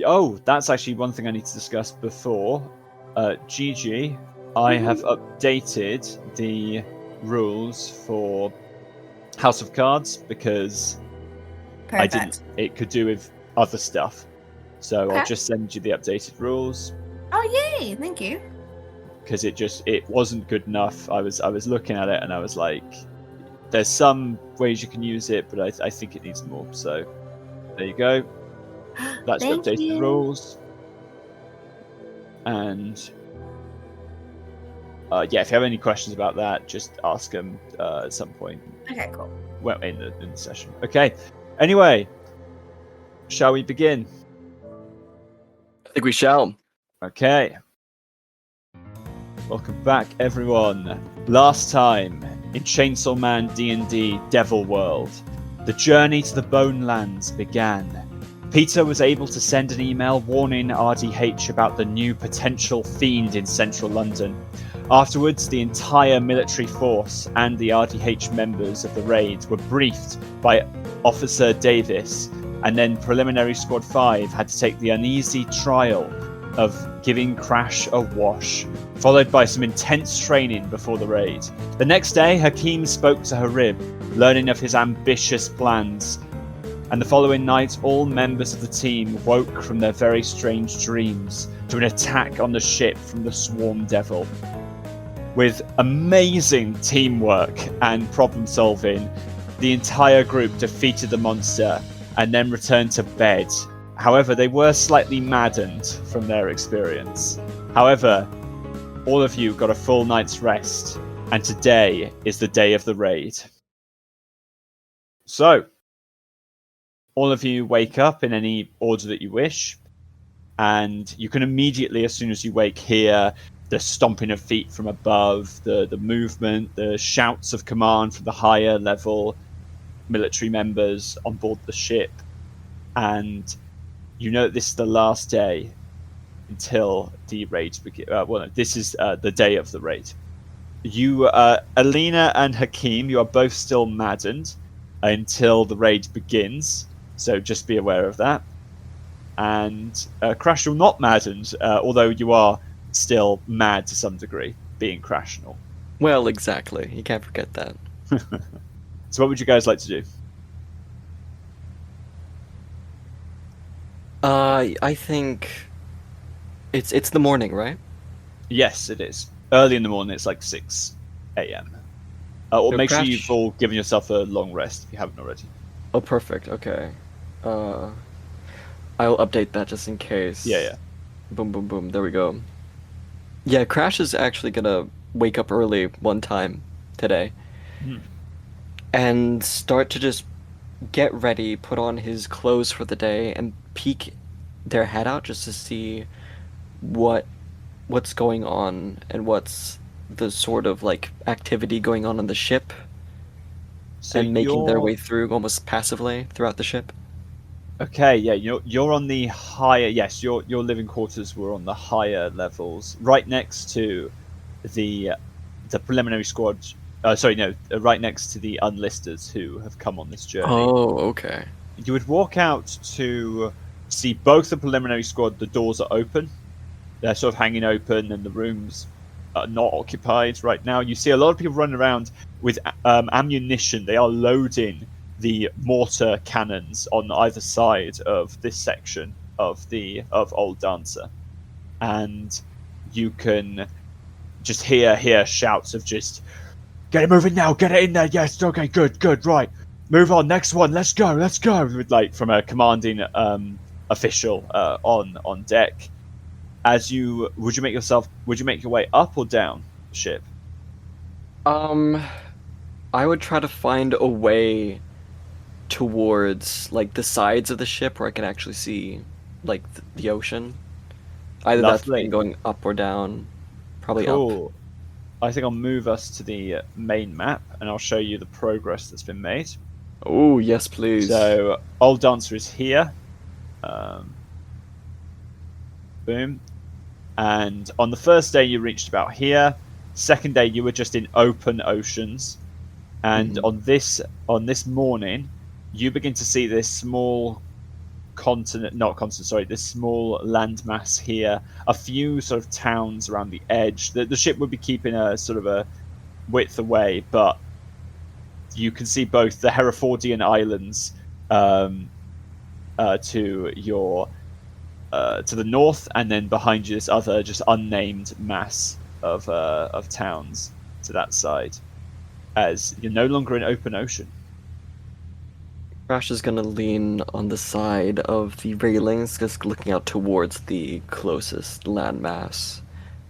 Oh, that's actually one thing I need to discuss before. Gigi, I have updated the rules for House of Cards because Perfect. it could do with other stuff. So Okay. I'll just send you the updated rules Oh, yay! Thank you. because it wasn't good enough. I was looking at it and I was like, there's some ways you can use it, but I think it needs more. So there you go. That's your Thank updated you. rules. And yeah, if you have any questions about that, just ask them at some point. Okay, cool. Well, in the session. Okay. Anyway, shall we begin? I think we shall. Okay. Welcome back, everyone. Last time in Chainsaw Man D&D Devil World, the journey to the Bone Lands began. Peter was able to send an email warning RDH about the new potential fiend in central London. Afterwards, the entire military force and the RDH members of the raid were briefed by Officer Davis, and then Preliminary Squad 5 had to take the uneasy trial of giving Crash a wash, followed by some intense training before the raid. The next day, Hakeem spoke to Harib, learning of his ambitious plans. And the following night, all members of the team woke from their very strange dreams to an attack on the ship from the Swarm Devil. With amazing teamwork and problem solving, the entire group defeated the monster and then returned to bed. However, they were slightly maddened from their experience. However, all of you got a full night's rest, and today is the day of the raid. So, all of you wake up in any order that you wish, and you can immediately, as soon as you wake, hear the stomping of feet from above, the movement, the shouts of command from the higher level military members on board the ship. And you know this is the last day until the raid begins. This is the day of the raid. You, Alina and Hakeem, you are both still maddened until the raid begins. So just be aware of that. And Crash, you're not maddened, although you are still mad to some degree, being Crashnal. Well, exactly. You can't forget that. So what would you guys like to do? I think it's the morning, right? Yes, it is. Early in the morning, it's like 6 a.m. Or So make sure Crash- you've all given yourself a long rest if you haven't already. Oh, perfect. Okay. I'll update that just in case. Yeah. Boom, boom, boom. There we go. Yeah, Crash is actually gonna wake up early one time today and start to just get ready, put on his clothes for the day, and peek their head out just to see what's going on and what's the sort of like activity going on the ship, So and making their way through almost passively throughout the ship. Okay, yeah, you're on the higher. Yes, your living quarters were on the higher levels, right next to the preliminary squad. Right next to the unlisters who have come on this journey. Oh, okay. You would walk out to see both the preliminary squad. The doors are open; they're sort of hanging open, and the rooms are not occupied right now. You see a lot of people running around with ammunition. They are loading the mortar cannons on either side of this section of Old Dancer, and you can just hear shouts of just get it moving now, get it in there. Yes, okay, good, right, move on, next one, let's go, with like from a commanding official on deck. Would you make your way up or down the ship? I would try to find a way towards like the sides of the ship where I can actually see like the ocean. Either that's Lovely. going up or down. Probably Cool. up. I think I'll move us to the main map and I'll show you the progress that's been made. Oh, yes, please. So Old Dancer is here. Boom. And on the first day you reached about here. Second day you were just in open oceans. And on this morning you begin to see this small this small landmass here, a few sort of towns around the edge. The ship would be keeping a sort of a width away, but you can see both the Herefordian Islands to your to the north, and then behind you this other just unnamed mass of towns to that side, as you're no longer in open ocean. Crash is gonna lean on the side of the railings, just looking out towards the closest landmass,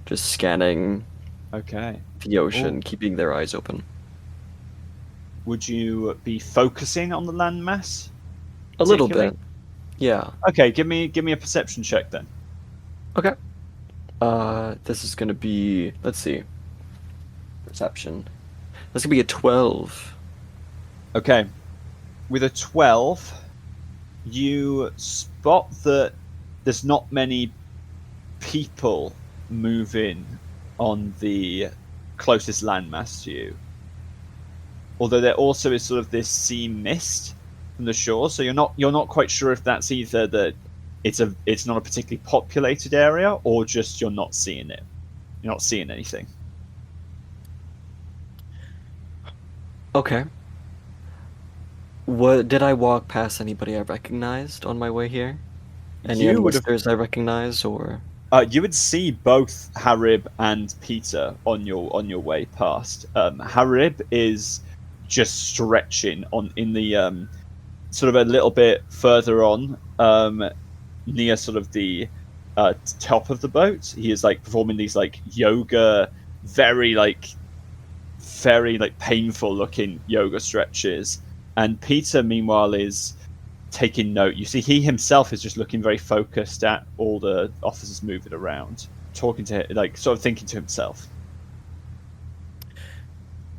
just scanning Okay. the ocean, Ooh. keeping their eyes open. Would you be focusing on the landmass? A little particularly? bit, yeah. Okay, give me a perception check then. Okay. This is gonna be, let's see, perception. That's gonna be a 12. Okay. With a 12, you spot that there's not many people moving on the closest landmass to you. Although there also is sort of this sea mist from the shore, so you're not quite sure if that's either that it's not a particularly populated area, or just you're not seeing it. You're not seeing anything. Okay. What did I walk past anybody I recognized on my way here? Any You would have. listeners I recognize, or You would see both Harib and Peter on your way past. Harib is just stretching in the sort of a little bit further on, near sort of the top of the boat. He is like performing these like yoga, very painful looking yoga stretches. And Peter, meanwhile, is taking note. You see, he himself is just looking very focused at all the officers moving around, talking to, sort of thinking to himself.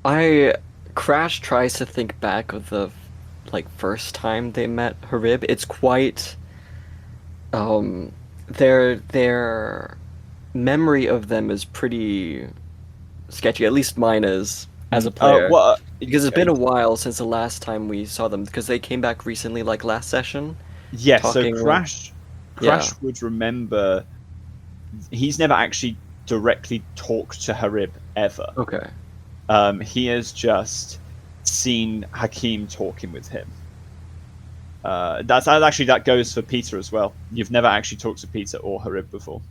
Crash tries to think back of the first time they met Harib. It's quite their memory of them is pretty sketchy. At least mine is, as a player. Because it's been a while since the last time we saw them, because they came back recently, last session. Yeah, so Crash would remember. He's never actually directly talked to Harib ever. Okay. He has just seen Hakeem talking with him. That goes for Peter as well. You've never actually talked to Peter or Harib before.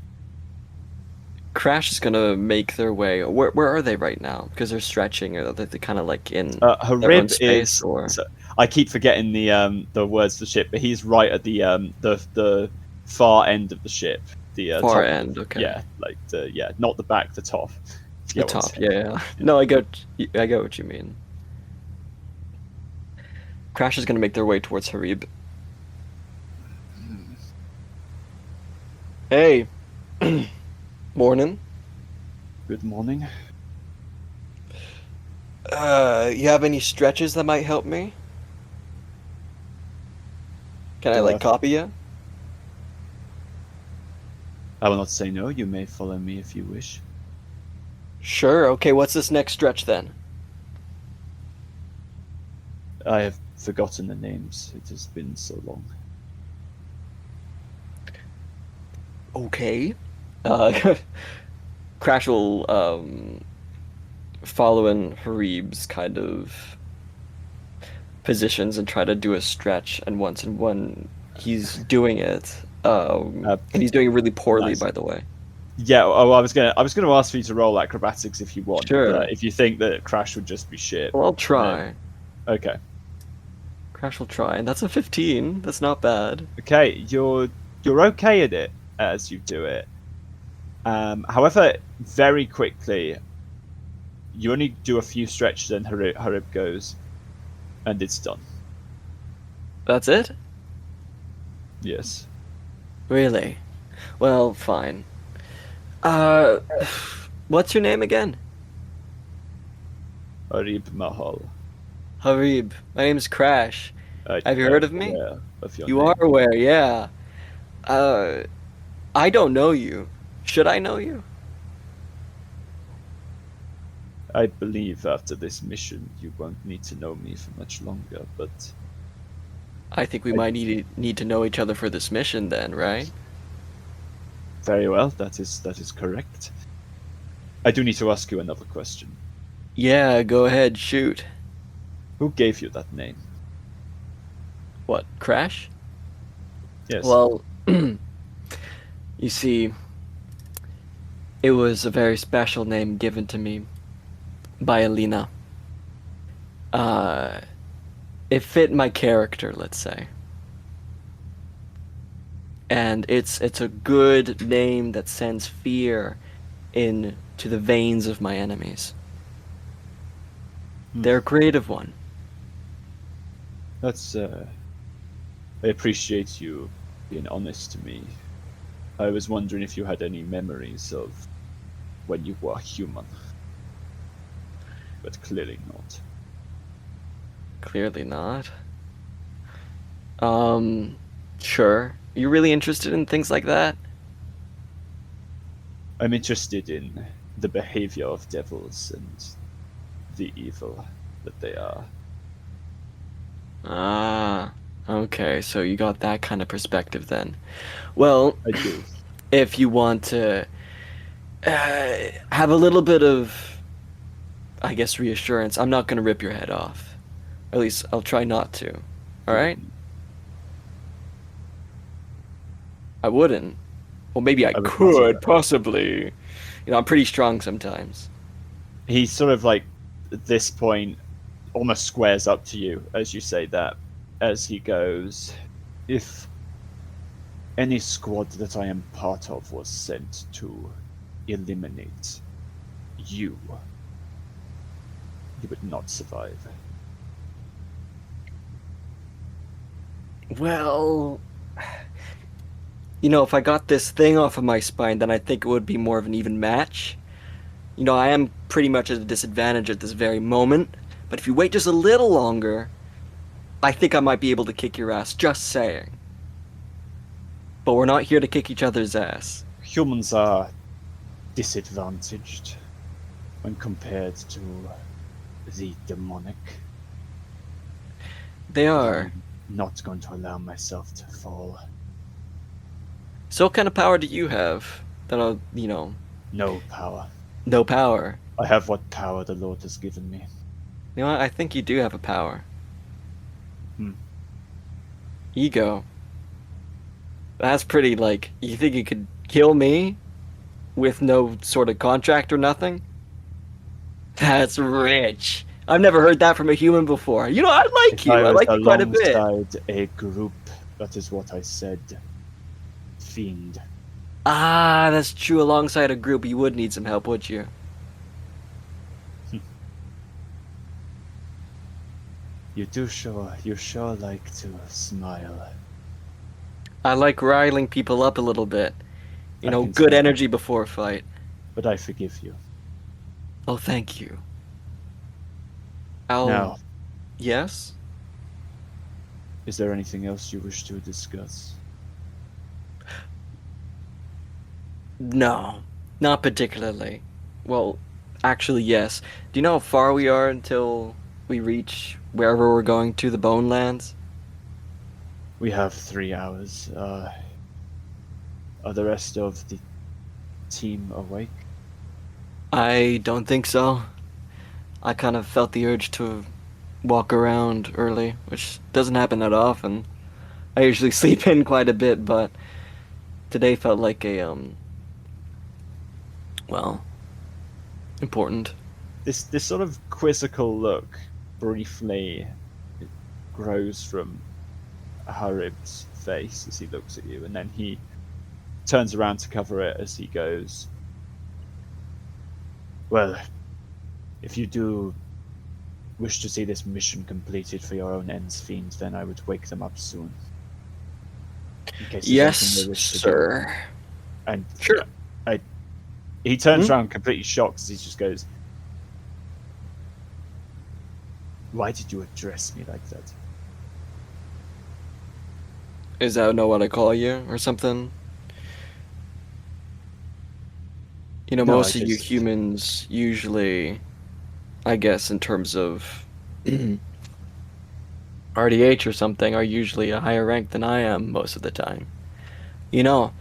Crash is gonna make their way. Where are they right now? Because they're stretching, or they're kind of in their own space, or... So, I keep forgetting the words of the ship, but he's right at the far end of the ship. The far top end, okay. Yeah, not the back, the top. The top, yeah. No, I get what you mean. Crash is gonna make their way towards Harib. Hey. Morning. Good morning. You have any stretches that might help me? Can I copy you? I will not say no. You may follow me if you wish. Sure. Okay, what's this next stretch then? I have forgotten the names. It has been so long. Okay. Crash will follow in Harib's kind of positions and try to do a stretch, and when he's doing it, and he's doing it really poorly, nice. By the way. Yeah, I was gonna ask for you to roll acrobatics if you want. Sure. But if you think that Crash would just be shit. Well, I'll try. Okay. Crash will try, and that's a 15. That's not bad. Okay, you're okay at it as you do it. However, very quickly, you only do a few stretches, and Harib goes, and it's done. That's it? Yes. Really? Well, fine. What's your name again? Harib Mahal. Harib. My name's Crash. Have you heard of me? Of your you name. are aware, yeah. I don't know you. Should I know you? I believe after this mission you won't need to know me for much longer, but... I think we might need to know each other for this mission then, right? Very well, that is correct. I do need to ask you another question. Yeah, go ahead, shoot. Who gave you that name? What, Crash? Yes. Well, you see, it was a very special name given to me by Alina. It fit my character, let's say. And it's a good name that sends fear into the veins of my enemies. They're a creative one. That's I appreciate you being honest to me. I was wondering if you had any memories of when you were human. But clearly not. Clearly not. Sure. You really interested in things like that? I'm interested in the behavior of devils and the evil that they are. Ah, okay, so you got that kind of perspective then. Well, I do. if you want to have a little bit of, I guess, reassurance, I'm not going to rip your head off. At least I'll try not to. All right? I wouldn't. Well, maybe I would could, not. possibly. You know, I'm pretty strong sometimes. He sort of like, at this point, almost squares up to you as you say that, as he goes, if any squad that I am part of was sent to eliminate you, he would not survive. Well, you know, if I got this thing off of my spine, then I think it would be more of an even match. You know, I am pretty much at a disadvantage at this very moment, but if you wait just a little longer, I think I might be able to kick your ass, just saying. But we're not here to kick each other's ass. Humans are disadvantaged when compared to the demonic. They are. I'm not going to allow myself to fall. So what kind of power do you have? That I'll, you know... No power. No power. I have what power the Lord has given me. You know what? I think you do have a power. Hmm. Ego. That's pretty, like, you think you could kill me with no sort of contract or nothing? That's rich. I've never heard that from a human before. You know, I like you. I like you quite a bit. Alongside a group, that is what I said. Fiend. Ah, that's true. Alongside a group, you would need some help, would you? You sure like to smile. I like riling people up a little bit. You I know, can good tell. energy before a fight. But I forgive you. Oh, thank you. Now, Yes? is there anything else you wish to discuss? No, not particularly. Well, actually, yes. Do you know how far we are until we reach wherever we're going to, the Bone Lands? We have 3 hours. Are the rest of the team awake? I don't think so. I kind of felt the urge to walk around early, which doesn't happen that often. I usually sleep in quite a bit, but today felt like a, well, important. This sort of quizzical look briefly grows from Harib's face as he looks at you, and then he turns around to cover it as he goes, well, if you do wish to see this mission completed for your own ends, Fiend, then I would wake them up soon. In case there's anything they wish to do. sir. And Sure. he turns around completely shocked as he just goes, why did you address me like that? Is that not what I call you, or something? You know, No, most I of you just- humans usually, I guess, in terms of RDH or something are usually a higher rank than I am most of the time. You know,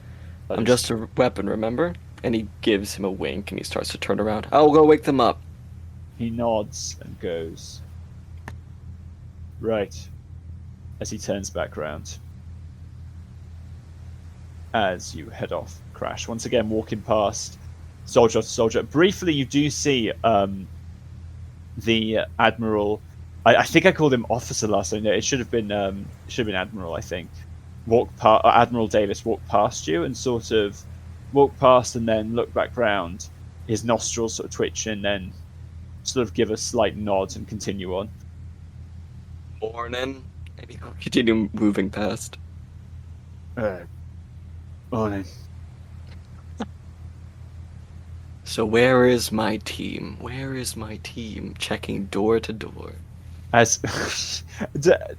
I'm just a weapon, remember? And he gives him a wink and he starts to turn around. I'll go wake them up. He nods and goes. Right. As he turns back round. As you head off, Crash. Once again, walking past soldier to soldier. Briefly, you do see the Admiral. I think I called him Officer last time. No, it should have been Admiral, I think. Admiral Davis walked past you and sort of walked past and then looked back round. His nostrils sort of twitch and then sort of give a slight nod and continue on. Morning. And he continue moving past. Morning. So where is my team? Where is my team? Checking door to door. As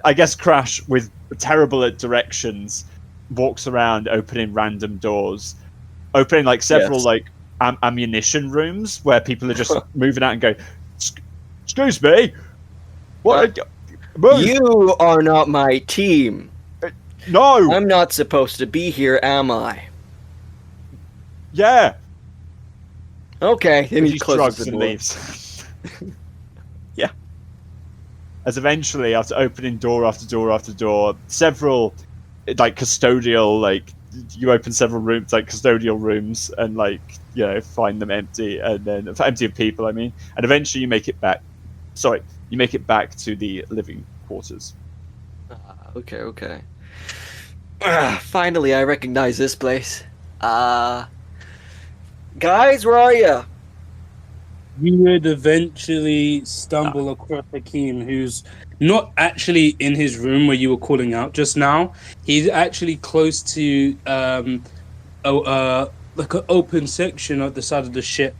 I guess Crash, with terrible at directions, walks around opening random doors, opening like several like ammunition rooms where people are just moving out and going, "Excuse me, what? You are not my team. No, I'm not supposed to be here, am I?" Yeah. Okay, and he shrugs closes the and door. leaves. Yeah. As eventually, after opening door after door after door, several like custodial, like you open several rooms, like custodial rooms, and like find them empty, and then empty of people. I mean, and eventually you make it back. Sorry, you make it back to the living quarters. Okay. Finally, I recognize this place. Guys, where are you? You would eventually stumble across Hakeem, who's not actually in his room where you were calling out just now. He's actually close to like an open section at the side of the ship.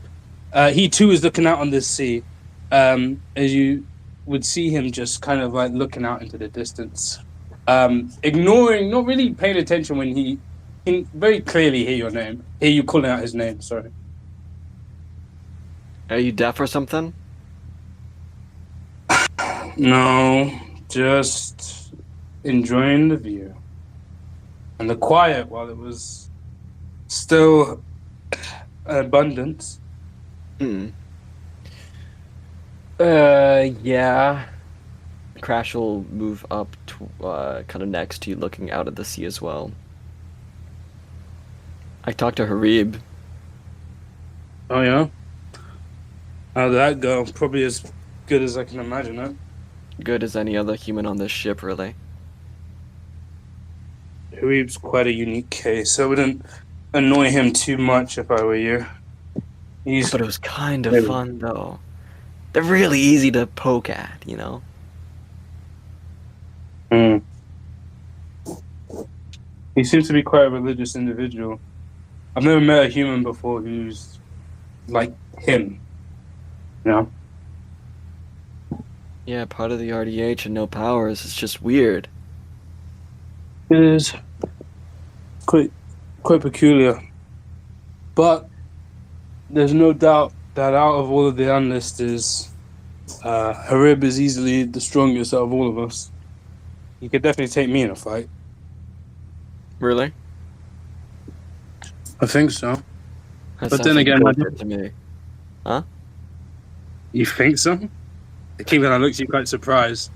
He too is looking out on the sea. As you would see him just kind of like looking out into the distance, ignoring, not really paying attention when he can very clearly hear you calling out his name. Sorry. Are you deaf or something? No, just enjoying the view and the quiet while it was still abundant. Yeah. Crash will move up to kind of next to you, looking out at the sea as well. I talked to Harib. Oh yeah? How'd that go? Probably as good as I can imagine it. Good as any other human on this ship, really. Harib's quite a unique case. I wouldn't annoy him too much if I were you. But it was kind of fun, though. They're really easy to poke at, He seems to be quite a religious individual. I've never met a human before who's like him. Yeah, part of the RDH and no powers. It's just weird. It is quite peculiar. But there's no doubt that out of all of the unlisters, Harib is easily the strongest out of all of us. He could definitely take me in a fight. Really? I think so. That But then again, bullshit to me. Huh? You think so? The king that I looked at you quite surprised.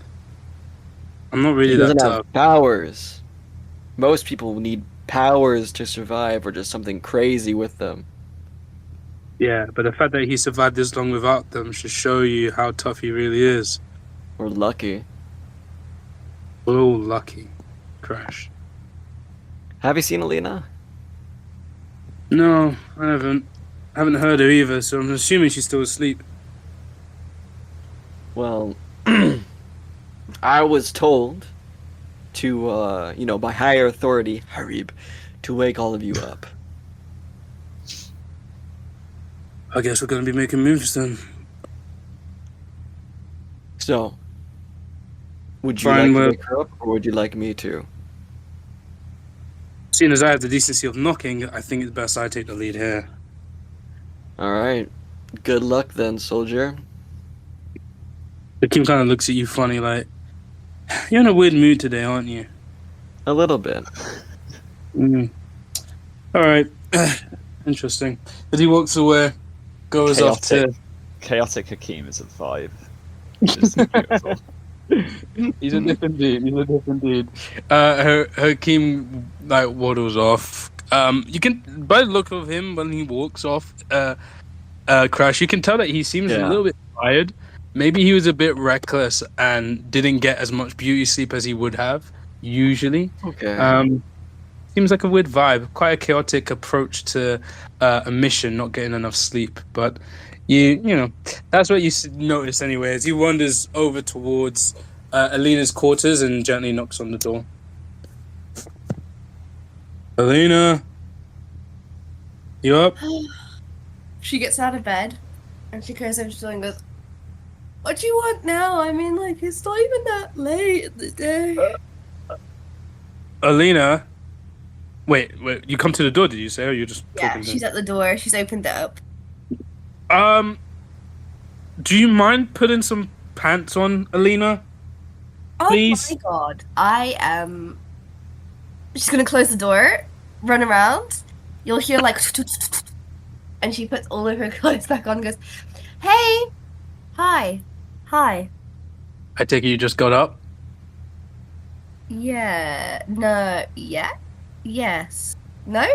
I'm not really He that doesn't tough. have powers. Most people need powers to survive, or just something crazy with them. Yeah, but the fact that he survived this long without them should show you how tough he really is. Or lucky. We're all lucky. Crash. Have you seen Alina? No, I haven't. I haven't heard her either, so I'm assuming she's still asleep. Well, I was told to, by higher authority, Harib, to wake all of you up. I guess we're going to be making moves then. So, would you Fine, like to well- wake her up, or would you like me to? Seeing as I have the decency of knocking, I think it's best I take the lead here. Alright. Good luck then, soldier. The king kind of looks at you funny like, You're in a weird mood today, aren't you? A little bit. Mm. All right. Interesting. As he walks away, goes off to. Chaotic Hakeem is a vibe. Just beautiful. He's a different dude. He's a different dude. Hakeem like waddles off. You can, by the look of him when he walks off, Crash, you can tell that he seems a little bit tired. Maybe he was a bit reckless and didn't get as much beauty sleep as he would have usually. Okay. Seems like a weird vibe. Quite a chaotic approach to a mission, not getting enough sleep. But you know, that's what you notice anyway. As he wanders over towards Alina's quarters and gently knocks on the door. Alina, you up? She gets out of bed and she goes over to the door and goes, "What do you want now? I mean, like, it's not even that late in the day." Alina, wait, you come to the door, did you say, or you just Yeah, talking to she's at the door. She's opened it up. do you mind putting some pants on, Alina? Please? Oh my god. I am just gonna close the door, run around. You'll hear like and she puts all of her clothes back on and goes, "Hey! Hi. Hi. I take it you just got up? Yeah. No. Yeah? Yes. No?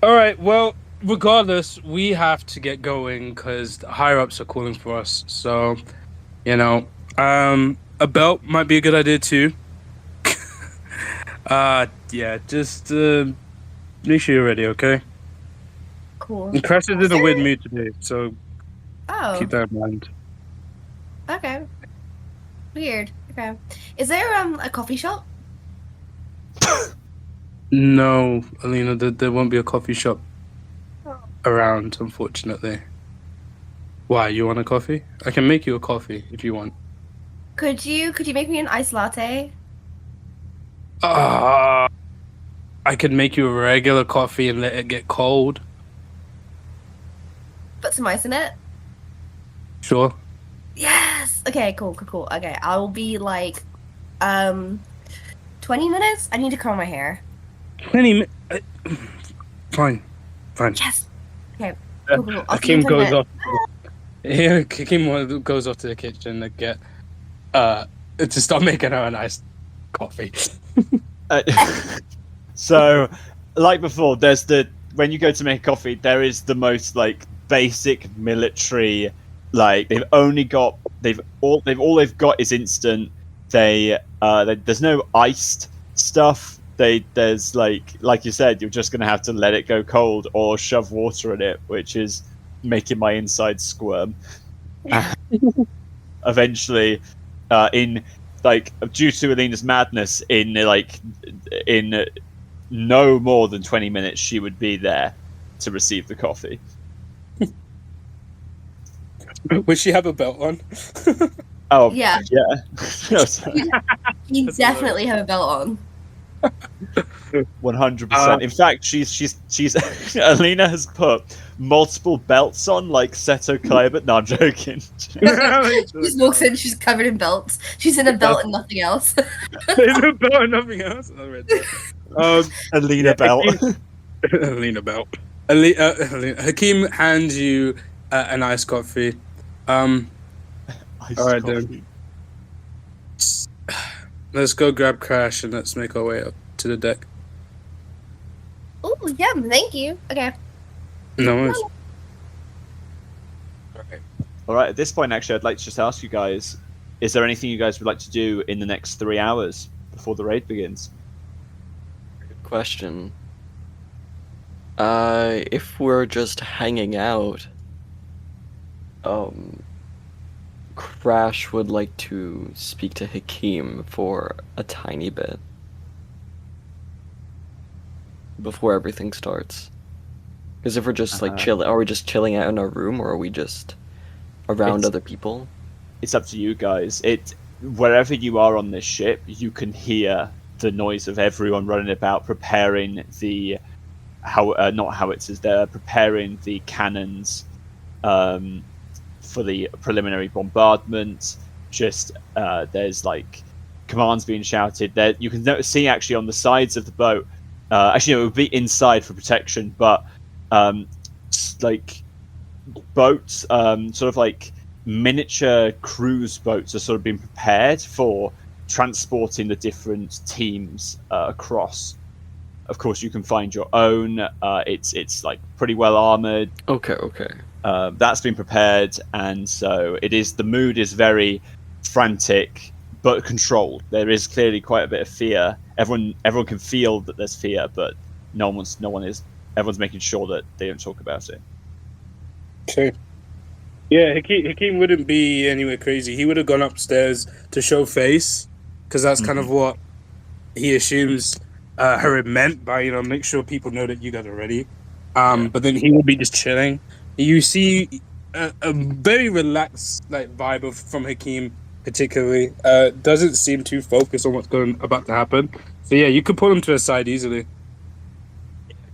Alright, well, regardless, we have to get going because the higher-ups are calling for us. So, you know, a belt might be a good idea too. Yeah, just make sure you're ready, okay? Cool. And Crash is in a weird mood today, so Oh. keep that in mind. Okay. Weird. Okay. Is there a coffee shop? No, Alina, there won't be a coffee shop around, unfortunately. Why, you want a coffee? I can make you a coffee if you want. Could you make me an iced latte? I could make you a regular coffee and let it get cold. Put some ice in it? Sure. Yes. Okay, cool. Okay, I'll be like 20 minutes. I need to comb my hair. 20 minutes. Fine. Yes. Okay. Cool. I'll see you Hakeem in 10 goes minutes. off. Yeah, Hakeem goes off to the kitchen to get to start making her a nice coffee. So, like before, there's when you go to make coffee, there is the most like basic military. Like all they've got is instant. There's no iced stuff. There's like you said, you're just gonna have to let it go cold or shove water in it, which is making my insides squirm. Eventually, due to Alina's madness, in no more than 20 minutes, she would be there to receive the coffee. Would she have a belt on? Oh Yeah. yeah. You definitely have a belt on. 100%. In fact, she's Alina has put multiple belts on, like Seto Kai, but no, I'm joking. She just walks in, she's covered in belts. She's in a belt and nothing else. There's a belt and nothing else. I read that. Alina belt. Alina belt. Hakeem hands you an iced coffee. All right, then. Let's go grab Crash and let's make our way up to the deck. Oh, yeah, thank you. Okay. No worries. All right. At this point, actually, I'd like to just ask you guys: is there anything you guys would like to do in the next 3 hours before the raid begins? Good question. If we're just hanging out, Crash would like to speak to Hakeem for a tiny bit before everything starts. Because if we're just like chilling, are we just chilling out in our room, or are we just around other people? It's up to you guys. Wherever you are on this ship, you can hear the noise of everyone running about, preparing the preparing the cannons for the preliminary bombardment. Just there's like commands being shouted. There, you can see actually on the sides of the boat. Actually, no, it would be inside for protection, but like boats, sort of like miniature cruise boats, are sort of being prepared for transporting the different teams across. Of course, you can find your own. It's like pretty well armored. Okay. That's been prepared, and so it is. The mood is very frantic but controlled. There is clearly quite a bit of fear. Everyone can feel that there's fear, but everyone's making sure that they don't talk about it. Okay. Yeah, Hakeem wouldn't be anywhere crazy. He would have gone upstairs to show face, because that's kind of what he assumes her meant by, make sure people know that you guys are ready. But then he will be just chilling. You see a very relaxed vibe from Hakeem, particularly. Doesn't seem too focused on what's about to happen. So yeah, you could pull him to a side easily.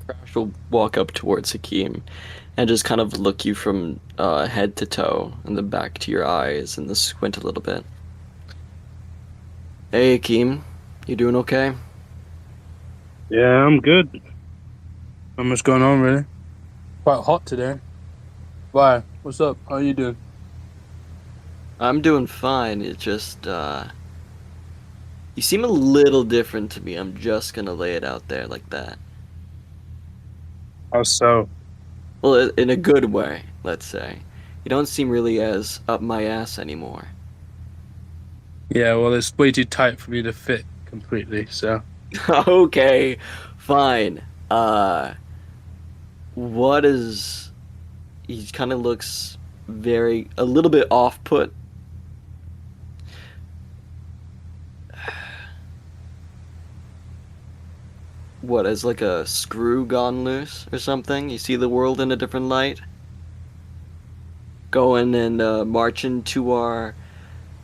Crash will walk up towards Hakeem and just kind of look you from head to toe and then back to your eyes and then squint a little bit. Hey Hakeem, you doing okay? Yeah, I'm good. Not much going on, really. Quite hot today. Why? What's up? How you doing? I'm doing fine. It's just, you seem a little different to me. I'm just gonna lay it out there like that. How so? Well, in a good way, let's say. You don't seem really as up my ass anymore. Yeah, well, it's way too tight for me to fit completely, so... Okay, fine. What is... He kind of looks a little bit off-put. What, is like a screw gone loose or something? You see the world in a different light? Going and marching to our,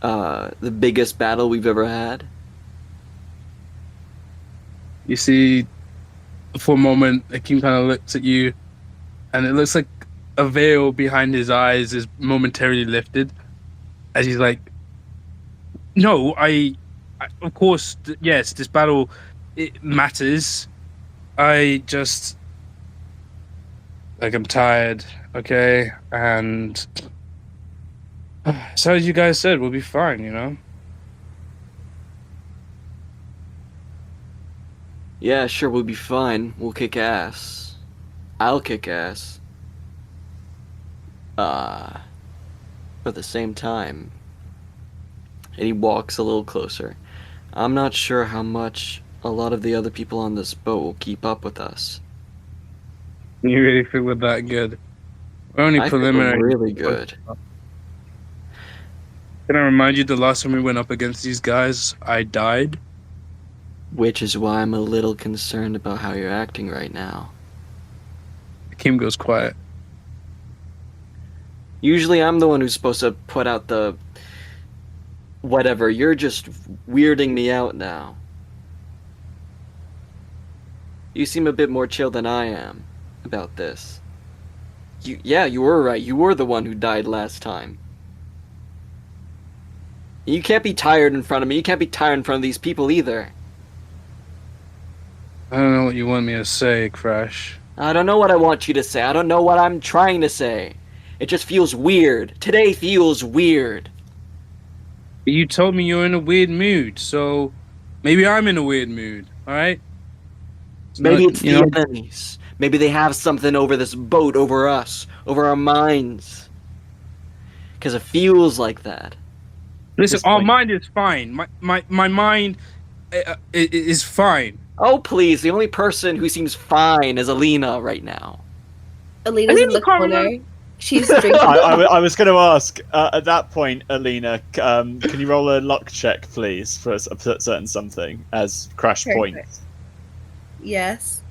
the biggest battle we've ever had? You see, for a moment, Hakeem kind of looks at you, and it looks like a veil behind his eyes is momentarily lifted, as he's like, no, I of course, yes, this battle, it matters. I just, I'm tired, okay? And so as you guys said, we'll be fine, Yeah, sure, we'll be fine. We'll kick ass. I'll kick ass. At the same time, and he walks a little closer. I'm not sure how much a lot of the other people on this boat will keep up with us. You really think we're that good? We're only preliminary. I think we're really good. Can I remind you, the last time we went up against these guys, I died? Which is why I'm a little concerned about how you're acting right now. Kim goes quiet. Usually I'm the one who's supposed to put out the... whatever, you're just weirding me out now. You seem a bit more chill than I am about this. You were right, you were the one who died last time. You can't be tired in front of me, you can't be tired in front of these people either. I don't know what you want me to say, Crash. I don't know what I want you to say, I don't know what I'm trying to say. It just feels weird. Today feels weird. You told me you're in a weird mood, so maybe I'm in a weird mood, alright? Maybe it's the enemies. Maybe they have something over this boat, over us, over our minds. Because it feels like that. Listen, our mind is fine. My mind is fine. Oh, please. The only person who seems fine is Alina right now. Alina's in the corner. She's drinking. I was going to ask, at that point, Alina, can you roll a luck check, please, for a certain something, as Crash points? Yes.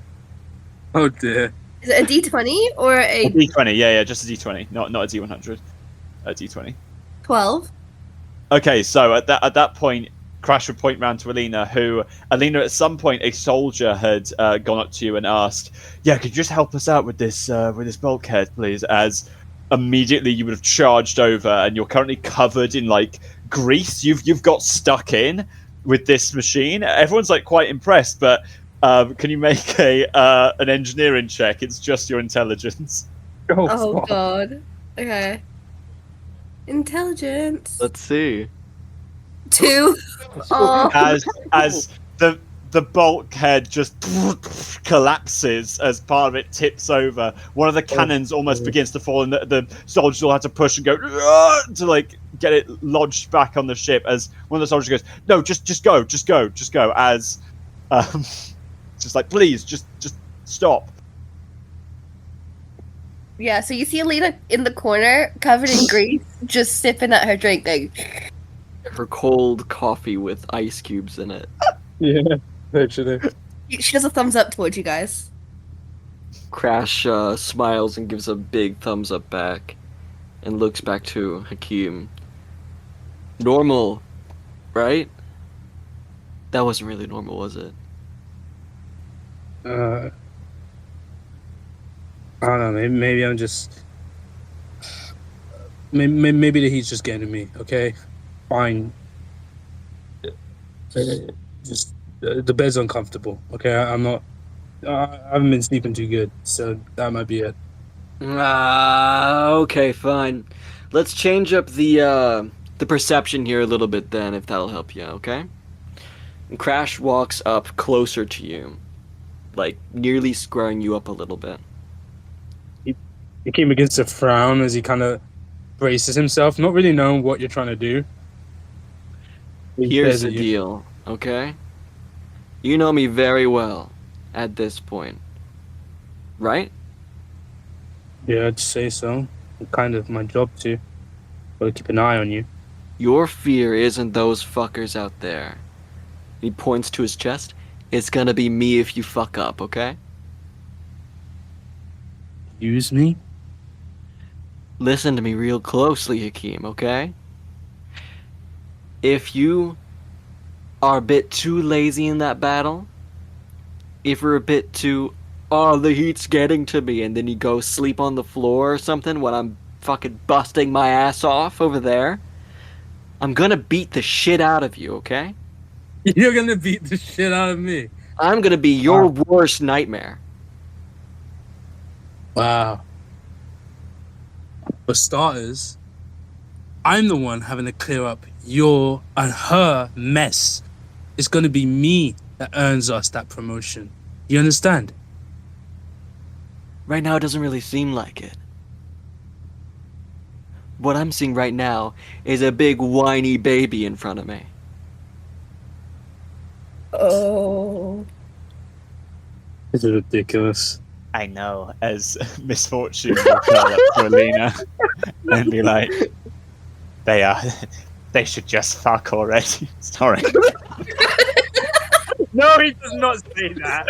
Oh, dear. Is it a D20 or a D20, yeah, just a D20, not a D100. A D20. 12. Okay, so at that point, Crash would point round to Alina, Alina, at some point, a soldier had gone up to you and asked, yeah, could you just help us out with this bulkhead, please? As immediately you would have charged over, and you're currently covered in, grease you've got stuck in, with this machine. Everyone's like quite impressed, but can you make an engineering check? It's just your intelligence. Oh god. Okay. Intelligence. Let's see. 2. Oh. As the bulkhead just collapses as part of it tips over. One of the cannons almost begins to fall, and the soldiers will have to push and go to like get it lodged back on the ship. As one of the soldiers goes, "No, just go. As just like, please, just stop. Yeah, so you see Alina in the corner, covered in grease, just sipping at her drink, like Her cold coffee with ice cubes in it. Yeah, literally. she does a thumbs up towards you guys. Crash smiles and gives a big thumbs up back and looks back to Hakeem. Normal, right? That wasn't really normal, was it? I don't know. Maybe I'm just. Maybe the heat's just getting to me. Okay, fine. Just the bed's uncomfortable. Okay, I'm not. I haven't been sleeping too good, so that might be it. Okay, fine. Let's change up the perception here a little bit then, if that'll help you, okay? And Crash walks up closer to you, like nearly squaring you up a little bit. He came against a frown as he kind of braces himself, not really knowing what you're trying to do. He Here's stares the at you. deal, okay? You know me very well at this point, right? Yeah, I'd say so. Kind of my job to. Gotta keep an eye on you. Your fear isn't those fuckers out there. He points to his chest. It's gonna be me if you fuck up, okay? Use me? Listen to me real closely, Hakeem, okay? If you are a bit too lazy in that battle, if you're a bit too, oh, the heat's getting to me, and then you go sleep on the floor or something when I'm fucking busting my ass off over there, I'm gonna beat the shit out of you, okay? You're gonna beat the shit out of me. I'm gonna be your worst nightmare. Wow. For starters, I'm the one having to clear up your and her mess. It's gonna be me that earns us that promotion. You understand? Right now, it doesn't really seem like it. What I'm seeing right now is a big whiny baby in front of me. Oh. This is ridiculous. I know, as Misfortune will curl up to Alina and be like, they should just fuck already. Sorry. No, he does not say that.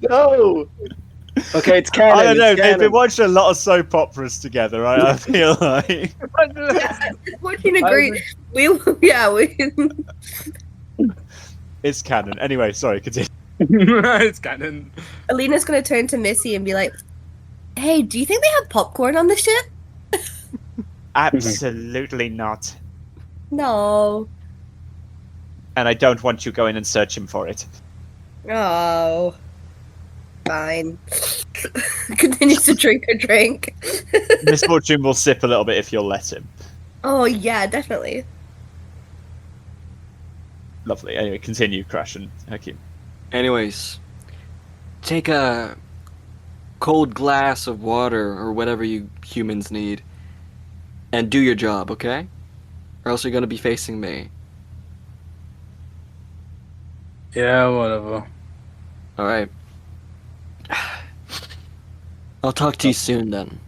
No! Okay, it's canon. I don't know, it's they've been canon. watching a lot of soap operas together, right? I feel like. We can agree. We. It's canon. Anyway, sorry, continue. It's canon. Alina's gonna turn to Missy and be like, "Hey, do you think they have popcorn on the ship?" Absolutely not. No. And I don't want you going and searching for it. Oh. Fine. Continues to drink her drink. Misfortune will sip a little bit if you'll let him. Oh yeah, definitely. Lovely. Anyway, continue, Crash and Hakeem. Anyways, take a cold glass of water or whatever you humans need and do your job, okay? Or else you're gonna be facing me. Yeah, whatever. Alright. I'll talk to you soon then.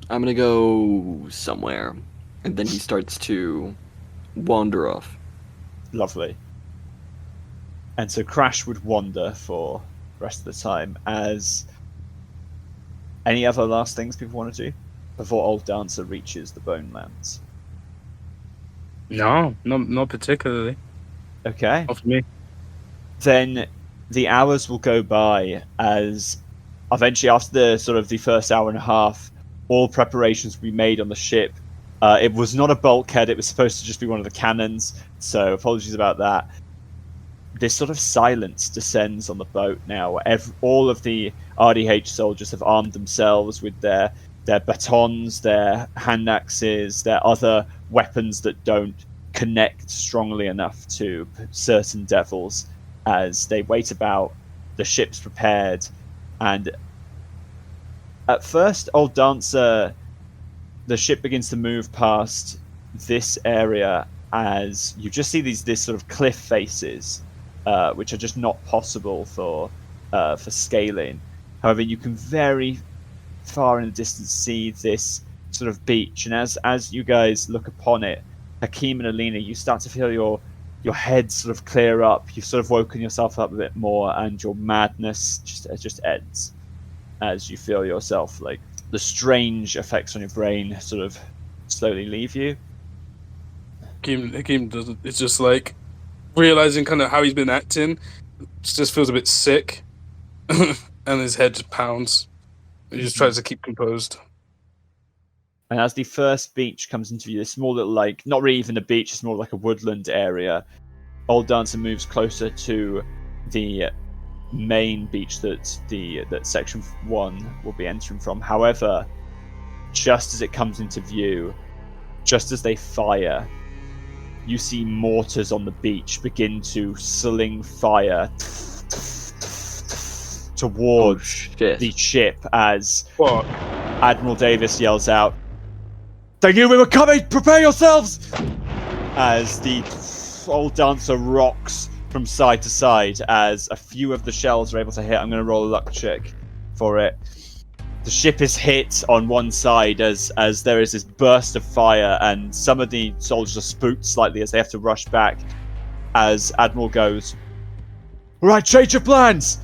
I'm gonna go somewhere. And then he starts to wander off. Lovely. And so Crash would wander for the rest of the time. As any other last things people want to do before Old Dancer reaches the Bone Lands? No, not particularly. Okay. Not for me. Then the hours will go by as eventually after the sort of the first hour and a half, all preparations will be made on the ship It was not a bulkhead, it was supposed to just be one of the cannons, so apologies about that. This sort of silence descends on the boat now. All of the RDH soldiers have armed themselves with their batons, their hand axes, their other weapons that don't connect strongly enough to certain devils, as they wait about, the ship's prepared, and at first, Old Dancer, the ship begins to move past this area as you just see this sort of cliff faces, which are just not possible for scaling. However, you can very far in the distance see this sort of beach, and as you guys look upon it, Hakeem and Alina, you start to feel your head sort of clear up. You've sort of woken yourself up a bit more, and your madness just ends as you feel yourself, like, the strange effects on your brain sort of slowly leave you. Hakeem doesn't. It's just like realizing kind of how he's been acting. Just feels a bit sick, and his head just pounds. He just tries to keep composed. And as the first beach comes into view, this small little, like, not really even a beach, it's more like a woodland area. Old Dancer moves closer to the main beach that Section 1 will be entering from. However, just as it comes into view, just as they fire, you see mortars on the beach begin to sling fire towards the ship as Admiral Davis yells out, "They knew we were coming! Prepare yourselves!" As the Old Dancer rocks from side to side as a few of the shells are able to hit. I'm going to roll a luck check for it. The ship is hit on one side as there is this burst of fire, and some of the soldiers are spooked slightly as they have to rush back as Admiral goes, "All right, change your plans!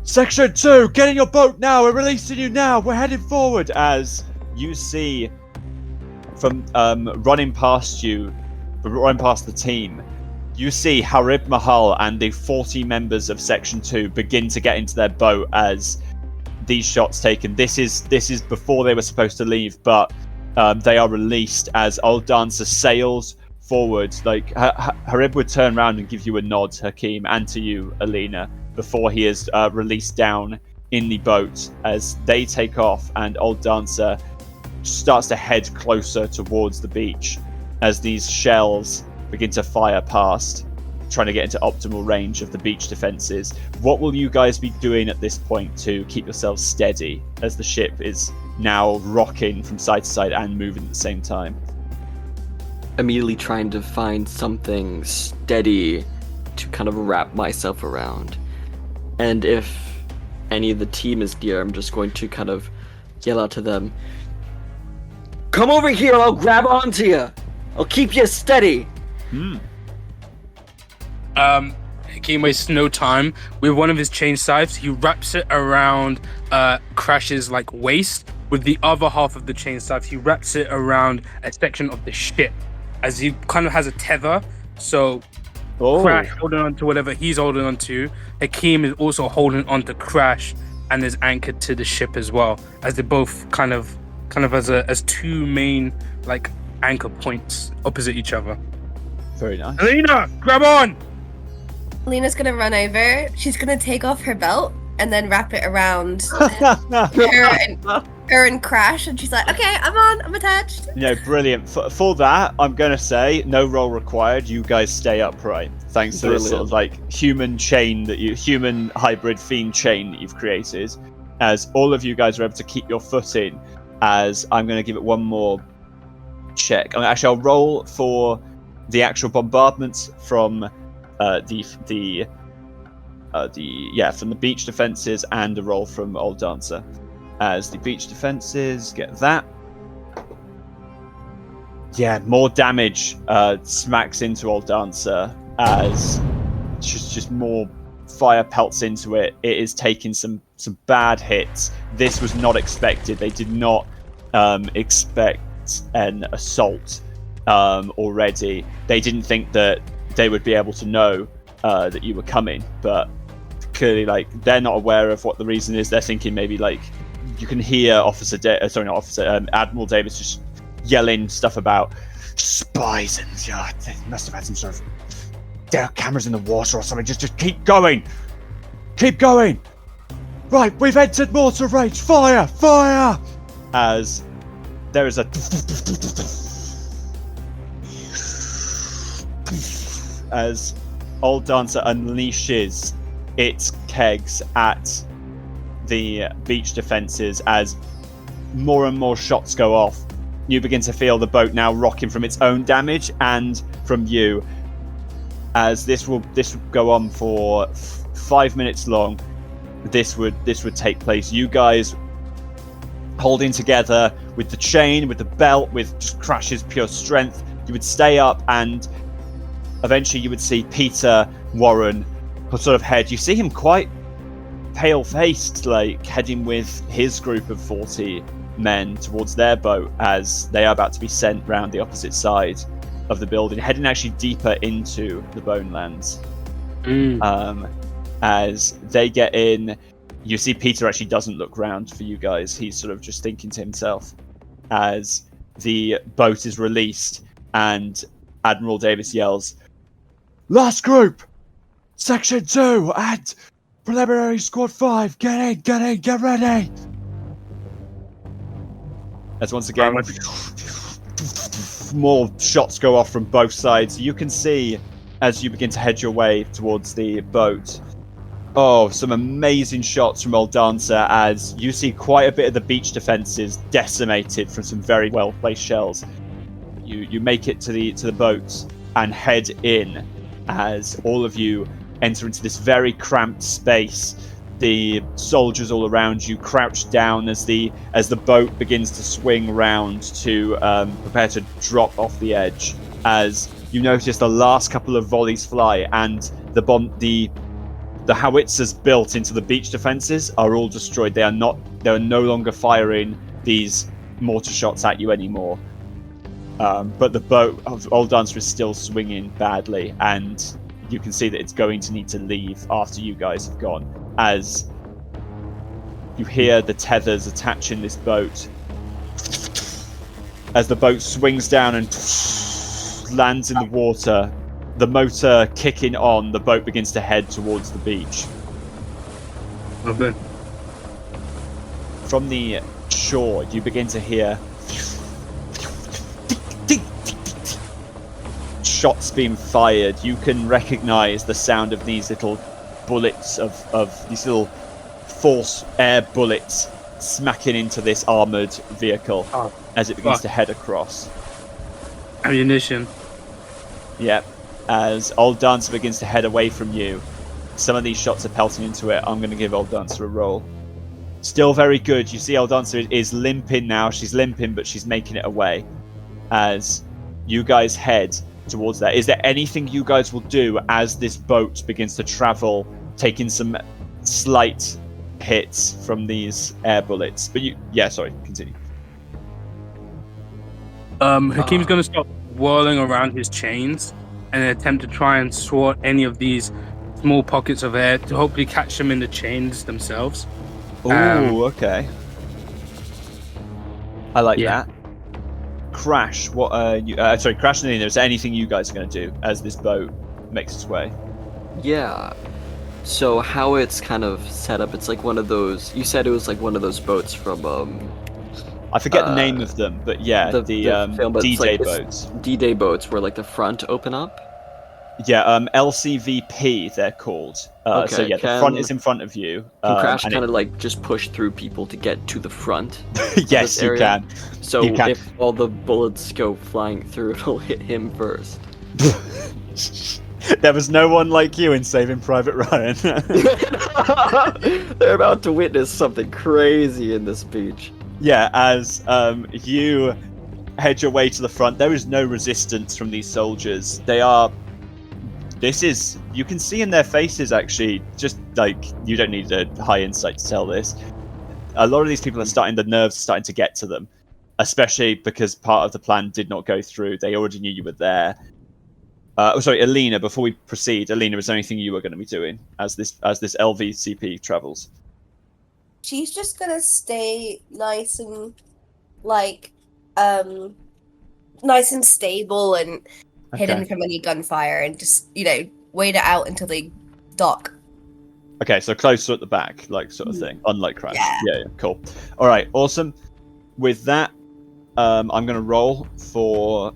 Section 2, get in your boat now! We're releasing you now! We're heading forward!" As you see from running past the team, you see Harib Mahal and the 40 members of Section 2 begin to get into their boat as these shots taken. This is before they were supposed to leave, but they are released as Old Dancer sails forward. Like, Harib would turn around and give you a nod, Hakeem, and to you, Alina, before he is released down in the boat as they take off, and Old Dancer starts to head closer towards the beach as these shells begin to fire past, trying to get into optimal range of the beach defenses. What will you guys be doing at this point to keep yourselves steady as the ship is now rocking from side to side and moving at the same time? Immediately trying to find something steady to kind of wrap myself around. And if any of the team is near, I'm just going to kind of yell out to them, "Come over here, I'll grab onto you! I'll keep you steady!" Hakeem wastes no time. With one of his chain scythes, he wraps it around Crash's like waist. With the other half of the chain scythe, he wraps it around a section of the ship, as he kind of has a tether. So Crash holding on to whatever he's holding on to. Hakeem is also holding on to Crash and is anchored to the ship as well, as they both kind of as two main like anchor points opposite each other. Very nice. Alina, grab on! Alina's gonna run over. She's gonna take off her belt and then wrap it around her and Crash, and she's like, "Okay, I'm attached." Brilliant. For that, I'm gonna say no roll required. You guys stay upright, thanks to this sort of like human hybrid fiend chain that you've created. As all of you guys are able to keep your footing. As I'm gonna give it one more check. I'll roll for the actual bombardments from from the beach defenses, and a roll from Old Dancer. As the beach defenses get that, more damage smacks into Old Dancer as just more fire pelts into it. It is taking some bad hits. This was not expected. They did not expect an assault already. They didn't think that they would be able to know that you were coming, but clearly, like, they're not aware of what the reason is. They're thinking maybe, like, you can hear Admiral Davis just yelling stuff about spies and they must have had some sort of cameras in the water or something. Just keep going. Keep going. Right, we've entered mortar range. Fire! Fire! As there is a as Old Dancer unleashes its kegs at the beach defenses. As more and more shots go off, you begin to feel the boat now rocking from its own damage and from you. As this will go on for 5 minutes long. This would take place. You guys holding together with the chain, with the belt, with just Crash's pure strength. You would stay up, and eventually you would see Peter Warren sort of head. You see him quite pale-faced, like heading with his group of 40 men towards their boat as they are about to be sent round the opposite side of the building, heading actually deeper into the Bonelands. As they get in, you see Peter actually doesn't look round for you guys. He's sort of just thinking to himself as the boat is released and Admiral Davis yells, "Last group! Section 2 and Preliminary Squad 5, get in, get ready!" As once again, more shots go off from both sides. You can see, as you begin to head your way towards the boat, some amazing shots from Old Dancer as you see quite a bit of the beach defenses decimated from some very well-placed shells. You make it to the boat and head in as all of you enter into this very cramped space. The soldiers all around you crouch down as the boat begins to swing round to prepare to drop off the edge. As you notice the last couple of volleys fly, and the howitzers built into the beach defenses are all destroyed. They are no longer firing these mortar shots at you anymore. But the boat of Old Dancer is still swinging badly, and you can see that it's going to need to leave after you guys have gone. As you hear the tethers attaching this boat, as the boat swings down and lands in the water, the motor kicking on, the boat begins to head towards the beach. Okay. From the shore, you begin to hear shots being fired. You can recognize the sound of these little bullets of these little force air bullets smacking into this armored vehicle as it begins to head across. Ammunition. Yep. As Old Dancer begins to head away from you, some of these shots are pelting into it. I'm going to give Old Dancer a roll. Still very good. You see Old Dancer is limping now. She's limping, but she's making it away. As you guys head towards that. Is there anything you guys will do as this boat begins to travel, taking some slight hits from these air bullets? But continue. Hakeem's going to stop whirling around his chains and attempt to try and swat any of these small pockets of air to hopefully catch them in the chains themselves. Okay. I like that. Crash, what are you... Crash and Alina, is there anything you guys are going to do as this boat makes its way? Yeah. So how it's kind of set up, it's like one of those... You said it was like one of those boats from... I forget the name of them, but yeah, the D-Day boats. D-Day boats where like the front open up? Yeah, LCVP they're called. So yeah, the front is in front of you. Can Crash kind of like just push through people to get to the front? Yes, you can. So if all the bullets go flying through, it'll hit him first. There was no one like you in Saving Private Ryan. They're about to witness something crazy in this beach. Yeah, as you head your way to the front, there is no resistance from these soldiers. You can see in their faces, actually, just like, you don't need a high insight to tell this. A lot of these people the nerves are starting to get to them, especially because part of the plan did not go through. They already knew you were there. Alina, before we proceed, Alina, is there anything you are going to be doing as this LVCP travels? She's just gonna stay nice and, nice and stable and hidden Okay. from any gunfire, and just wait it out until they dock. Okay, so closer at the back, like sort of thing, unlike Crash. Yeah. Yeah, cool. All right, awesome. With that, I'm going to roll for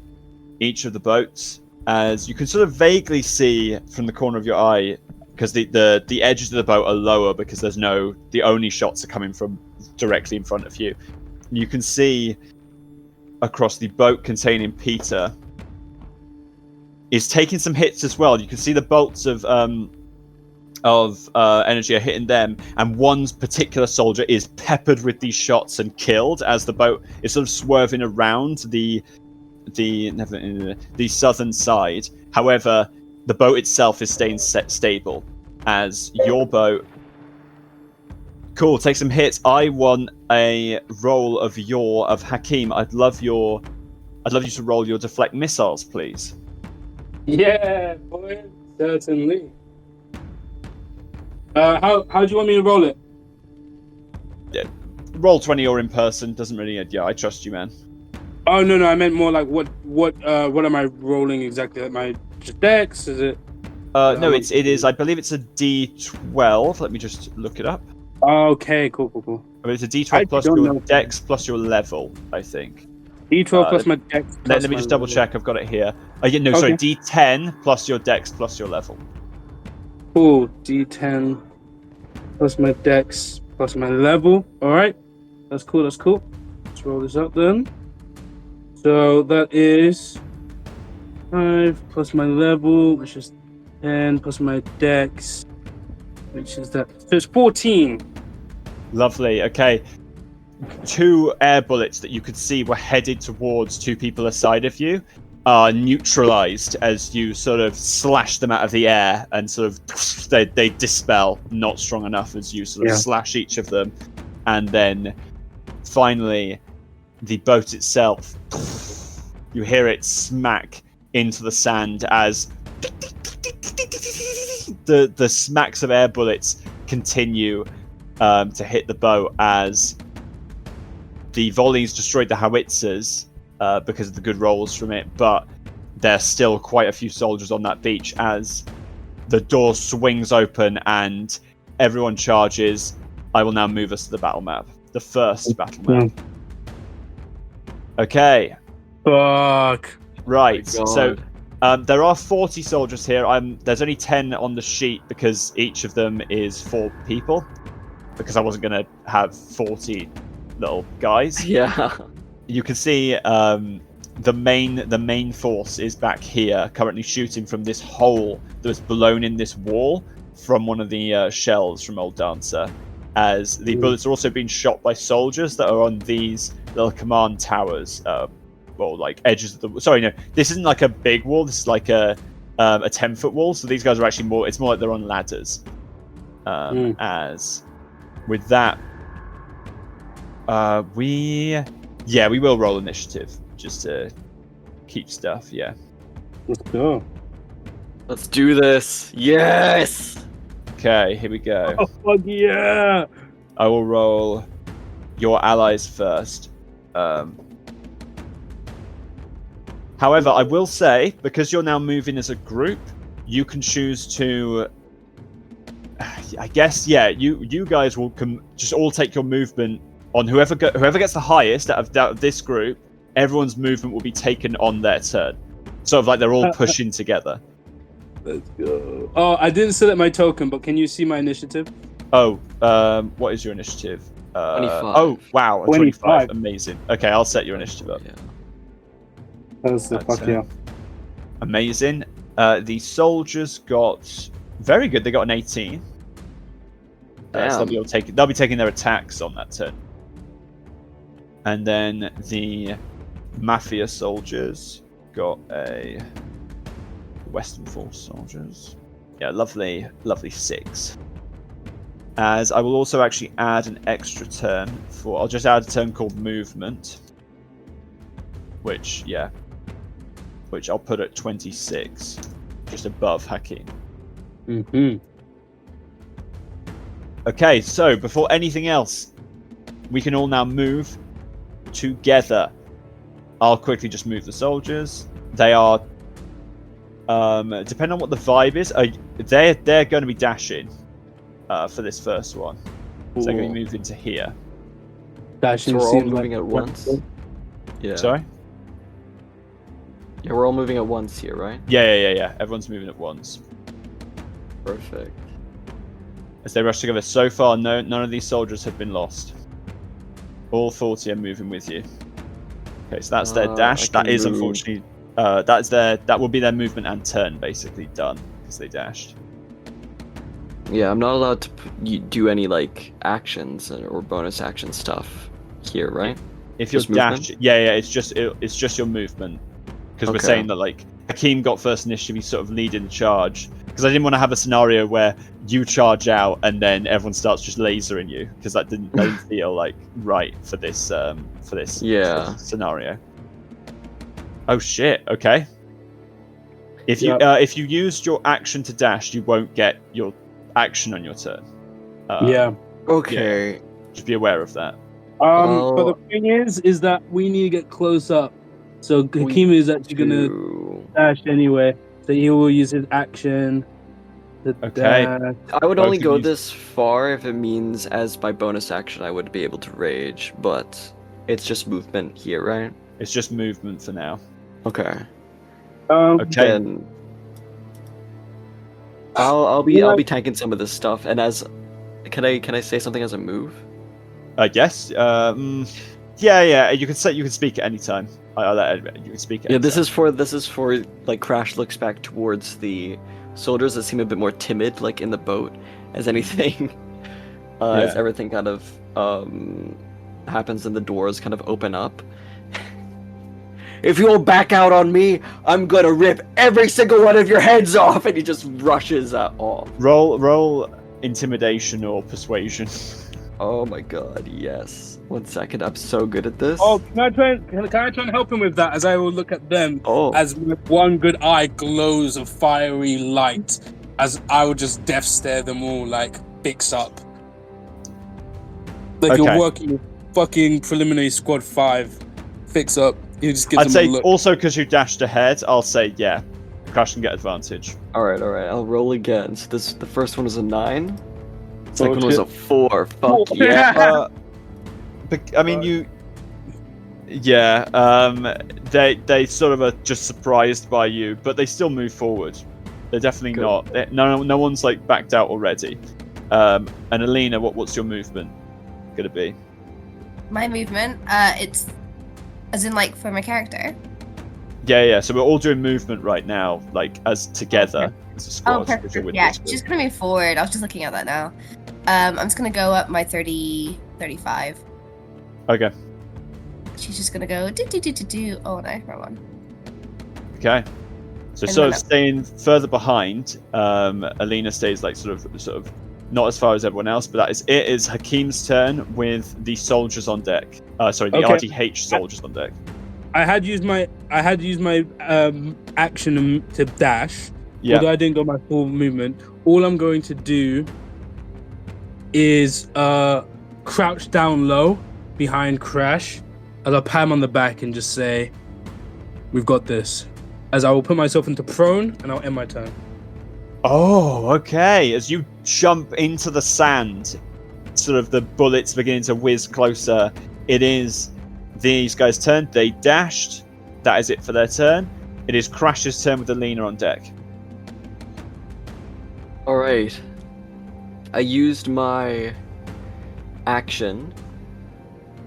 each of the boats, as you can sort of vaguely see from the corner of your eye, because the edges of the boat are lower because the only shots are coming from directly in front of you. You can see across the boat containing Peter is taking some hits as well. You can see the bolts of energy are hitting them, and one particular soldier is peppered with these shots and killed as the boat is sort of swerving around the southern side. However, the boat itself is staying stable as your boat. Cool, take some hits. I want a roll of Hakeem. I'd love you to roll your deflect missiles, please. Yeah, boy, certainly. How do you want me to roll it? Yeah. Roll 20 or in person, doesn't really. Yeah, I trust you, man. Oh no, I meant more like what am I rolling exactly? Like my dex? Is it? No, it is. I believe it's a D12. Let me just look it up. Okay, cool. I mean, it's a D12 plus your dex plus your level, I think. D12 plus my dex. Let me just double check. I've got it here. Sorry, D10 plus your dex plus your level. Cool. D10 plus my dex plus my level. All right, that's cool. Let's roll this up then. So that is 5 plus my level, which is 10 plus my dex, which is that. So it's 14. Lovely. Okay. 2 air bullets that you could see were headed towards 2 people aside of you are neutralized as you sort of slash them out of the air, and sort of they dispel, not strong enough, as you sort of slash each of them. And then finally the boat itself, you hear it smack into the sand as the smacks of air bullets continue to hit the boat, as the volleys destroyed the howitzers because of the good rolls from it, but there's still quite a few soldiers on that beach as the door swings open and everyone charges. I will now move us to the battle map. The first battle map. Okay. Fuck. Right. So there are 40 soldiers here. There's only 10 on the sheet because each of them is 4 people. Because I wasn't going to have 40 little guys. Yeah. You can see the main force is back here, currently shooting from this hole that was blown in this wall from one of the shells from Old Dancer. As the bullets are also being shot by soldiers that are on these little command towers, like edges of the. Sorry, no, this isn't like a big wall. This is like a 10-foot wall. So these guys are actually more. It's more like they're on ladders. As with that, we will roll initiative just to keep stuff. Yeah. Let's go. Let's do this. Yes. Okay, here we go. Oh fuck yeah! I will roll your allies first. However, I will say, because you're now moving as a group, you can choose to. I guess, yeah. You guys will just all take your movement on whoever gets the highest out of this group. Everyone's movement will be taken on their turn. Sort of like they're all pushing together. Let's go. Oh, I didn't select my token, but can you see my initiative? Oh, what is your initiative? 25. Oh, wow, 25. Amazing. Okay, I'll set your initiative up. Yeah. That's fuck yeah. Amazing. The soldiers got very good. They got an 18. So they'll be taking their attacks on that turn. And then the mafia soldiers got a Western Force soldiers. Yeah, lovely 6. As I will also actually add an extra turn I'll just add a turn called movement, which I'll put at 26, just above Hakeem. Okay, so before anything else, we can all now move together. I'll quickly just move the soldiers. They are, depending on what the vibe is, they're going to be dashing for this first one. So they're going to be moving to here. So we're all moving at once? Yeah. Sorry? Yeah, we're all moving at once here, right? Yeah. Everyone's moving at once. Perfect. As they rush together, so far, none of these soldiers have been lost. All 40 are moving with you. Okay, so that's their dash. That is move. Unfortunately, that will be their movement and turn basically done because they dashed. Yeah, I'm not allowed to do any like actions or bonus action stuff here, right? If you're Just movement? dash, it's just your movement. Because we're saying that like Hakeem got first initiative, he's sort of leading the charge. Because I didn't want to have a scenario where you charge out and then everyone starts just lasering you, because that didn't feel like right for this scenario. Oh shit! Okay. If you used your action to dash, you won't get your action on your turn. Okay. Just be aware of that. But the thing is that we need to get close up. So Hakeem is actually gonna dash anyway. So he will use his action. Okay. I would only go this far if it means as my bonus action I would be able to rage, but it's just movement here, right? It's just movement for now. Okay. Okay. Then I'll be tanking some of this stuff, and as can I say something as a move? Yes. Yeah. You can speak at any time. You can speak at any this time. is for like Crash looks back towards the soldiers that seem a bit more timid, like in the boat, as anything. As everything kind of happens and the doors kind of open up. If you'll back out on me, I'm gonna rip every single one of your heads off, and he just rushes off. Roll intimidation or persuasion. Oh my god, yes. 1 second, I'm so good at this. Oh, can I try and help him with that? As I will look at them as one good eye glows a fiery light, as I will just death stare them all like fix up. Like you're working with fucking preliminary squad 5. Fix up. He just gives I'd them say a look. also because you dashed ahead, I'll say Crash can get advantage. Alright, I'll roll again. So the first one was a 9. Second one was a 4. Fuck yeah. I mean, they sort of are just surprised by you, but they still move forward. They're definitely not. No one's like backed out already. And Alina, what's your movement gonna be? My movement, it's as in like for my character. Yeah. So we're all doing movement right now, like as together as a squad. Oh, perfect. Yeah, she's gonna move forward. I was just looking at that now. I'm just gonna go up my 35. Okay. She's just gonna go do. Oh no, wrong one. Okay. So And sort of then staying further behind, Alina stays like sort of not as far as everyone else, but that is it. Is Hakeem's turn with the soldiers on deck. Sorry, the RDH soldiers on deck. I had used my action to dash. Yeah. Although I didn't go my full movement. All I'm going to do is crouch down low behind Crash, as I'll pat him on the back and just say, "We've got this." As I will put myself into prone and I'll end my turn. Oh, okay. As you jump into the sand, sort of the bullets beginning to whiz closer. It is these guys' turn. They dashed. That is it for their turn. It is Crash's turn with Alina on deck. Alright. I used my action.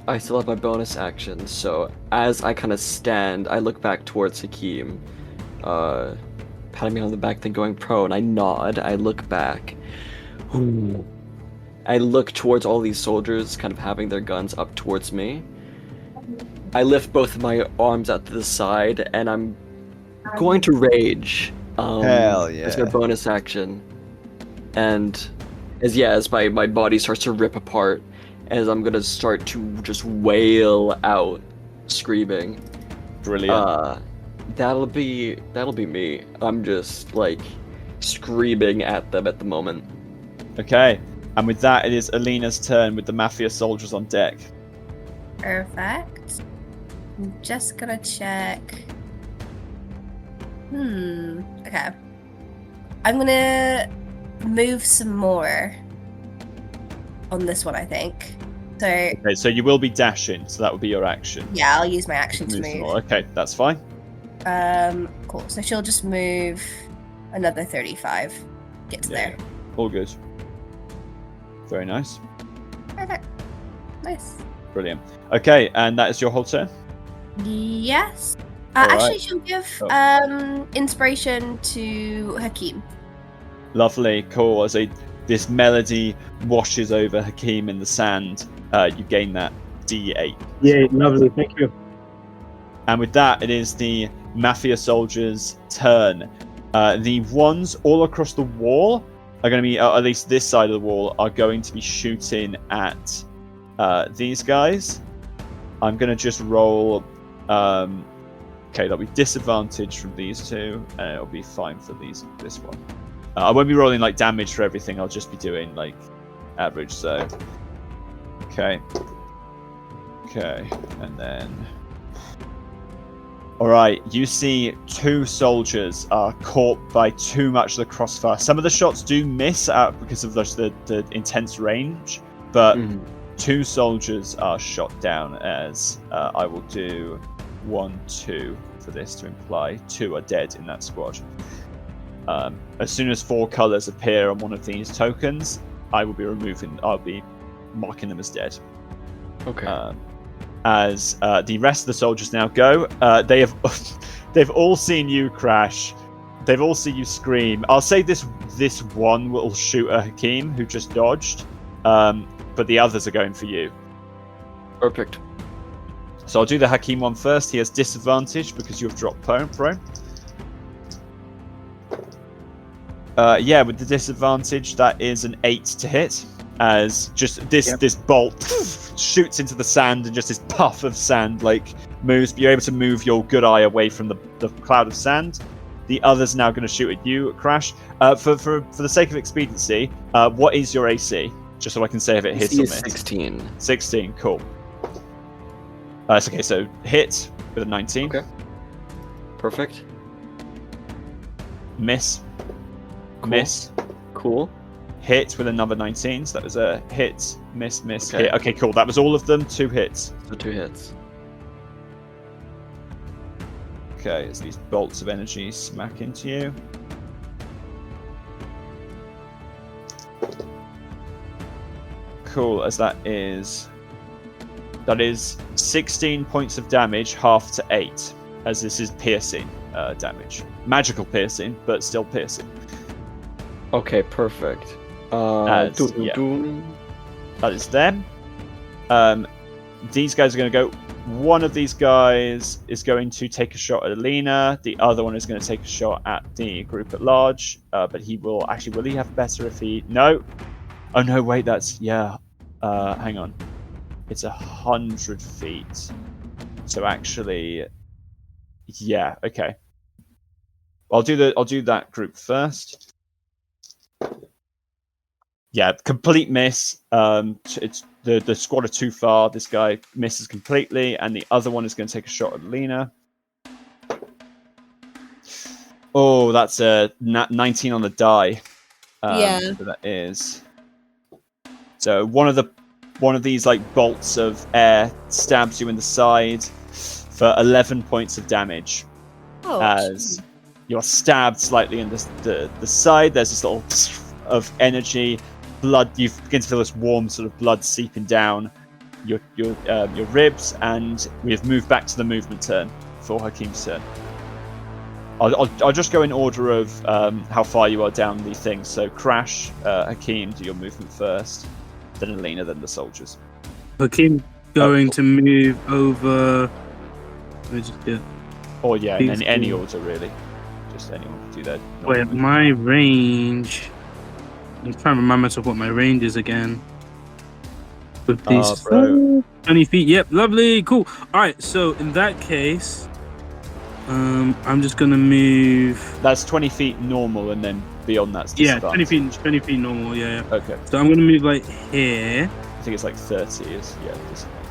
I still have my bonus action, so as I kind of stand, I look back towards Hakeem, patting me on the back, then going prone. I nod, I look back. Ooh. I look towards all these soldiers, kind of having their guns up towards me. I lift both of my arms out to the side, and I'm going to rage. Hell yeah. As my bonus action. And as my body starts to rip apart, as I'm gonna start to just wail out, screaming. Brilliant. That'll be me. I'm just like screaming at them at the moment. Okay. And with that, it is Alina's turn with the mafia soldiers on deck. Perfect. I'm just gonna check. Okay. I'm gonna move some more on this one, I think. So Okay, so you will be dashing, so that would be your action. yeah, I'll use my action to Move some move. more. Okay, that's fine. Cool. So she'll just move another 35. Get to there. All good. Very nice. Perfect. Nice. Brilliant. Okay, and that is your whole turn? Yes. All Actually, right. she'll give Oh. inspiration to Hakeem. Lovely, cool. As this melody washes over Hakeem in the sand, you gain that D8. Yeah, lovely. Thank you. And with that, it is the Mafia soldiers' turn. The ones all across the wall are going to be, at least this side of the wall, are going to be shooting at these guys. I'm going to just roll... okay, that'll be disadvantage from these two, and it'll be fine for this one. I won't be rolling like damage for everything. I'll just be doing like average. So, okay, and then, all right. You see, two soldiers are caught by too much of the crossfire. Some of the shots do miss out because of the intense range, but two soldiers are shot down. As I will do 1, 2 for this to imply 2 are dead in that squad. As soon as 4 colors appear on one of these tokens, I'll be marking them as dead. Okay. As the rest of the soldiers now go, they've all seen you crash. They've all seen you scream. I'll say this one will shoot at Hakeem, who just dodged, but the others are going for you. Perfect. So I'll do the Hakeem one first. He has disadvantage because you have dropped prone. Yeah, with the disadvantage, that is an 8 to hit. As just this bolt shoots into the sand, and just this puff of sand moves. But you're able to move your good eye away from the cloud of sand. The other's now going to shoot at you, Crash. For the sake of expediency, what is your AC? Just so I can say if it hits or misses. 16. 16, cool. It's okay, so hit with a 19. Okay. Perfect. Miss. Cool. Miss. Cool. Hit with another 19, so that was a hit, miss, Okay. hit. Okay, cool. That was all of them, 2 hits. So 2 hits. Okay, as these bolts of energy smack into you. Cool, as that is 16 points of damage, half to 8, as this is piercing damage. Magical piercing, but still piercing. Okay, perfect. That is them. These guys are going to go. One of these guys is going to take a shot at Alina. The other one is going to take a shot at the group at large. But he will actually. Will he have better if he? No. Oh no! Wait, that's hang on. It's 100 feet. So actually, yeah. Okay. I'll do that group first. Yeah, complete miss. It's the squad are too far. This guy misses completely, and the other one is going to take a shot at Lena. Oh, that's a 19 on the die. Yeah. So that is. So one of these bolts of air stabs you in the side for 11 points of damage. Oh. As you're stabbed slightly in the side. There's this little of energy. Blood, you begin to feel this warm sort of blood seeping down your ribs, and we have moved back to the movement turn for Hakeem's turn. I'll just go in order of how far you are down the thing. So Crash, Hakeem, do your movement first, then Alina, then the soldiers. Hakeem going to move over. Let me just get. Or yeah, in any order really. Just anyone can do that. Wait, my range. I'm trying to remind myself what my range is again. With these 20 feet. Yep, lovely, cool. All right, so in that case, I'm just gonna move. That's 20 feet normal, and then beyond that's yeah, 20 feet normal. Yeah. Okay. So I'm gonna move here. think it's like 30 is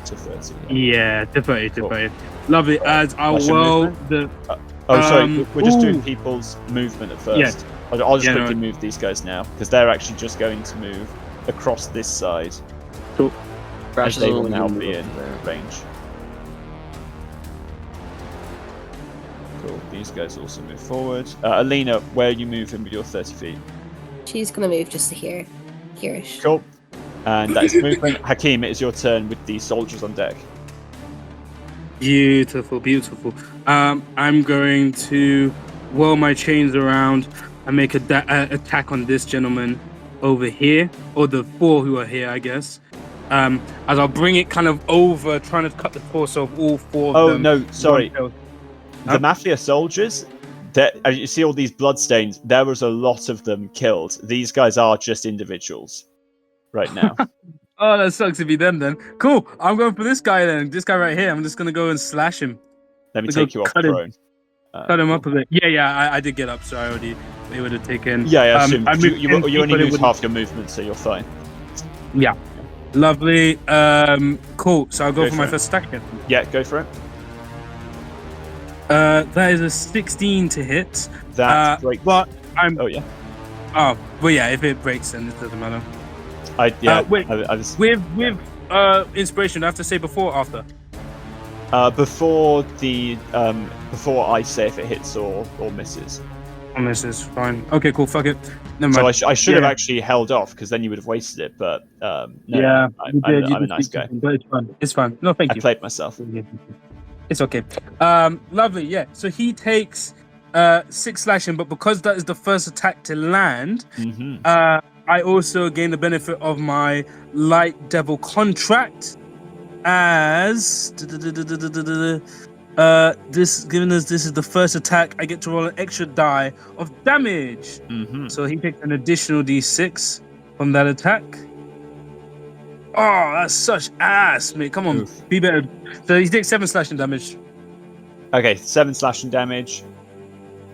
to 30. Yeah, to 30, to Cool. 30. Lovely. As I What's your well movement? the Sorry, we're just doing ooh. people's movement at first. Yeah. I'll just Yeah, quickly no. move these guys now because they're actually just going to move across this side. Cool. As Crash they is will only now gonna be move in up there. range. Cool. These guys also move forward. Alina, where are you moving with your 30 feet? She's gonna move just to here. Here-ish. Cool. And that is movement. Hakeem, it is your turn with the soldiers on deck. Beautiful, beautiful. I'm going to whirl my chains around and make a attack on this gentleman over here, or the four who are here, I guess. As I'll bring it kind of over, trying to cut the torso of all four of them. Oh no, sorry. Huh? The mafia soldiers, as you see all these bloodstains, there was a lot of them killed. These guys are just individuals right now. Oh, that sucks to be them then. Cool. I'm going for this guy then. This guy right here. I'm just gonna go and slash him. Let me Go take you off cut him. prone. Cut him up a bit. Yeah. I did get up, so they would have taken. Yeah, I assume. I moved You 10 feet, only but it moved wouldn't- half your movement, so you're fine. Yeah. Lovely. Cool. So I'll go for my for it. first attack here. Yeah, go for it. That is a 16 to hit. That breaks. But I'm. Oh yeah. Oh, well, yeah. If it breaks, then it doesn't matter. Wait. I was, With inspiration, do I have to say before or after? before I say if it hits or misses. Oh, this is fine. Okay, cool. Fuck it. Never So mind. I should have Yeah. actually held off because then you would have wasted it. But no, Yeah, I'm, you did, I'm a nice guy. but it's fine. It's fine. No, thank I you. played myself. It's okay. Lovely. Yeah. So he takes 6 slashing, but because that is the first attack to land, Mm-hmm. I also gain the benefit of my light devil contract as this. Given as this is the first attack, I get to roll an extra die of damage. Mm-hmm. So he takes an additional d6 from that attack. Oh, that's such ass, mate. Come on, Oof. be better. So he takes 7 slashing damage. Okay, 7 slashing damage.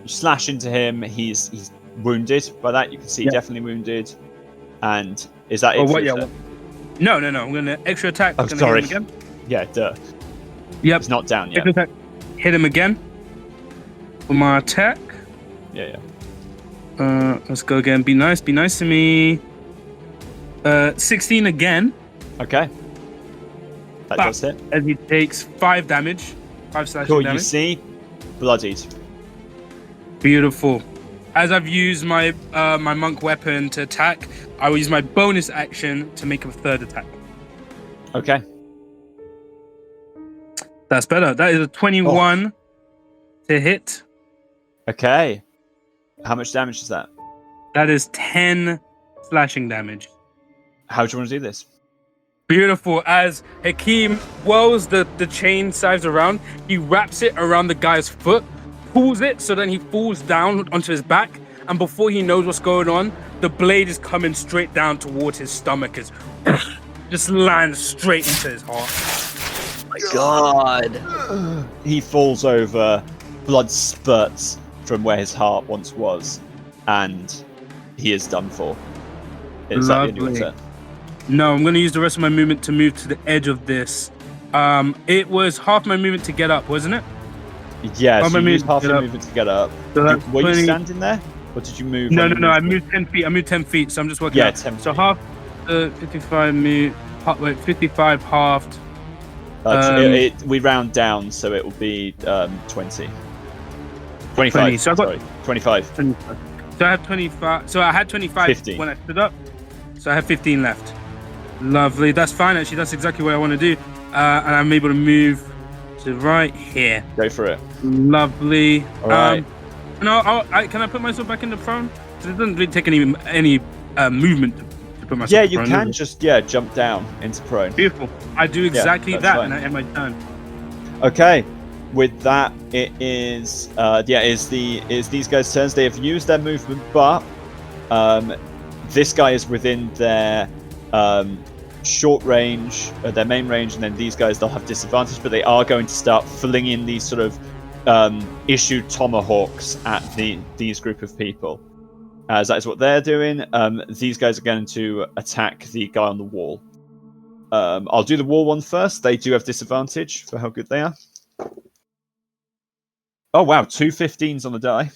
You slash into him. He's wounded. By that, you can see Yeah. definitely wounded. And is that Oh, it? For what? your Yeah. turn? No. I'm gonna extra attack. Oh, Gonna sorry. Hit him again. Yeah, duh. Yep. It's not down yet. Extra attack. Hit him again. For my attack. Yeah. Let's go again. Be nice. Be nice to me. 16 again. Okay. That Bah. does hit. As he takes 5 damage. 5 slashing Cool. You damage. see, bloodied. Beautiful. As I've used my my monk weapon to attack, I will use my bonus action to make a third attack. Okay. That's better. That is a 21 to hit. Okay. How much damage is that? That is 10 slashing damage. How do you want to do this? Beautiful. As Hakeem whirls the chain sides around, he wraps it around the guy's foot, pulls it so then he falls down onto his back, and before he knows what's going on, the blade is coming straight down towards his stomach. It just lands straight into his heart. My God. He falls over, blood spurts from where his heart once was, and he is done for. Is that the end of your Lovely. turn? No, I'm going to use the rest of my movement to move to the edge of this. It was half my movement to get up, wasn't it? Yeah, Half so my you used movement half to your get up. movement to get up. So that's Were you 20 standing there? Or did you move? No, when you I moved? moved 10 feet. I moved 10 feet, so I'm just working Yeah, out. 10 So feet. half, 55 move, 55 halved. We round down, so it will be 20. 25. 20, so I got- Sorry, 25. 25. So I have 25. So I had 25 15. when I stood up. So I have 15 left. Lovely. That's fine, actually. That's exactly what I want to do. And I'm able to move to right here. Go for it. Lovely. All right. And can I put myself back in the prone? 'Cause it doesn't really take any movement to put myself Yeah, in you prone, can does it? just jump down into prone. Beautiful. I do exactly that's that fine. and I end my turn. Okay. With that, it is these guys' turns. They have used their movement, but this guy is within their short range, their main range, and then these guys, they'll have disadvantage, but they are going to start flinging these sort of issued tomahawks at these group of people. As that is what they're doing. These guys are going to attack the guy on the wall. I'll do the wall one first. They do have disadvantage for how good they are. Oh wow, 2 15s on the die.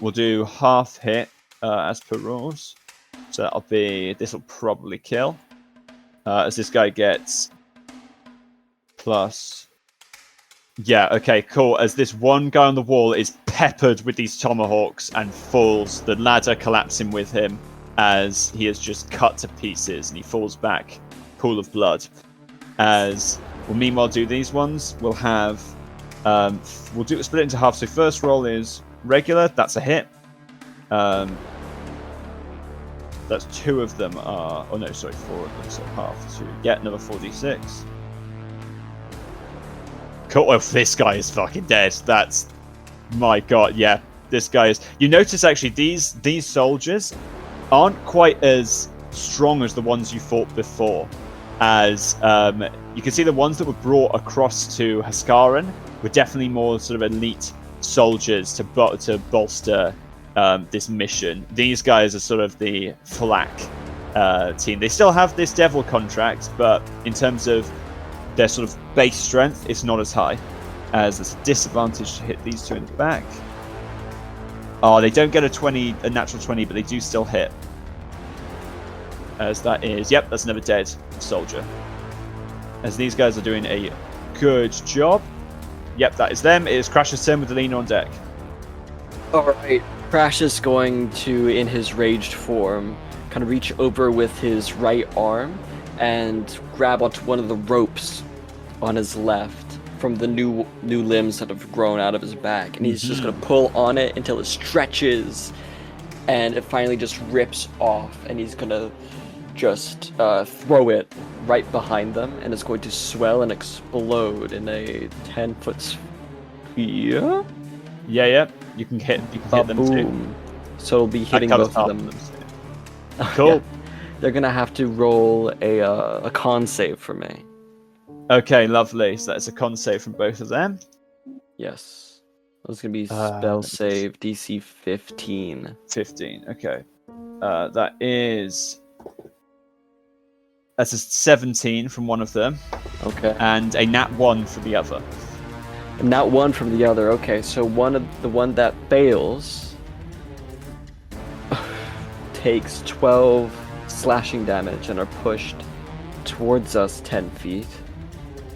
We'll do half hit as per rules. So that'll be... This will probably kill. As this guy gets plus... Yeah, okay, cool. As this one guy on the wall is peppered with these tomahawks and falls, the ladder collapsing with him as he is just cut to pieces and he falls back, pool of blood. As we'll meanwhile do these ones, we'll have... we'll do split it into half. So first roll is regular, that's a hit. That's 2 of them are... Oh no, sorry, 4 of them, so half 2. Get another 4d6. Cool, well, this guy is fucking dead. That's... My god, yeah. This guy is... You notice, actually, these soldiers aren't quite as strong as the ones you fought before. As, you can see the ones that were brought across to Haskaran were definitely more sort of elite soldiers to bolster this mission. These guys are sort of the flak team. They still have this devil contract, but in terms of their sort of base strength, it's not as high. As there's a disadvantage to hit these 2 in the back. Oh, they don't get a natural 20, but they do still hit. As that is, yep, that's another dead soldier. As these guys are doing a good job. Yep, that is them. It is Crash's turn with Alina on deck. Alright, Crash is going to, in his raged form, kind of reach over with his right arm and grab onto one of the ropes on his left from the new limbs that have grown out of his back. And he's just going to pull on it until it stretches and it finally just rips off. And he's going to just throw it right behind them, and it's going to swell and explode in a 10-foot sphere. Yeah. You can hit them too. So it'll be hitting both of them. Cool. Yeah. They're gonna have to roll a con save for me. Okay, lovely. So that's a con save from both of them. Yes. It's gonna be spell save DC 15. 15. Okay. That's a 17 from one of them. Okay. And a nat 1 for the other. And nat 1 from the other. Okay, so the one that fails takes 12 slashing damage and are pushed towards us 10 feet.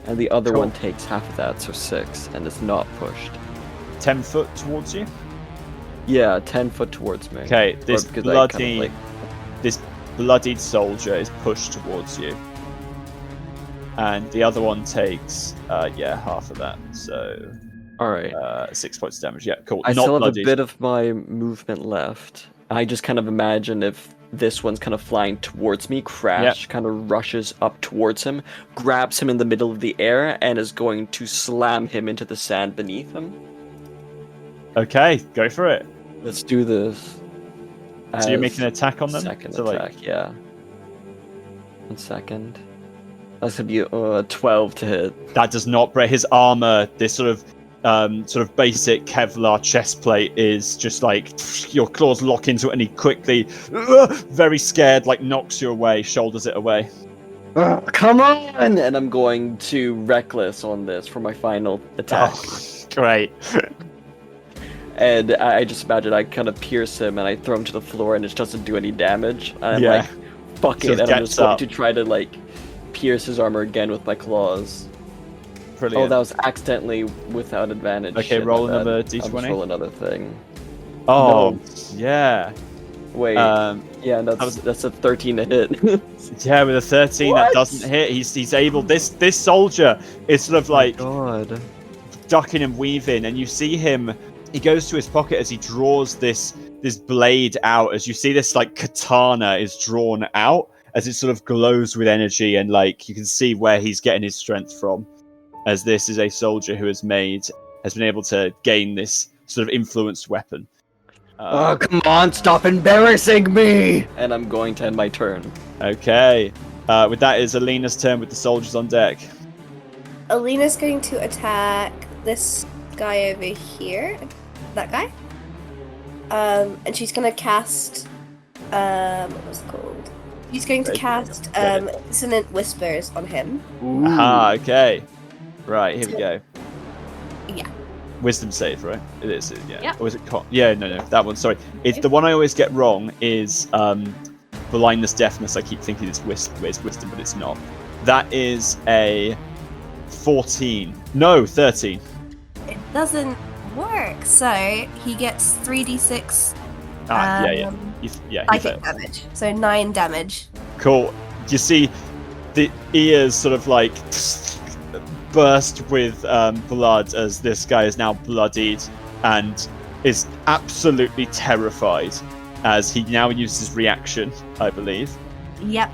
And the other one takes half of that, so 6, and is not pushed. 10 foot towards you? Yeah, 10 foot towards me. Okay, this bloodied soldier is pushed towards you. And the other one takes, half of that, so... Alright. 6 points of damage, yeah, cool. I not still have bloodied. a bit of my movement left. I just kind of imagine if this one's kind of flying towards me, Crash kind of rushes up towards him, grabs him in the middle of the air, and is going to slam him into the sand beneath him. Okay, go for it. Let's do this. So you're making an attack on them? Second attack, yeah. 1 second. That's gonna be 12 to hit. That does not break his armor. This sort of basic Kevlar chest plate is just like your claws lock into it, and he quickly, very scared, like knocks you away, shoulders it away. Come on! And I'm going to reckless on this for my final attack. Oh, great. And I just imagine I kind of pierce him and I throw him to the floor and it doesn't do any damage. And I'm like, fuck it, and I'm just going to try to like pierce his armor again with my claws. Brilliant. Oh, that was accidentally without advantage. Okay, roll another d20. I'll just roll another thing. Oh, no. Yeah. Wait. Yeah, that's a 13 to hit. Yeah, with a 13 that doesn't hit. He's able. This soldier is sort of like ducking and weaving, and you see him. He goes to his pocket as he draws this blade out. As you see this like katana is drawn out as it sort of glows with energy, and like you can see where he's getting his strength from. As this is a soldier who has been able to gain this sort of influenced weapon. Oh, come on, stop embarrassing me! And I'm going to end my turn. Okay. With that is Alina's turn with the soldiers on deck. Alina's going to attack this guy over here. That guy. And she's going to cast... what was it called? He's going to cast Dissonant Whispers on him. Aha, okay. Right, here we go. Yeah. Wisdom save, right? It is, yeah. Yep. Or is it Yeah, no, that one, sorry. It's the one I always get wrong is blindness, deafness. I keep thinking it's wisdom, but it's not. That is a 14. No, 13. It doesn't work, so he gets 3d6 Yeah. He psychic damage. So 9 damage. Cool. You see the ears sort of like burst with blood as this guy is now bloodied and is absolutely terrified as he now uses reaction, I believe. Yep.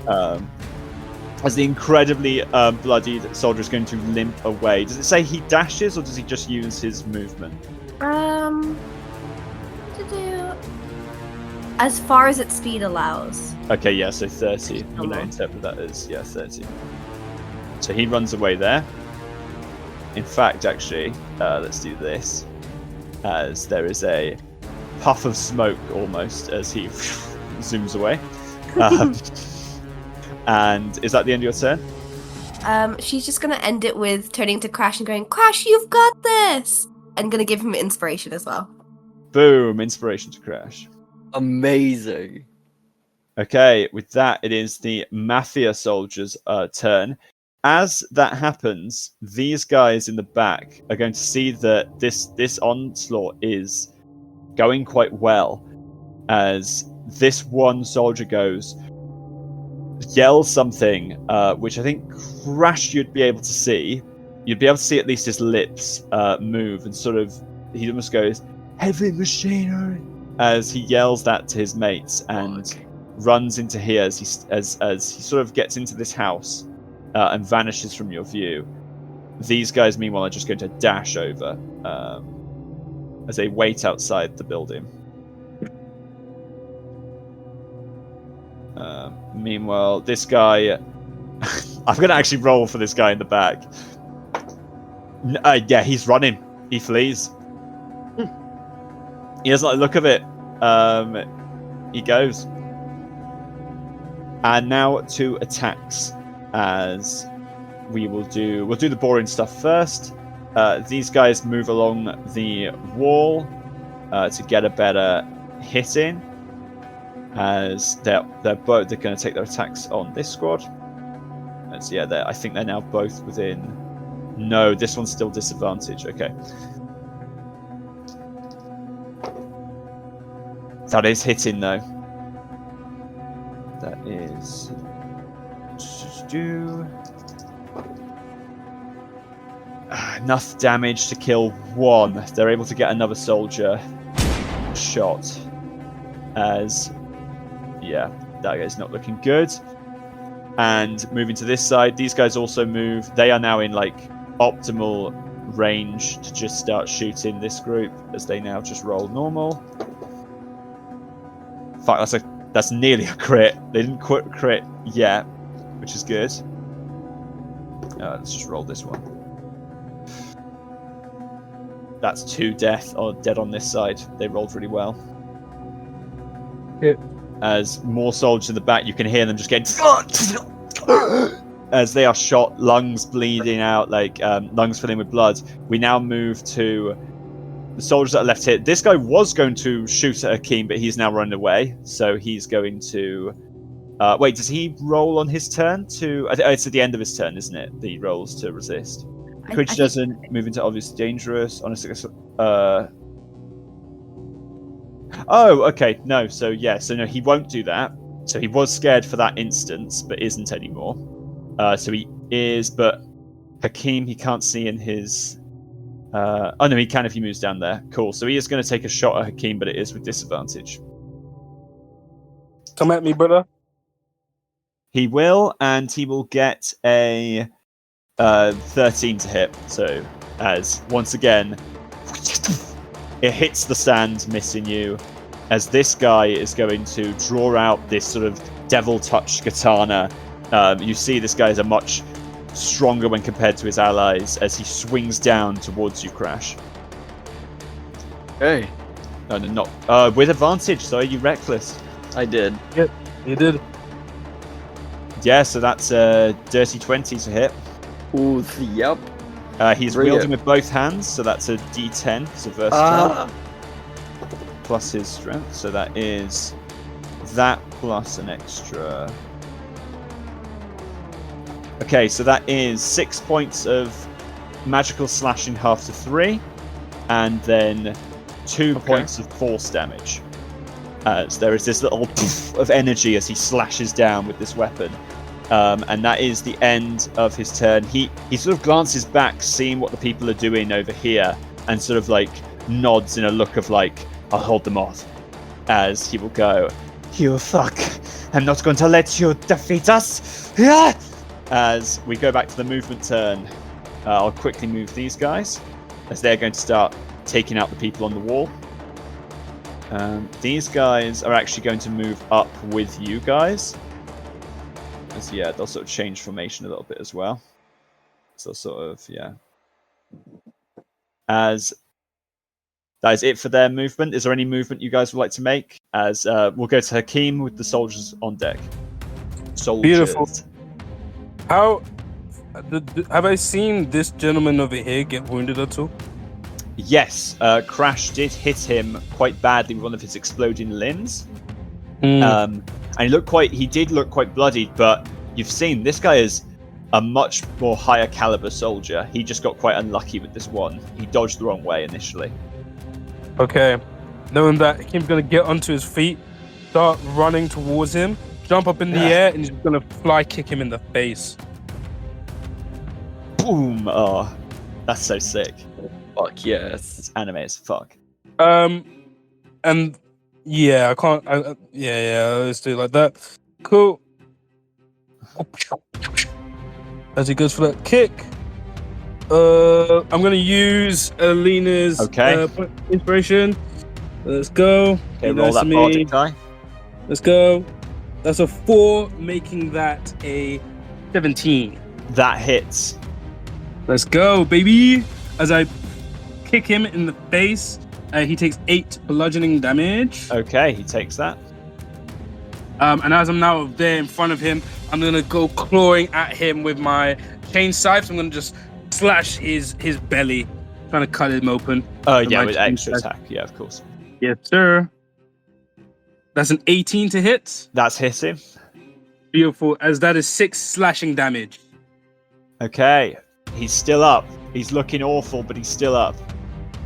As the incredibly bloodied soldier is going to limp away. Does it say he dashes or does he just use his movement? As far as its speed allows. Okay, yeah, so 30. I'm going to interpret that as, 30. So he runs away there. In fact, actually, let's do this. As there is a puff of smoke almost as he zooms away. And is that the end of your turn? She's just going to end it with turning to Crash and going, Crash, you've got this! And going to give him inspiration as well. Boom, inspiration to Crash. Amazing. Okay, with that, it is the Mafia soldiers' turn. As that happens, these guys in the back are going to see that this onslaught is going quite well. As this one soldier yells something, which I think Crash you'd be able to see. You'd be able to see at least his lips move, and sort of he almost goes, "Heavy machinery," as he yells that to his mates and runs into here as he sort of gets into this house and vanishes from your view. These guys, meanwhile, are just going to dash over as they wait outside the building. Meanwhile, this guy... I'm going to actually roll for this guy in the back. Yeah, he's running. He flees. He doesn't like the look of it. He goes. And now to attacks. As we'll do the boring stuff first. These guys move along the wall to get a better hit in. As they're going to take their attacks on this squad. As I think they're now both within. No, this one's still disadvantage. Okay. That is hitting though. That is enough damage to kill one. They're able to get another soldier shot. As that guy's not looking good. And moving to this side, these guys also move. They are now in like optimal range to just start shooting this group as they now just roll normal. In fact, that's nearly a crit. They didn't crit yet, which is good. Let's just roll this one. That's 2 dead on this side. They rolled really well. Yeah. As more soldiers in the back, you can hear them just getting as they are shot, lungs bleeding out, like lungs filling with blood. We now move to the soldiers that are left here. This guy was going to shoot at Hakeem, but he's now running away. So he's going to... wait, does he roll on his turn to... It's at the end of his turn, isn't it? That he rolls to resist. The creature doesn't move into obviously dangerous. Oh, okay. No, so no, he won't do that. So he was scared for that instance, but isn't anymore. So he is, but Hakeem, he can't see in his... oh no, he can if he moves down there. Cool. So he is going to take a shot at Hakeem, but it is with disadvantage. Come at me, brother. He will, and he will get a 13 to hit. So, as once again, it hits the sand, missing you. As this guy is going to draw out this sort of devil-touched katana. You see this guy is a much stronger when compared to his allies as he swings down towards you, Crash. Hey. No, not with advantage. So you reckless. I did. Yep, you did. Yeah, so that's a dirty 20 to hit. Ooh, yep. He's Bring wielding it. with both hands, so that's a D10. It's a versatile. Plus his strength, so that is that plus an extra. Okay, so that is 6 points of magical slashing, half to 3, and then 2 points of force damage. As there is this little poof of energy as he slashes down with this weapon. And that is the end of his turn. He sort of glances back, seeing what the people are doing over here, and sort of like nods in a look of like, I'll hold them off. As he will go, you fuck, I'm not going to let you defeat us. As we go back to the movement turn, I'll quickly move these guys, as they're going to start taking out the people on the wall. These guys are actually going to move up with you guys. As, yeah, they'll sort of change formation a little bit as well. So sort of, yeah. As that is it for their movement. Is there any movement you guys would like to make? As we'll go to Hakeem with the soldiers on deck. Soldiers. Beautiful. How have I seen this gentleman over here get wounded at all? Yes, Crash did hit him quite badly with one of his exploding limbs. And he did look quite bloodied, but you've seen this guy is a much more higher caliber soldier. He just got quite unlucky with this one. He dodged the wrong way initially. Okay, knowing that, Hakeem's gonna get onto his feet, start running towards him, jump up in the air, and he's gonna fly kick him in the face. Boom! Oh, that's so sick. Fuck yes. It's anime as fuck. And yeah, I can't. Yeah, let's do it like that. Cool. As he goes for that kick, I'm gonna use Alina's inspiration. Let's go. Okay, roll that bardic die. Let's go. That's a 4, making that a 17. That hits. Let's go, baby. As I kick him in the face, he takes 8 bludgeoning damage. Okay, he takes that. And as I'm now there in front of him, I'm gonna go clawing at him with my chain scythe. I'm gonna just slash his belly, trying to cut him open. Oh yeah, with extra attack. Yeah, of course. Yes, sir. That's an 18 to hit. That's hitting. Beautiful, as that is 6 slashing damage. Okay, he's still up. He's looking awful, but he's still up.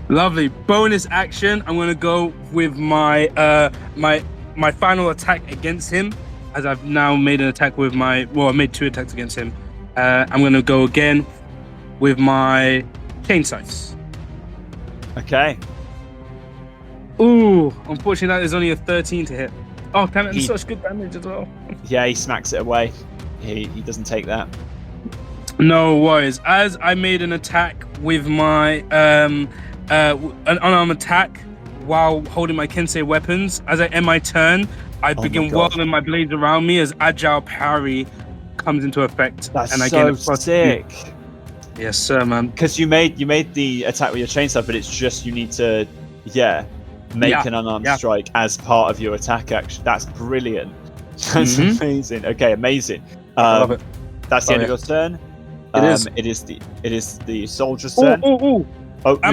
Lovely. Bonus action. I'm gonna go with my my final attack against him, as I've now made an attack with I made 2 attacks against him. I'm gonna go again with my chain scythes. Okay. Ooh, unfortunately that is only a 13 to hit. Oh damn it, it's such good damage as well. Yeah, he smacks it away. He doesn't take that. No worries. As I made an attack with my an unarmed attack while holding my Kensei weapons, as I end my turn, I begin whirling my blades around me as agile parry comes into effect. That's and I so gain a sick. Yes, sir, man. Because you made the attack with your chainsaw, but it's just you need to make an unarmed strike as part of your attack action. That's brilliant. That's amazing. Okay, amazing. I love it. That's the end of your turn. It is the soldier's turn. Oh,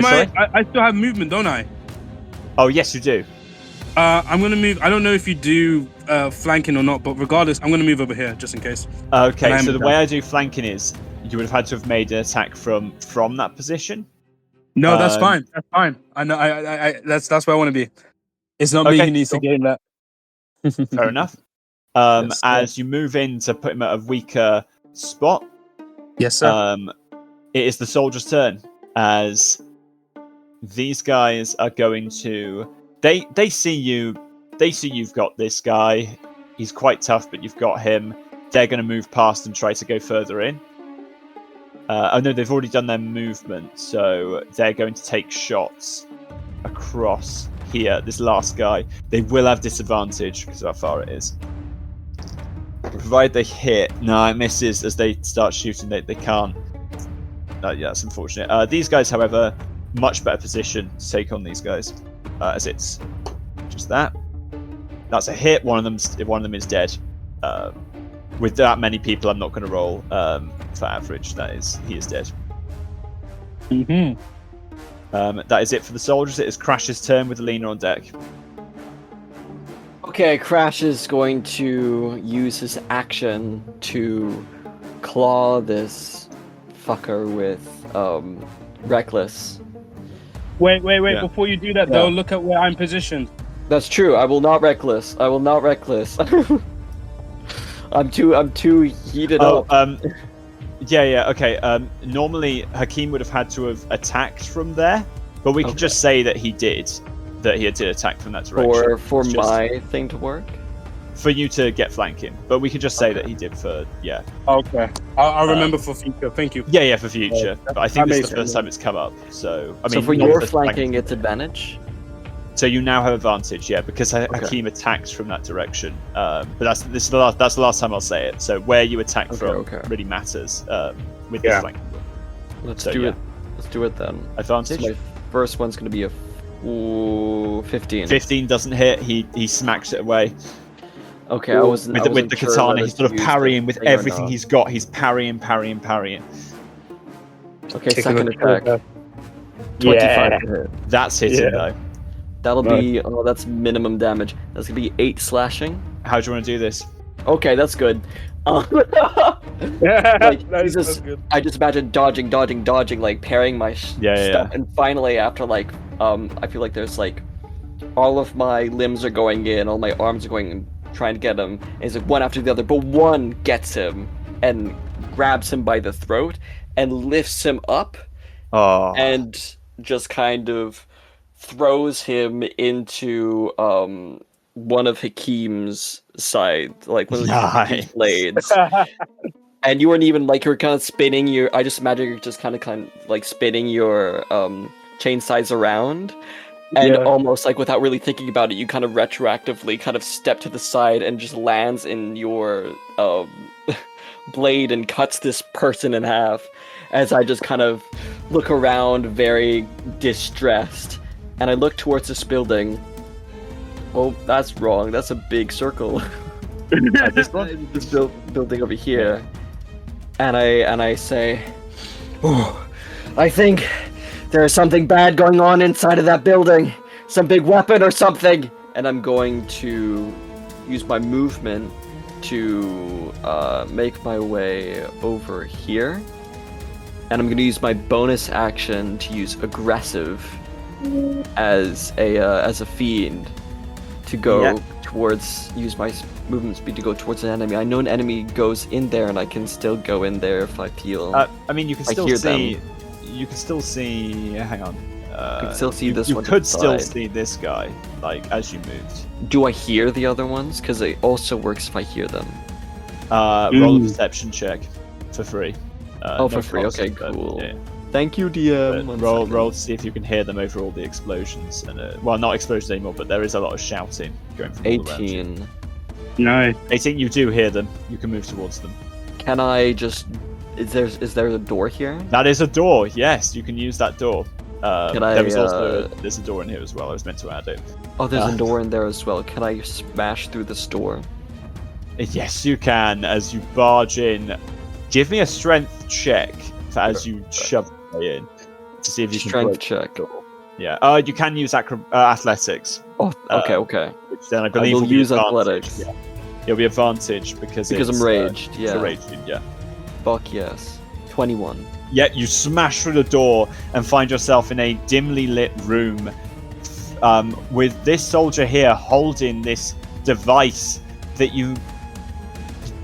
sorry? I still have movement, don't I? Oh yes, you do. I'm gonna move. I don't know if you do flanking or not, but regardless, I'm gonna move over here just in case. Okay, so the way I do flanking is you would have had to have made an attack from that position. No, that's fine. That's fine. I know. I that's where I want to be. It's not me who needs to gain that. Fair enough. Yes, as you move in to put him at a weaker spot. Yes, sir. It is the soldier's turn, as these guys are going to. They see you. They see you've got this guy. He's quite tough, but you've got him. They're going to move past and try to go further in. Oh no, they've already done their movement, so they're going to take shots across here. This last guy, they will have disadvantage because of how far it is. Provided they hit, no, it misses as they start shooting. They can't. Yeah, that's unfortunate. These guys, however, much better position to take on these guys, as it's just that. That's a hit. One of them is dead. with that many people, I'm not going to roll for average. He is dead. Mm-hmm. That is it for the soldiers. It is Crash's turn with Alina on deck. Okay, Crash is going to use his action to claw this fucker with Reckless. Wait. Yeah. Before you do that, though, look at where I'm positioned. That's true. I will not Reckless. I'm too heated up. Yeah. Okay. Normally, Hakeem would have had to have attacked from there, but we can just say that he did. That he did attack from that direction. For my thing to work? For you to get flanking. But we can just say that he did for, yeah. Okay. I'll remember for future. Thank you. Yeah, for future. But I think this is the first time it's come up. So, I mean, so for your flanking, it's advantage? So you now have advantage, yeah, because Hakeem attacks from that direction. But that's the last time I'll say it. So where you attack from really matters with this flanking. Let's do it. Let's do it then. Advantage? So my first one's going to be a 15. 15 doesn't hit. He smacks it away. Okay, I wasn't with the sure katana. He's sort of parrying with everything not. he's got. He's parrying. Okay, Taking second a attack. trigger. 25 to hit. That's hitting though. That'll be that's minimum damage. That's gonna be 8 slashing. How do you want to do this? Okay, that's good. That's good. I just imagine dodging, like parrying my stuff, and finally after like I feel like there's like all of my limbs are going in, all my arms are going in, trying to get him. And it's like one after the other, but one gets him and grabs him by the throat and lifts him up, and just kind of throws him into one of Hakeem's side, like one of Hakeem's blades. And you weren't even like, you're kind of spinning your. I just imagine you're just kind of like spinning your chain sides around, and almost like without really thinking about it, you kind of retroactively kind of step to the side and just lands in your blade and cuts this person in half. As I just kind of look around, very distressed, and I look towards this building. Oh, that's wrong. That's a big circle. This building over here. And I say, oh, I think there's something bad going on inside of that building. Some big weapon or something. And I'm going to use my movement to make my way over here. And I'm going to use my bonus action to use aggressive as a fiend to go towards, use my movement speed to go towards an enemy. I know an enemy goes in there, and I can still go in there if I feel. I mean, you can still see. Them. You can still see. Hang on. You can still see this one. You could still see this guy, like as you moved. Do I hear the other ones? Because it also works if I hear them. Roll a perception check for free. For free. Okay, cool. Yeah. Thank you, DM. Roll to see if you can hear them over all the explosions. And well, not explosions anymore, but there is a lot of shouting going from 18. No. 18. You do hear them. You can move towards them. Can I just? Is there a door here? That is a door. Yes, you can use that door. There's a door in here as well. I was meant to add it. Oh, there's a door in there as well. Can I smash through this door? Yes, you can. As you barge in, give me a strength check as you shove in to see if you can break check. The door. Yeah. You can use athletics. Oh, okay. Which then I believe will use athletics. Yeah. It'll be advantage because I'm raged. Yeah. Yeah. Fuck yes. 21. Yeah, you smash through the door and find yourself in a dimly lit room with this soldier here holding this device that you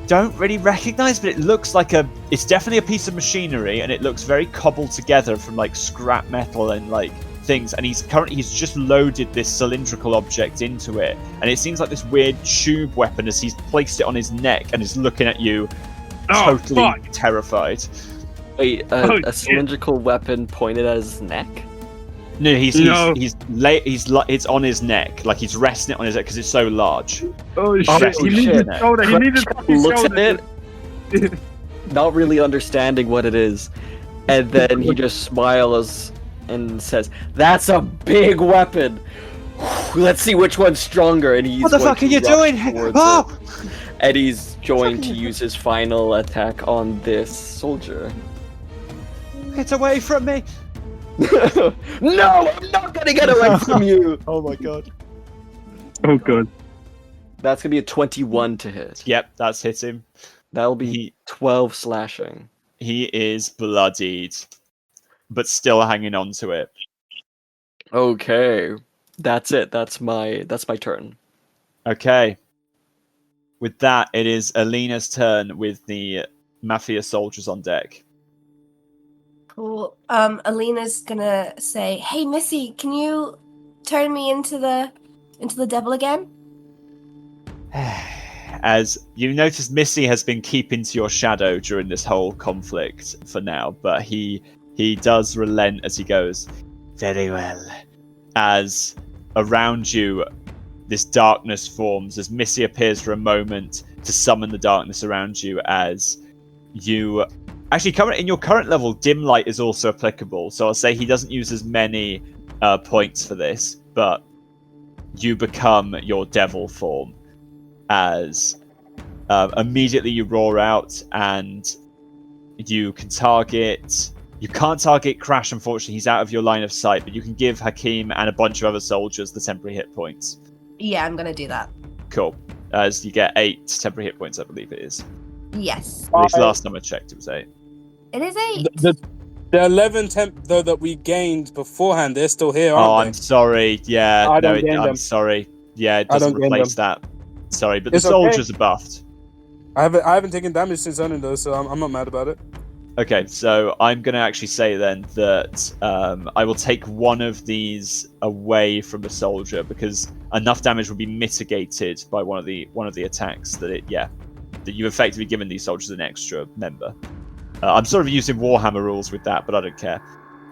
don't really recognize, but it looks like it's definitely a piece of machinery, and it looks very cobbled together from like scrap metal and like things, and he's just loaded this cylindrical object into it, and it seems like this weird tube weapon as he's placed it on his neck and is looking at you totally terrified. Wait, a cylindrical weapon pointed at his neck? No, it's on his neck, like he's resting it on his neck because it's so large. Oh shit! He needs his shoulder. He needs his looks at it, not really understanding what it is, and then he just smiles and says, "That's a big weapon. Let's see which one's stronger." And he's what the fuck are you doing? Oh! Eddie's going to use his final attack on this soldier. Get away from me! No, I'm not gonna get away from you! Oh my god. Oh god. That's gonna be a 21 to hit. Yep, that's hit him. That'll be 12 slashing. He is bloodied, but still hanging on to it. Okay. That's it. That's my turn. Okay. With that, it is Alina's turn with the mafia soldiers on deck. Cool. Alina's gonna say, "Hey, Missy, can you turn me into the devil again?" As you notice, Missy has been keeping to your shadow during this whole conflict for now, but he does relent as he goes, "Very well." As around you, this darkness forms, as Missy appears for a moment to summon the darkness around you, as you... Actually, in your current level, dim light is also applicable, so I'll say he doesn't use as many points for this, but you become your devil form, as immediately you roar out, and you can target... You can't target Crash, unfortunately, he's out of your line of sight, but you can give Hakeem and a bunch of other soldiers the temporary hit points. Yeah, I'm gonna do that. Cool. As you get 8 temporary hit points, I believe it is. Yes. At least last time I checked, it was 8. It is 8. The 11 temp though that we gained beforehand, they're still here, Oh, aren't I'm sorry. Yeah, I no, don't gain I'm them. sorry. Yeah, it I doesn't don't gain replace that. Sorry, but the It's okay. soldiers are buffed. I haven't taken damage since owning those, so I'm not mad about it. Okay, so I'm going to actually say then that I will take one of these away from the soldier because enough damage will be mitigated by one of the attacks that you've effectively given these soldiers an extra member. I'm sort of using Warhammer rules with that, but I don't care.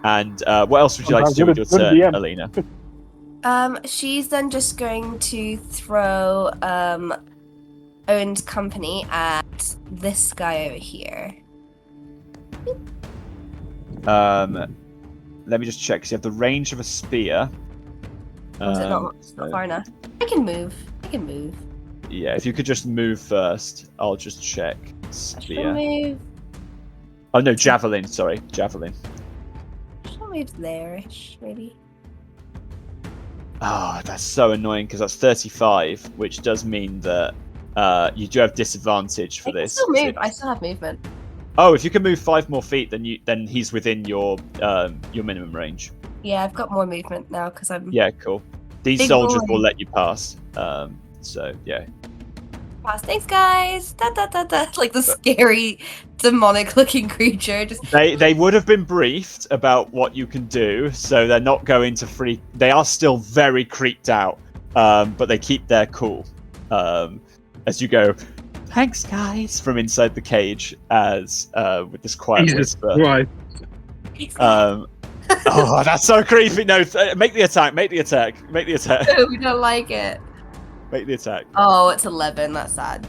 And what else would you like to do with your turn, DM. Alina? She's then just going to throw owned company at this guy over here. Let me just check, because you have the range of a spear. Is it not far enough? I can move. Yeah, if you could just move first, I'll just check. I shall Spear. move. Oh no, javelin. Sorry, javelin. Shall move there-ish, maybe. Ah, that's so annoying because that's 35, which does mean that you do have disadvantage for I can this. still move. I still have movement. Oh, if you can move 5 more feet, then he's within your minimum range. Yeah, I've got more movement now because I'm. Yeah, cool. These Big soldiers boy. will let you pass. So yeah. Pass. Thanks, guys. Da da da da. Like the scary, demonic-looking creature. Just. They would have been briefed about what you can do, so they're not going to freak. They are still very creeped out, but they keep their cool. As you go, thanks, guys, from inside the cage, as with this quiet Jesus whisper. Christ. Oh, that's so creepy. No, make the attack. Make the attack. We don't like it. Make the attack. Oh, it's 11. That's sad.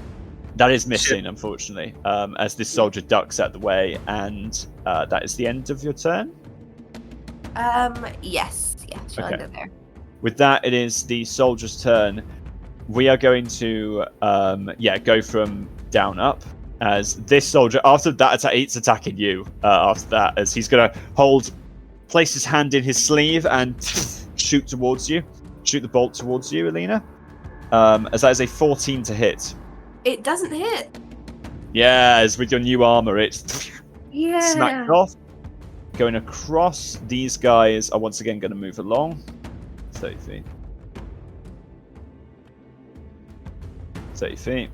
That is missing, unfortunately, as this soldier ducks out the way, and that is the end of your turn. Yes. Yeah, she'll Okay. end it there. With that, it is the soldier's turn. We are going to, go from down up, as this soldier, after that attack, it's attacking you, after that, as he's going to place his hand in his sleeve and shoot the bolt towards you, Alina. As that is a 14 to hit. It doesn't hit. Yeah, as with your new armor, it's Yeah. smacked off. Going across, these guys are once again going to move along. 30 feet. 30 feet.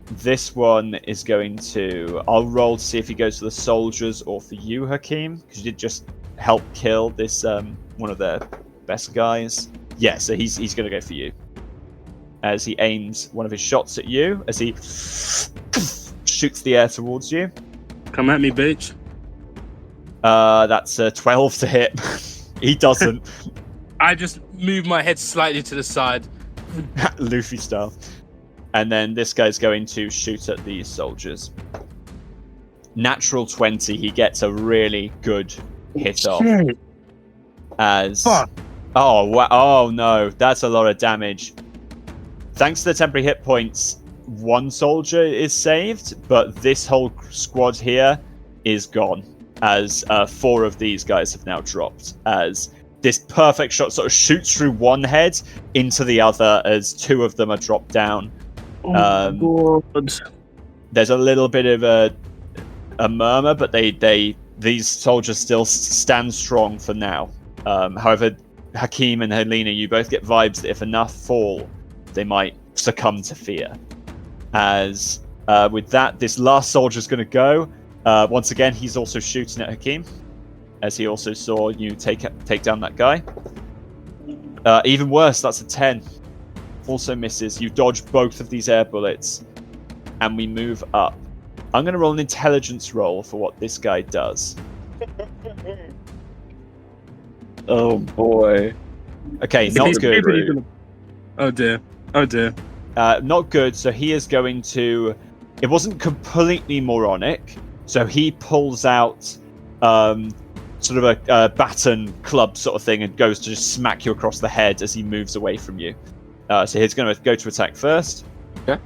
This one is going to... I'll roll to see if he goes for the soldiers or for you, Hakeem, because you did just help kill this one of their best guys. Yeah, so he's going to go for you. As he aims one of his shots at you, as he shoots the air towards you. Come at me, bitch. That's a 12 to hit. He doesn't. I just move my head slightly to the side. Luffy style. And then this guy's going to shoot at these soldiers. Natural 20, he gets a really good hit off. Shit. As... Fuck. Oh, wow. Oh no, that's a lot of damage. Thanks to the temporary hit points, one soldier is saved, but this whole squad here is gone, as 4 of these guys have now dropped, as this perfect shot sort of shoots through one head into the other as 2 of them are dropped down. Oh God. There's a little bit of a murmur, but these soldiers still stand strong for now. However, Hakeem and Alina, you both get vibes that if enough fall, they might succumb to fear. As with that, this last soldier's going to go. Once again, he's also shooting at Hakeem, as he also saw you take down that guy. Even worse, that's a 10. Also misses. You dodge both of these air bullets, and we move up. I'm going to roll an intelligence roll for what this guy does. Oh boy. Okay, not good. Oh dear. Oh dear. Not good. So he is going to. It wasn't completely moronic. So he pulls out sort of a baton club sort of thing and goes to just smack you across the head as he moves away from you. So he's going to go to attack first. Yeah.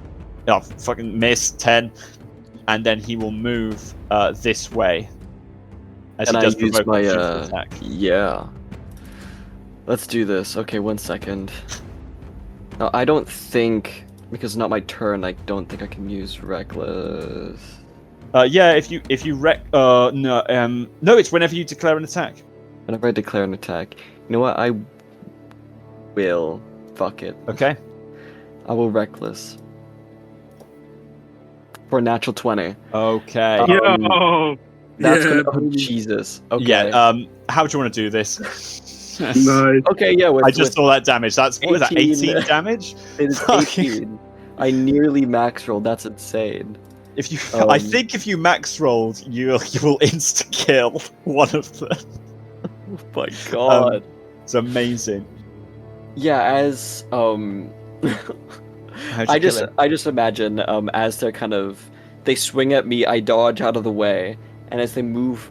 Oh, fucking miss. 10. And then he will move this way. As And he does I use provoke my a attack. yeah. Let's do this. Okay, 1 second. No, I don't think, because it's not my turn, I don't think I can use reckless. Yeah, if you no, it's whenever you declare an attack. Whenever I declare an attack. You know what? I will. Fuck it. Okay. I will reckless. For a natural 20. Okay. Yo. That's Yeah. gonna. Oh, Jesus. Okay. Yeah. How do you want to do this? Nice. Okay. Yeah. I just saw that damage. That's what was that? 18 18 damage. It is 18. I nearly max rolled. That's insane. If you, I think if you max rolled, you will insta kill one of them. Oh my God. It's amazing. Yeah. As How'd you I kill him? just imagine as they're kind of they swing at me, I dodge out of the way, and as they move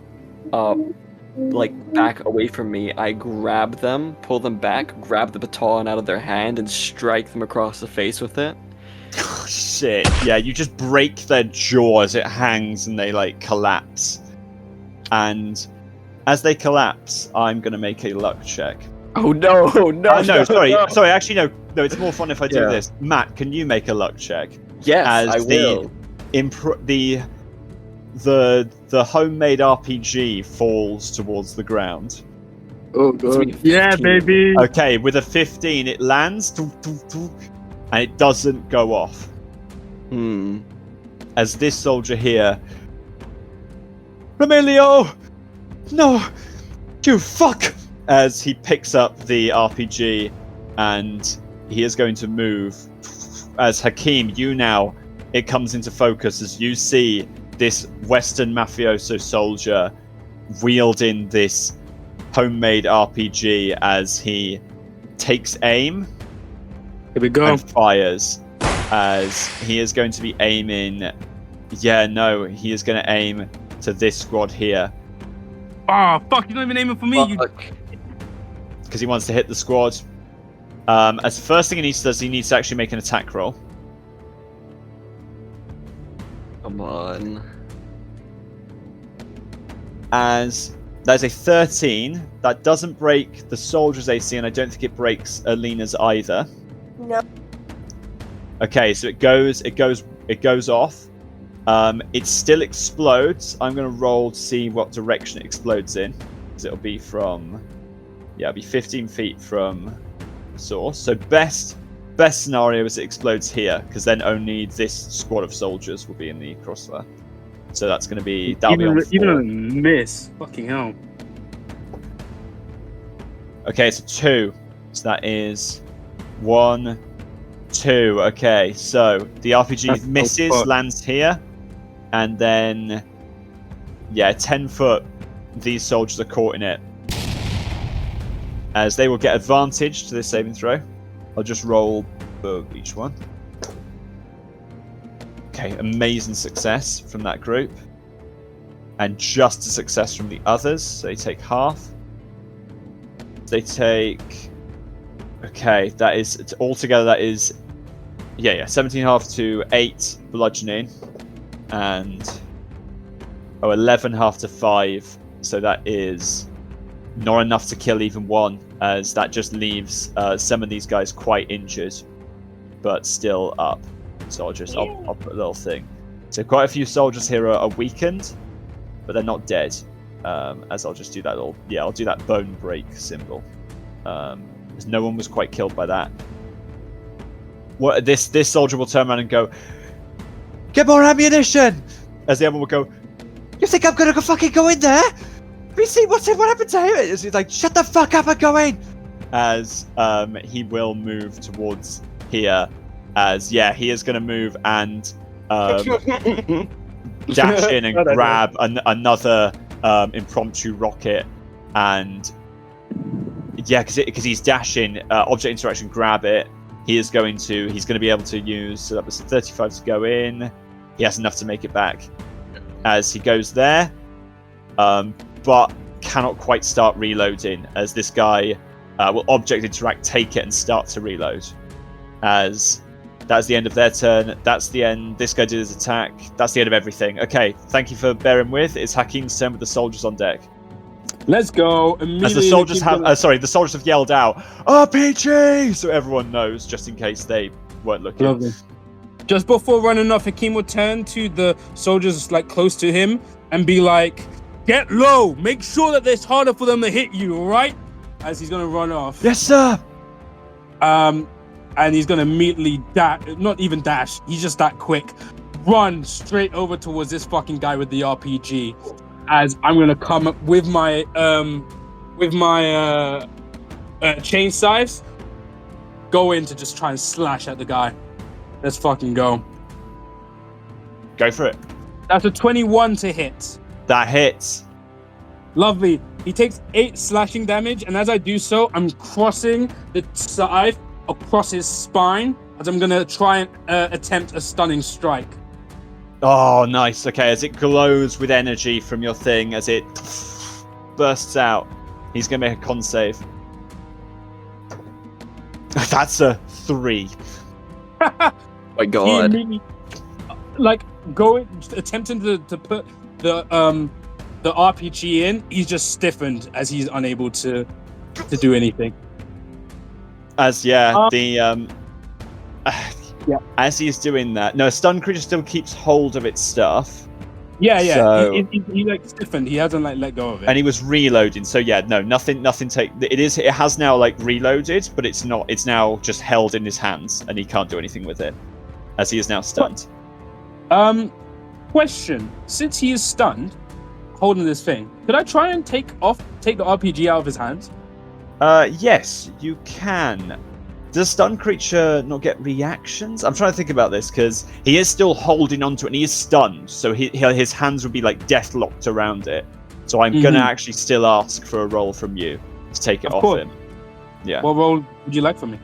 like back away from me, I grab them, pull them back, grab the baton out of their hand, and strike them across the face with it. Oh, shit. Yeah, you just break their jaw as it hangs and they like collapse. And as they collapse, I'm gonna make a luck check. Oh no, no, No, sorry, no. sorry. Actually, no. It's more fun if I do Yeah. this. Matt, can you make a luck check? Yes, As I will. The homemade RPG falls towards the ground. Oh It's God. me, Yeah, 15. baby. Okay, with a 15, it lands, and it doesn't go off. As this soldier here, Remilio, no, you fuck! As he picks up the RPG, and he is going to move. As Hakeem, it comes into focus as you see this Western mafioso soldier wielding this homemade RPG as he takes aim Here we go. and fires. As he is going to be aiming. Yeah, no, he is going to aim to this squad here Oh fuck! You're not even aiming for me. You... Fuck. because he wants to hit the squad. As the first thing he needs to actually make an attack roll. Come on. As there's a 13 that doesn't break the soldier's AC, and I don't think it breaks Alina's either. No. Okay, so it goes off. It still explodes. I'm gonna roll to see what direction it explodes in, because it'll be from, it'll be 15 feet from the source. So best scenario is it explodes here, because then only this squad of soldiers will be in the crossfire. So that's gonna be that'll be on 4. Even a miss. Fucking hell. Okay, so 2. So that is 1, 2. Okay, so the RPG That's misses, fuck. lands here, and then 10 foot. These soldiers are caught in it, as they will get advantage to this saving throw. I'll just roll for each one. Okay, amazing success from that group, and just a success from the others. So they take half. They take. Okay, that is altogether. That is Yeah, 17.5 to 8 bludgeoning, and 11.5 to 5. So that is not enough to kill even one, as that just leaves some of these guys quite injured, but still up. So I'll put a little thing. So quite a few soldiers here are weakened, but they're not dead. As I'll just do that I'll do that bone break symbol. Because no one was quite killed by that. What this soldier will turn around and go, "Get more ammunition!" As the other will go, "You think I'm gonna fucking go in there? Have you seen what happened to him?" He's like, "Shut the fuck up and go in!" As he will move towards here. As he is gonna move and dash in and grab another impromptu rocket, and because he's dashing, object interaction, grab it. He's going to be able to use, so that was 35 to go in. He has enough to make it back as he goes there, but cannot quite start reloading, as this guy will object interact, take it, and start to reload. As that's the end of their turn. That's the end. This guy did his attack. That's the end of everything. Okay, thank you for bearing with. It's Hakeem's turn with the soldiers on deck. Let's go. As the soldiers the soldiers have yelled out, "RPG!" So everyone knows, just in case they weren't looking. Lovely. Just before running off, Hakeem will turn to the soldiers like close to him and be like, "Get low. Make sure that it's harder for them to hit you, all right?" As he's gonna run off. Yes, sir. And he's gonna immediately not even dash. He's just that quick. Run straight over towards this fucking guy with the RPG. As I'm gonna come up with my chain scythes, go in to just try and slash at the guy. Let's fucking go. Go for it. That's a 21 to hit. That hits. Lovely. He takes 8 slashing damage, and as I do so, I'm crossing the scythe across his spine, as I'm gonna try and attempt a stunning strike. Oh, nice. Okay, as it glows with energy from your thing, as it bursts out, he's going to make a con save. That's a 3. My God. Attempting to put the RPG in, he's just stiffened as he's unable to do anything. As as he's doing that, no, a stunned creature still keeps hold of its stuff. Yeah. So, he like stiffened. He hasn't like let go of it. And he was reloading. So nothing. It has now like reloaded, but it's not. It's now just held in his hands, and he can't do anything with it, as he is now stunned. Question: since he is stunned, holding this thing, could I try and take the RPG out of his hands? Yes, you can. Does stun creature not get reactions? I'm trying to think about this, because he is still holding onto it and he is stunned, so his hands would be like death locked around it. So I'm gonna actually still ask for a roll from you to take it off him. Yeah. What roll would you like from me?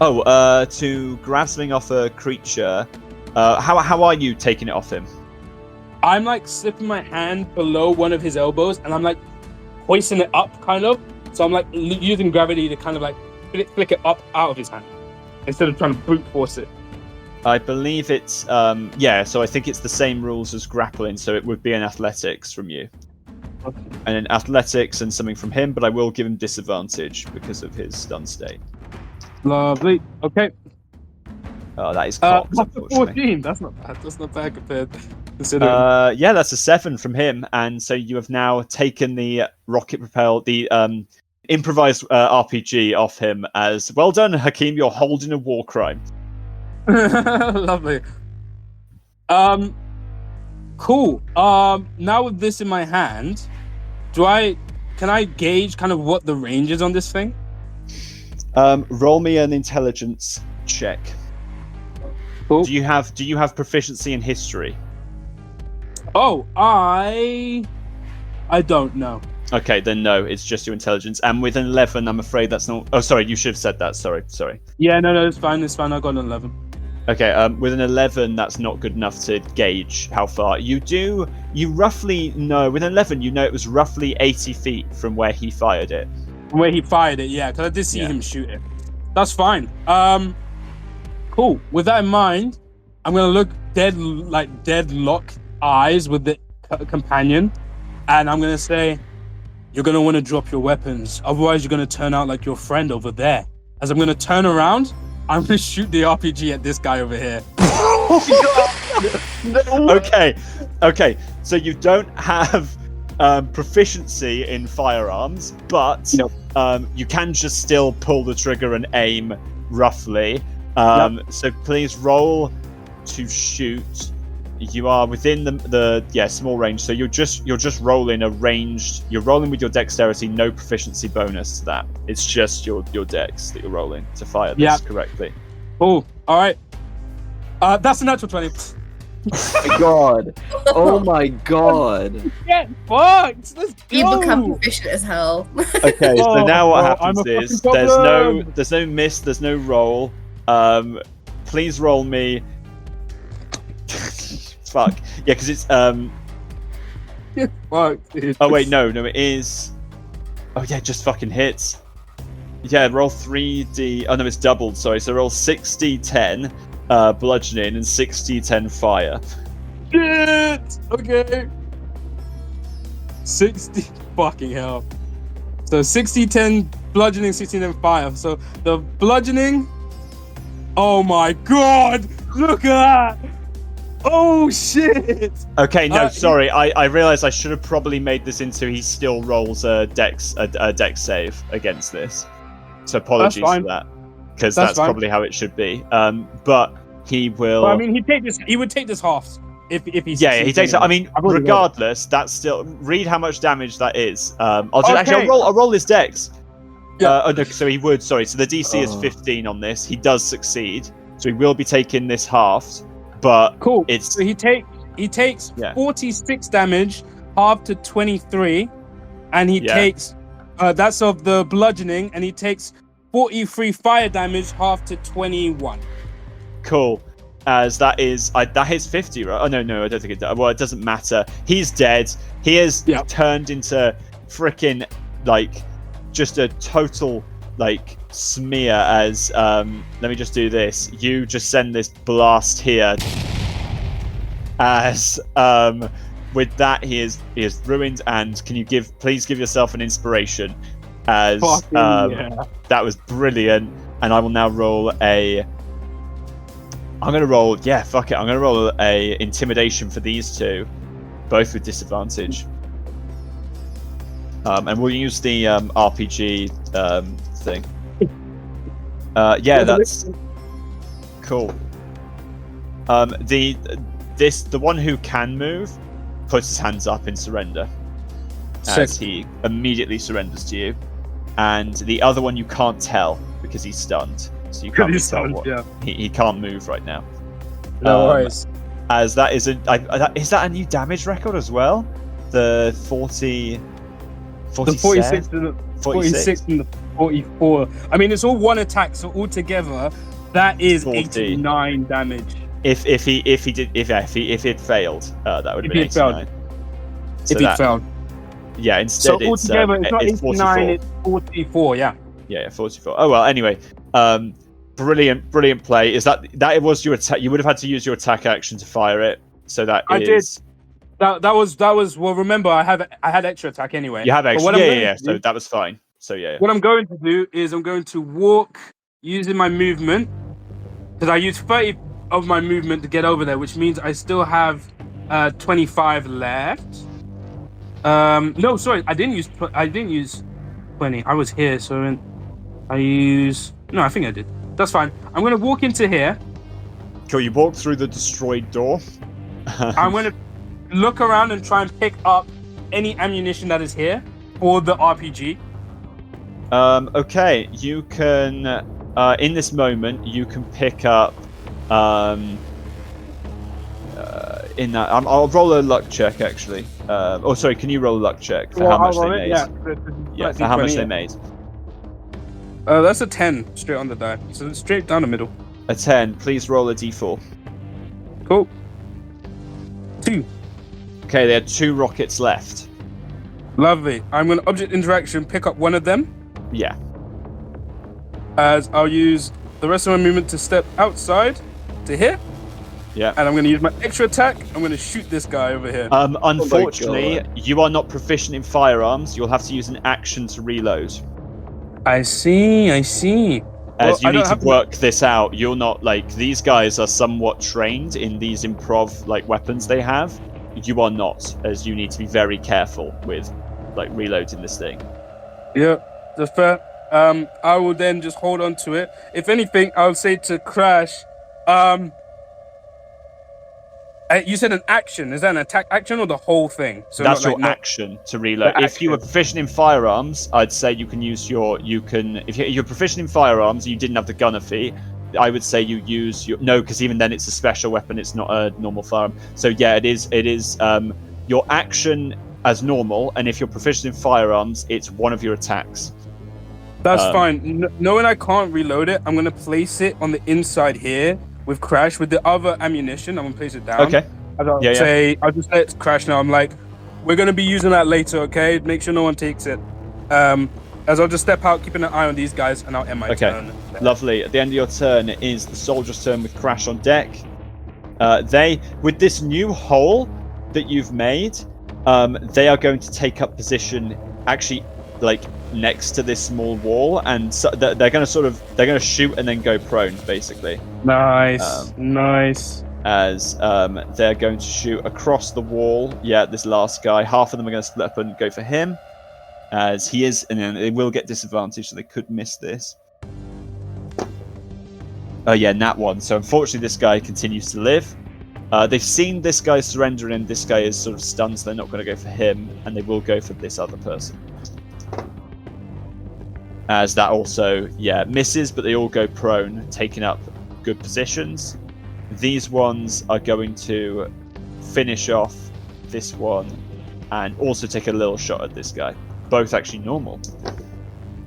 Oh, to grab something off a creature. How are you taking it off him? I'm like slipping my hand below one of his elbows and I'm like hoisting it up, kind of. So I'm like using gravity to kind of like flick it up out of his hand instead of trying to brute force it. I believe it's so I think it's the same rules as grappling, so it would be an athletics from you. Okay. And an athletics and something from him, but I will give him disadvantage because of his stun state. Lovely. Okay. Oh, that is cocked, unfortunately. 14. That's not bad. That's not bad compared considering. That's a 7 from him, and so you have now taken the rocket propelled, the improvised RPG off him. As well done, Hakeem. You're holding a war crime. Lovely. Cool. Now with this in my hand, can I gauge kind of what the range is on this thing? Roll me an intelligence check. Cool. Do you have proficiency in history? Oh, I don't know. Okay, then no, it's just your intelligence. And with an 11, I'm afraid that's not... Oh, sorry, you should have said that. Sorry. Yeah, no, it's fine. I got an 11. Okay, with an 11, that's not good enough to gauge how far. You roughly know... With an 11, you know it was roughly 80 feet from where he fired it. From where he fired it, yeah, because I did see him shoot it. That's fine. Cool. With that in mind, I'm gonna look deadlocked eyes with the companion, and I'm gonna say, "You're gonna want to drop your weapons, otherwise you're gonna turn out like your friend over there." As I'm gonna turn around, I'm gonna shoot the RPG at this guy over here. Okay. So you don't have proficiency in firearms, but you can just still pull the trigger and aim roughly. So please roll to shoot. You are within the small range, so you're just rolling a ranged. You're rolling with your dexterity, no proficiency bonus to that. It's just your dex that you're rolling to fire this correctly. Oh, all right. That's a natural 20. Oh my god. Get fucked. Let's go. You become proficient as hell. Okay, so now what happens I'm a is fucking problem. there's no miss, there's no roll. Please roll me. Fuck. Yeah, because it's Fuck, dude. Oh wait, no, it is. Oh yeah, just fucking hits. Yeah, roll 3d. Oh no, it's doubled. Sorry, so roll 6d10 bludgeoning and 6d10 fire. Shit. Okay. 60 fucking hell. So 60-10 bludgeoning, 16-10 fire. So the bludgeoning. Oh my god! Look at that! Oh shit! Okay, no, sorry. I realized I should have probably made this into he still rolls a dex save against this. So apologies for that, because that's probably how it should be. But he will. Well, I mean, he would take this half if he. Yeah, he takes it. I mean, regardless, that's still. Read how much damage that is. I'll roll his dex. Yeah. Oh no, so he would. Sorry, so the DC is 15 on this. He does succeed, so he will be taking this halved. But cool. It's so he takes 46 damage, halved to 23, and he takes that's of the bludgeoning, and he takes 43 fire damage, halved to 21. Cool. As that hits 50, right? Oh no, I don't think it does. Well, it doesn't matter. He's dead. He has turned into freaking just a total smear. As let me just do this. You just send this blast here. As with that he is ruined. And can you please give yourself an inspiration? As that was brilliant. And I will now roll a. I'm gonna roll. Yeah, fuck it. I'm gonna roll a intimidation for these two, both with disadvantage. And we'll use the RPG thing. That's cool. The one who can move puts his hands up in surrender as he immediately surrenders to you, and the other one you can't tell because he's stunned, so you can't tell what he can't move right now. No worries. As that is is that a new damage record as well? The 40. The 46 and the 46 and the 44. I mean, it's all one attack, so altogether, that is 40. 89 damage. If it failed, that would have been 89. If it failed. Yeah, instead so altogether, it's not 89, 44. It's 44. Yeah. Yeah, 44. Oh well. Anyway, brilliant play. Is that was your attack? You would have had to use your attack action to fire it. So that I did. That was well. Remember, I had extra attack anyway. You have extra. Yeah. So that was fine. So yeah. What I'm going to do is I'm going to walk using my movement, because I used 30 of my movement to get over there, which means I still have 25 left. No, sorry, I didn't use 20. I was here, so I think I did. That's fine. I'm going to walk into here. Cool. You walk through the destroyed door. I'm going to look around and try and pick up any ammunition that is here for the RPG. Okay, you can in this moment you can pick up in that I'll roll a luck check actually. Sorry, can you roll a luck check for how much they made? Yeah, for how much they made. That's a 10 straight on the die, so straight down the middle. A 10. Please roll a d4. Cool. 2. Okay, there are 2 rockets left. Lovely. I'm going to object interaction, pick up one of them. Yeah. As I'll use the rest of my movement to step outside to here. Yeah. And I'm going to use my extra attack. I'm going to shoot this guy over here. Unfortunately, you are not proficient in firearms. You'll have to use an action to reload. I see. As you need to work this out. You're not, like, these guys are somewhat trained in these improv, like, weapons they have. You are not, as you need to be very careful with, like, reloading this thing. Yeah, that's fair. I will then just hold on to it. If anything, I'll say to Crash, you said an action. Is that an attack action or the whole thing? So that's your action to reload. If you were proficient in firearms, I'd say you can use if you're proficient in firearms, you didn't have the gunner feat, I would say you use no, because even then it's a special weapon, it's not a normal firearm. So yeah, it is your action as normal, and if you're proficient in firearms, it's one of your attacks. That's fine. Knowing I can't reload it, I'm going to place it on the inside here with Crash. With the other ammunition, I'm going to place it down. Okay. I'll just let it Crash now. I'm like, we're going to be using that later, okay? Make sure no one takes it. As I'll just step out, keeping an eye on these guys, and I'll end my turn. Lovely. At the end of your turn is the soldier's turn with Crash on deck. With this new hole that you've made, they are going to take up position actually like next to this small wall, and so they're going to shoot and then go prone, basically. Nice. As they're going to shoot across the wall. Yeah, this last guy. Half of them are going to split up and go for him, as he is, and then they will get disadvantage, so they could miss this. Oh yeah, nat 1. So unfortunately, this guy continues to live. They've seen this guy surrender, and this guy is sort of stunned, so they're not going to go for him, and they will go for this other person. As that also, misses, but they all go prone, taking up good positions. These ones are going to finish off this one, and also take a little shot at this guy. Both actually normal.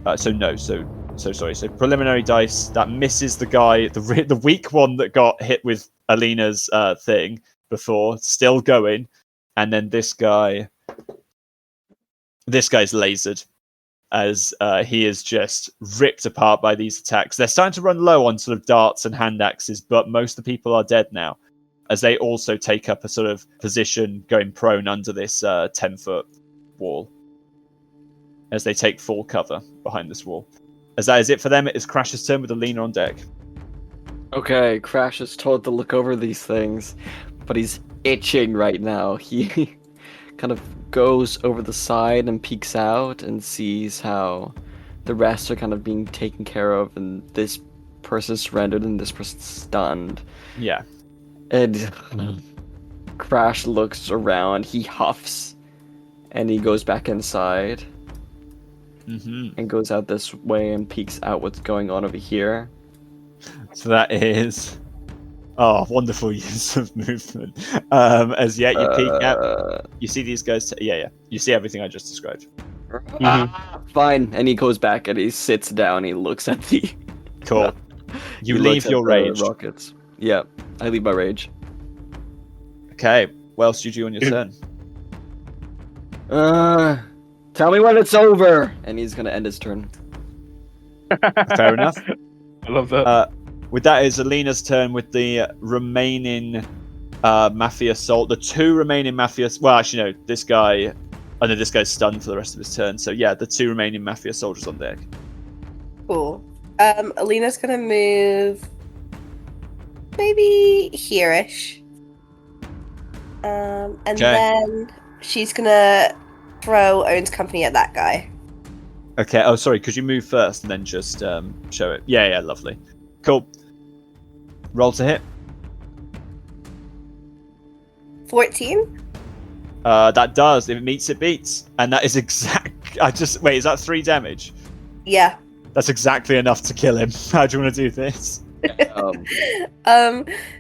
So sorry. So preliminary dice, that misses the guy, the weak one that got hit with Alina's thing before, still going, and then this guy's lasered, as he is just ripped apart by these attacks. They're starting to run low on sort of darts and hand axes, but most of the people are dead now, as they also take up a sort of position going prone under this 10-foot wall, as they take full cover behind this wall. As that is it for them, it is Crash's turn with Alina on deck. Okay, Crash is told to look over these things, but he's itching right now. He kind of goes over the side and peeks out and sees how the rest are kind of being taken care of, and this person's surrendered and this person's stunned. Yeah. And Crash looks around, he huffs, and he goes back inside. And goes out this way and peeks out what's going on over here. So that is wonderful use of movement. You peek out, you see these guys. You see everything I just described. Fine, and he goes back and he sits down. He looks at the. Cool. You leave your rage. Rockets. Yeah, I leave my rage. Okay. What else do you do on your turn? Tell me when it's over! And he's gonna end his turn. Fair enough. I love that. With that is Alina's turn with the remaining mafia the 2 remaining mafia. Well, actually, no. This guy. I know this guy's stunned for the rest of his turn. So yeah, the 2 remaining mafia soldiers on deck. Cool. Alina's gonna move maybe here-ish. And then she's gonna throw Owns Company at that guy. Okay. Oh, sorry. Could you move first and then just show it? Yeah. Lovely. Cool. Roll to hit. 14. That does. If it meets, it beats, and that is exact. Wait. Is that 3 damage? Yeah. That's exactly enough to kill him. How do you want to do this?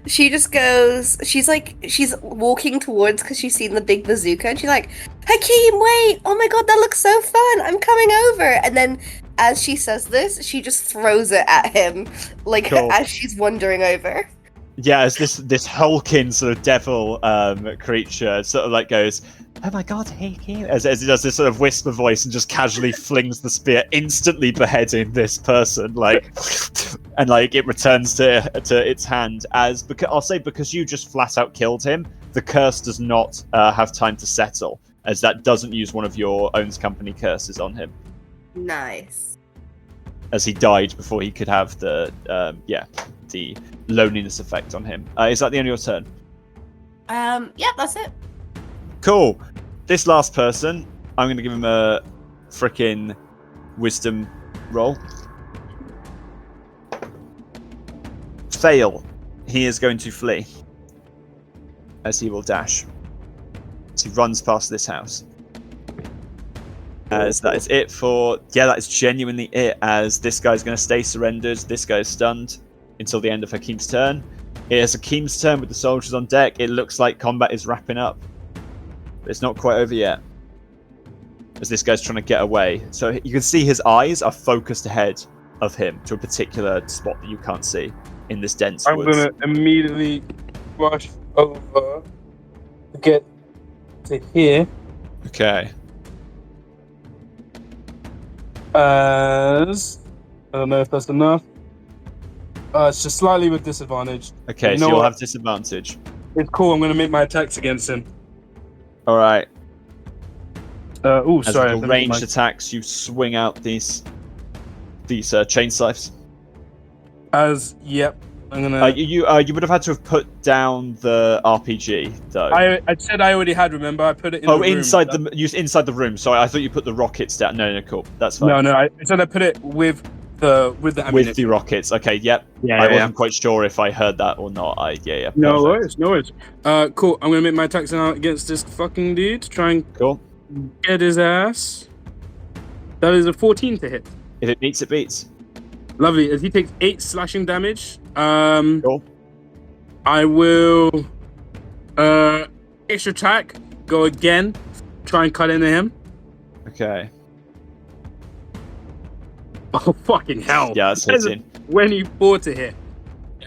She just goes, she's walking towards, because she's seen the big bazooka, and she's like, Hakeem, wait, oh my god, that looks so fun, I'm coming over. And then as she says this, she just throws it at him, cool. As she's wandering over. Yeah, as this hulking sort of devil creature sort of goes, oh my god, Hakeem, as he does this sort of whisper voice and just casually flings the spear, instantly beheading this person, and like it returns to its hand. I'll say because you just flat out killed him, the curse does not have time to settle, as that doesn't use one of your owns company curses on him. Nice. As he died before he could have the loneliness effect on him. Is that the end of your turn? Yeah, that's it. Cool. This last person, I'm going to give him a frickin' wisdom roll. Fail. He is going to flee. As he will dash. As he runs past this house. As that is it for... Yeah, that is genuinely it. As this guy's going to stay surrendered. This guy is stunned until the end of Hakeem's turn. It is Hakeem's turn with the soldiers on deck. It looks like combat is wrapping up. But it's not quite over yet. As this guy's trying to get away. So you can see his eyes are focused ahead of him to a particular spot that you can't see in this dense I'm woods. gonna immediately rush over to get to here. Okay. As I don't know if that's enough. It's just slightly with disadvantage. Okay, You so know you'll what? have disadvantage. It's cool. I'm gonna make my attacks against him. Alright. Oh, As sorry. with ranged attacks, you swing out these chain scythes. Yep. I'm gonna. You would have had to have put down the RPG though. I said I already had. Remember, I put it in. the room. inside inside the room. Sorry, I thought you put the rockets down. No, cool. That's fine. No. I said I put it with the ammunition. With the rockets. Okay, yep. Yeah, I wasn't quite sure if I heard that or not. No perfect. worries. Cool. I'm gonna make my attacks now against this fucking dude to try and Cool. get his ass. That is a 14 to hit. If it beats, it beats. Lovely. As he takes 8 slashing damage. Cool. I will extra attack, go again, try and cut into him. Okay. Oh fucking hell. Yeah, that's hitting. 24 to hit.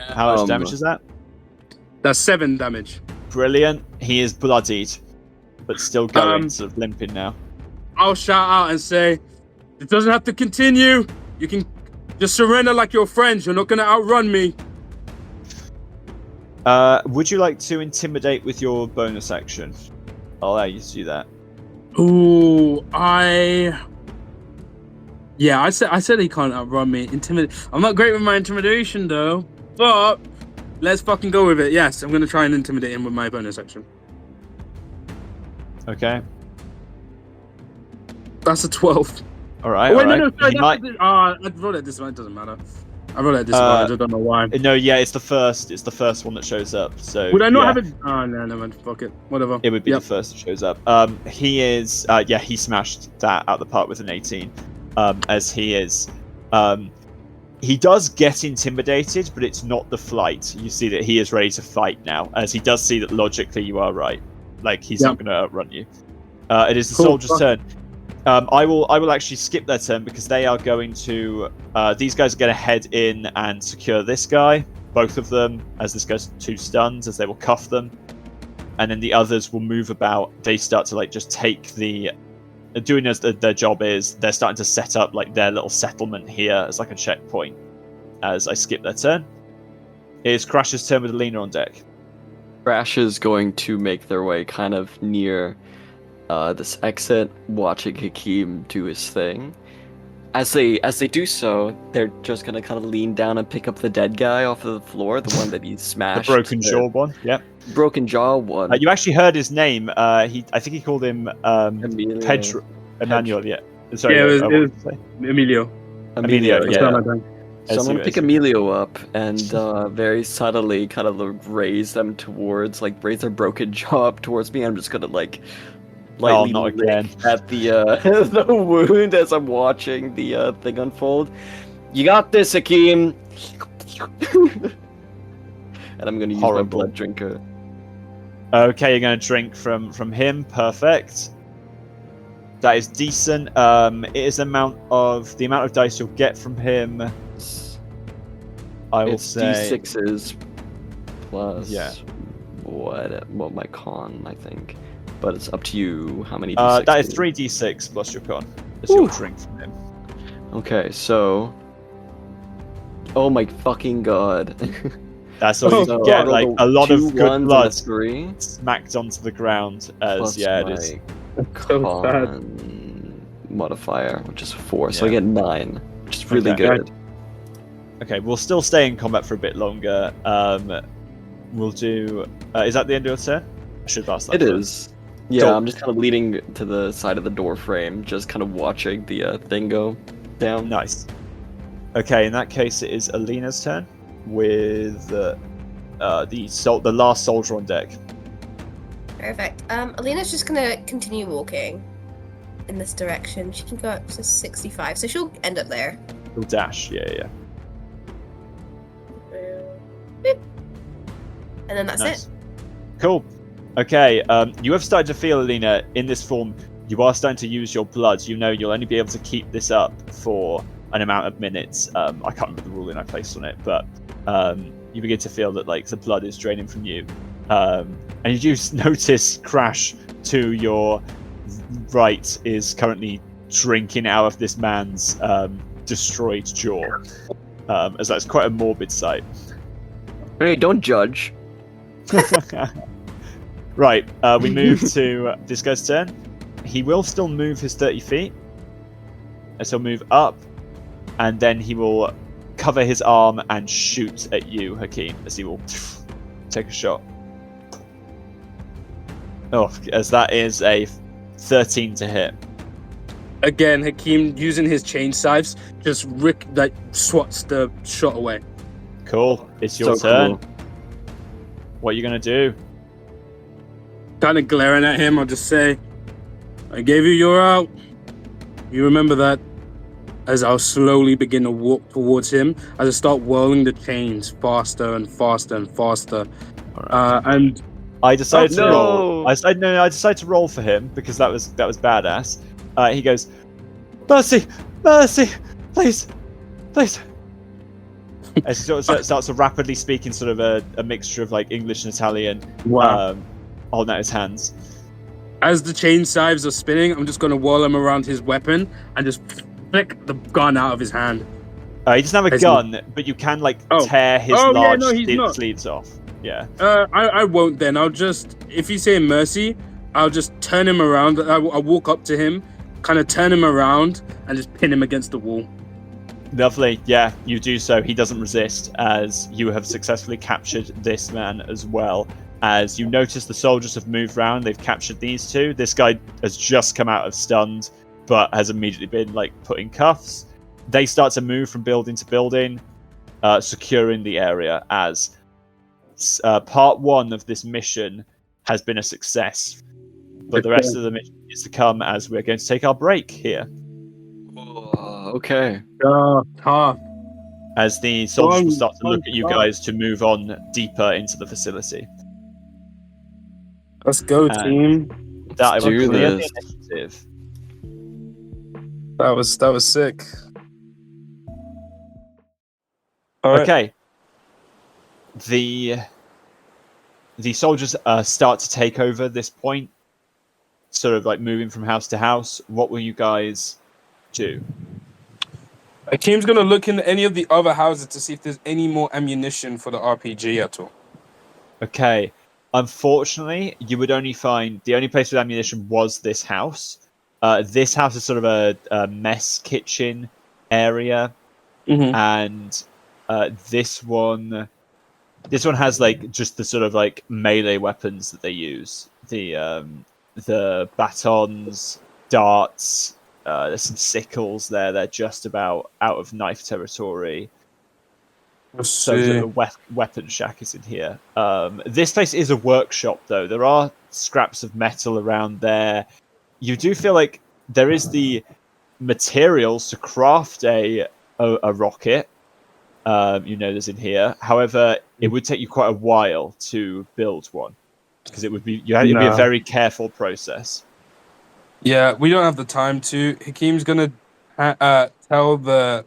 How much damage is that? That's 7 damage. Brilliant. He is bloodied, but still going, sort of limping now. I'll shout out and say, it doesn't have to continue. You can just surrender like your friends. You're not gonna outrun me. Would you like to intimidate with your bonus action? I'll allow you to do that. Ooh, I said he can't outrun me. I'm not great with my intimidation though, but let's fucking go with it. Yes, I'm gonna try and intimidate him with my bonus action. Okay. That's a 12. All right. Oh, wait, all no, right. sorry. I rolled at disadvantage. It doesn't matter. I rolled at disadvantage. I don't know why. No, yeah, it's the first one that shows up. So Would I not yeah, have it? Oh no, never mind. Fuck it. Whatever. it would be Yep. the first that shows up. He is. He smashed that out the park with an 18. As he is. He does get intimidated, but it's not the flight. You see that he is ready to fight now, as he does see that logically you are right. Like he's not going to outrun you. It is the soldier's turn. I will actually skip their turn because they are going to. These guys are going to head in and secure this guy, both of them, as this guy's 2 stuns, as they will cuff them, and then the others will move about. They start to like just take the. Doing as their job is, they're starting to set up like their little settlement here as like a checkpoint. As I skip their turn, it is Crash's turn with Alina on deck. Crash is going to make their way kind of near this exit, watching Hakeem do his thing. As they do so, they're just gonna kind of lean down and pick up the dead guy off of the floor, the one that he smashed. The broken jaw one, yep. Broken jaw one. You actually heard his name. I think he called him Emilio. Pedro. Emmanuel, yeah. Sorry, Yeah, it what did was you say? Emilio. Emilio, That's yeah. not my bad. So I'm gonna pick Emilio up and very subtly kind of raise their broken jaw up towards me. I'm just gonna like lightly not lick again. at the the wound as I'm watching the thing unfold. You got this, Hakeem. And I'm gonna use my Horrible. blood drinker. Okay, you're going to drink from him. Perfect. That is decent. It is the amount of dice you'll get from him. I will It's say D6s plus Yeah. what my con, I think. But it's up to you how many D6. that is 3d6 plus your con. That's your drink from him. Okay, so Oh my fucking god. That's all you So, can get. I rolled Like a lot two of good ones and a blood 3. smacked onto the ground. As Plus yeah, it my is. So sad. con modifier, which is 4, so I Yeah. get 9, which is really Okay. good. Okay, we'll still stay in combat for a bit longer. We'll do. Is that the end of your turn? I should have asked that. It first. is. Yeah, Cool. I'm just kind of leaning to the side of the door frame, just kind of watching the thing go down. Nice. Okay, in that case, it is Alina's turn with the last soldier on deck. Perfect. Alina's just gonna continue walking in this direction. She can go up to 65, so she'll end up there. He'll dash. Yeah. Boop. And then that's Nice. it. Cool. Okay, you have started to feel, Alina, in this form, you are starting to use your blood. You know you'll only be able to keep this up for an amount of minutes. I can't remember the ruling I placed on it, but you begin to feel that like the blood is draining from you. And you do notice Crash to your right is currently drinking out of this man's destroyed jaw. As that's quite a morbid sight. Hey, don't judge. Right, we move to this guy's turn. He will still move his 30 feet. So he'll move up, and then he will cover his arm and shoot at you, Hakeem, as he will take a shot. Oh, as that is a 13 to hit. Again, Hakeem using his chain scythes just swats the shot away. Cool, it's your So turn. cool. What are you going to do? Kind of glaring at him, I'll just say, I gave you your out. You remember that? As I'll slowly begin to walk towards him, as I start whirling the chains faster and faster and faster. Alright. And I decided to no. roll. I decided to roll for him because that was badass. He goes, mercy, please. As he sort of starts to rapidly speak in sort of a mixture of like English and Italian, holding out his hands. as the chain scythes are spinning, I'm just going to whirl him around his weapon and just flick the gun out of his hand. He doesn't have a As gun, but you can like tear his Oh, yeah, large no, he's not. sleeves off. Yeah. I won't then. I'll just, if you say mercy, I'll just turn him around. I'll walk up to him, kind of turn him around, and just pin him against the wall. Lovely. Yeah, you do so. He doesn't resist as you have successfully captured this man as well. As you notice the soldiers have moved around, they've captured these two. This guy has just come out of stunned, but has immediately been like put in cuffs. They start to move from building to building, securing the area as part 1 of this mission has been a success. But the rest of the mission is to come as we're going to take our break here. Okay. Tough. As the soldiers will start to look at you guys to move on deeper into the facility. Let's go, And team. That Let's will do clear the this. initiative. That was sick. All right. Okay. The soldiers start to take over this point, sort of like moving from house to house. What will you guys do? Akeem's gonna look in any of the other houses to see if there's any more ammunition for the RPG at all. Okay. Unfortunately, you would only find the only place with ammunition was this house. This house is sort of a mess kitchen area, and this one has like just the sort of like melee weapons that they use. The batons, darts. There's some sickles there. They're just about out of knife territory. So the weapon shack is in here. This place is a workshop, though. There are scraps of metal around there. You do feel like there is the materials to craft a rocket. There's in here. However, it would take you quite a while to build one because it would be a very careful process. Yeah, we don't have the time to. Hakeem's gonna tell the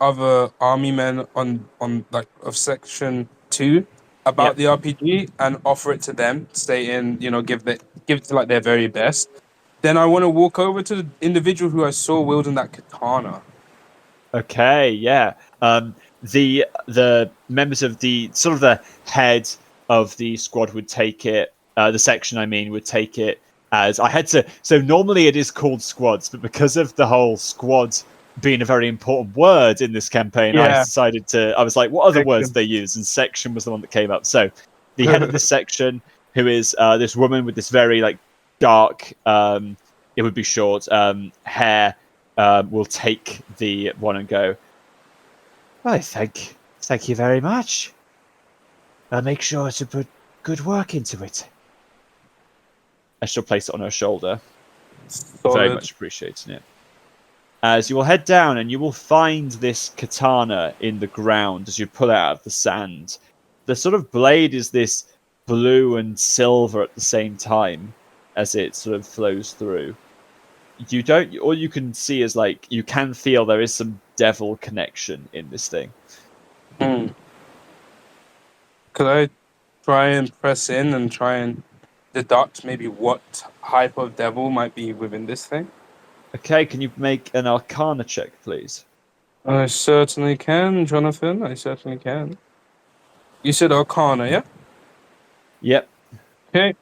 other army men on like of section 2 about the RPG and offer it to them. Stay in, give it to like their very best. Then I want to walk over to the individual who I saw wielding that katana. Okay, yeah. the members of the sort of the head of the squad would take it. The section, I mean, would take it as I had to. So normally it is called squads, but because of the whole squad being a very important word in this campaign, I decided to. I was like, what other words they use? And section was the one that came up. So the head of this section, who is this woman with this very like dark, it would be short hair, will take the one and go. I thank you very much. I'll make sure to put good work into it. I shall place it on her shoulder. Very much appreciating it. As you will head down and you will find this katana in the ground as you pull it out of the sand. The sort of blade is this blue and silver at the same time as it sort of flows through. All you can see is like, you can feel there is some devil connection in this thing. Could I try and press in and try and deduct maybe what type of devil might be within this thing? Okay, can you make an Arcana check, please? I certainly can, Jonathan. I certainly can. You said Arcana, yeah? Yep. Okay.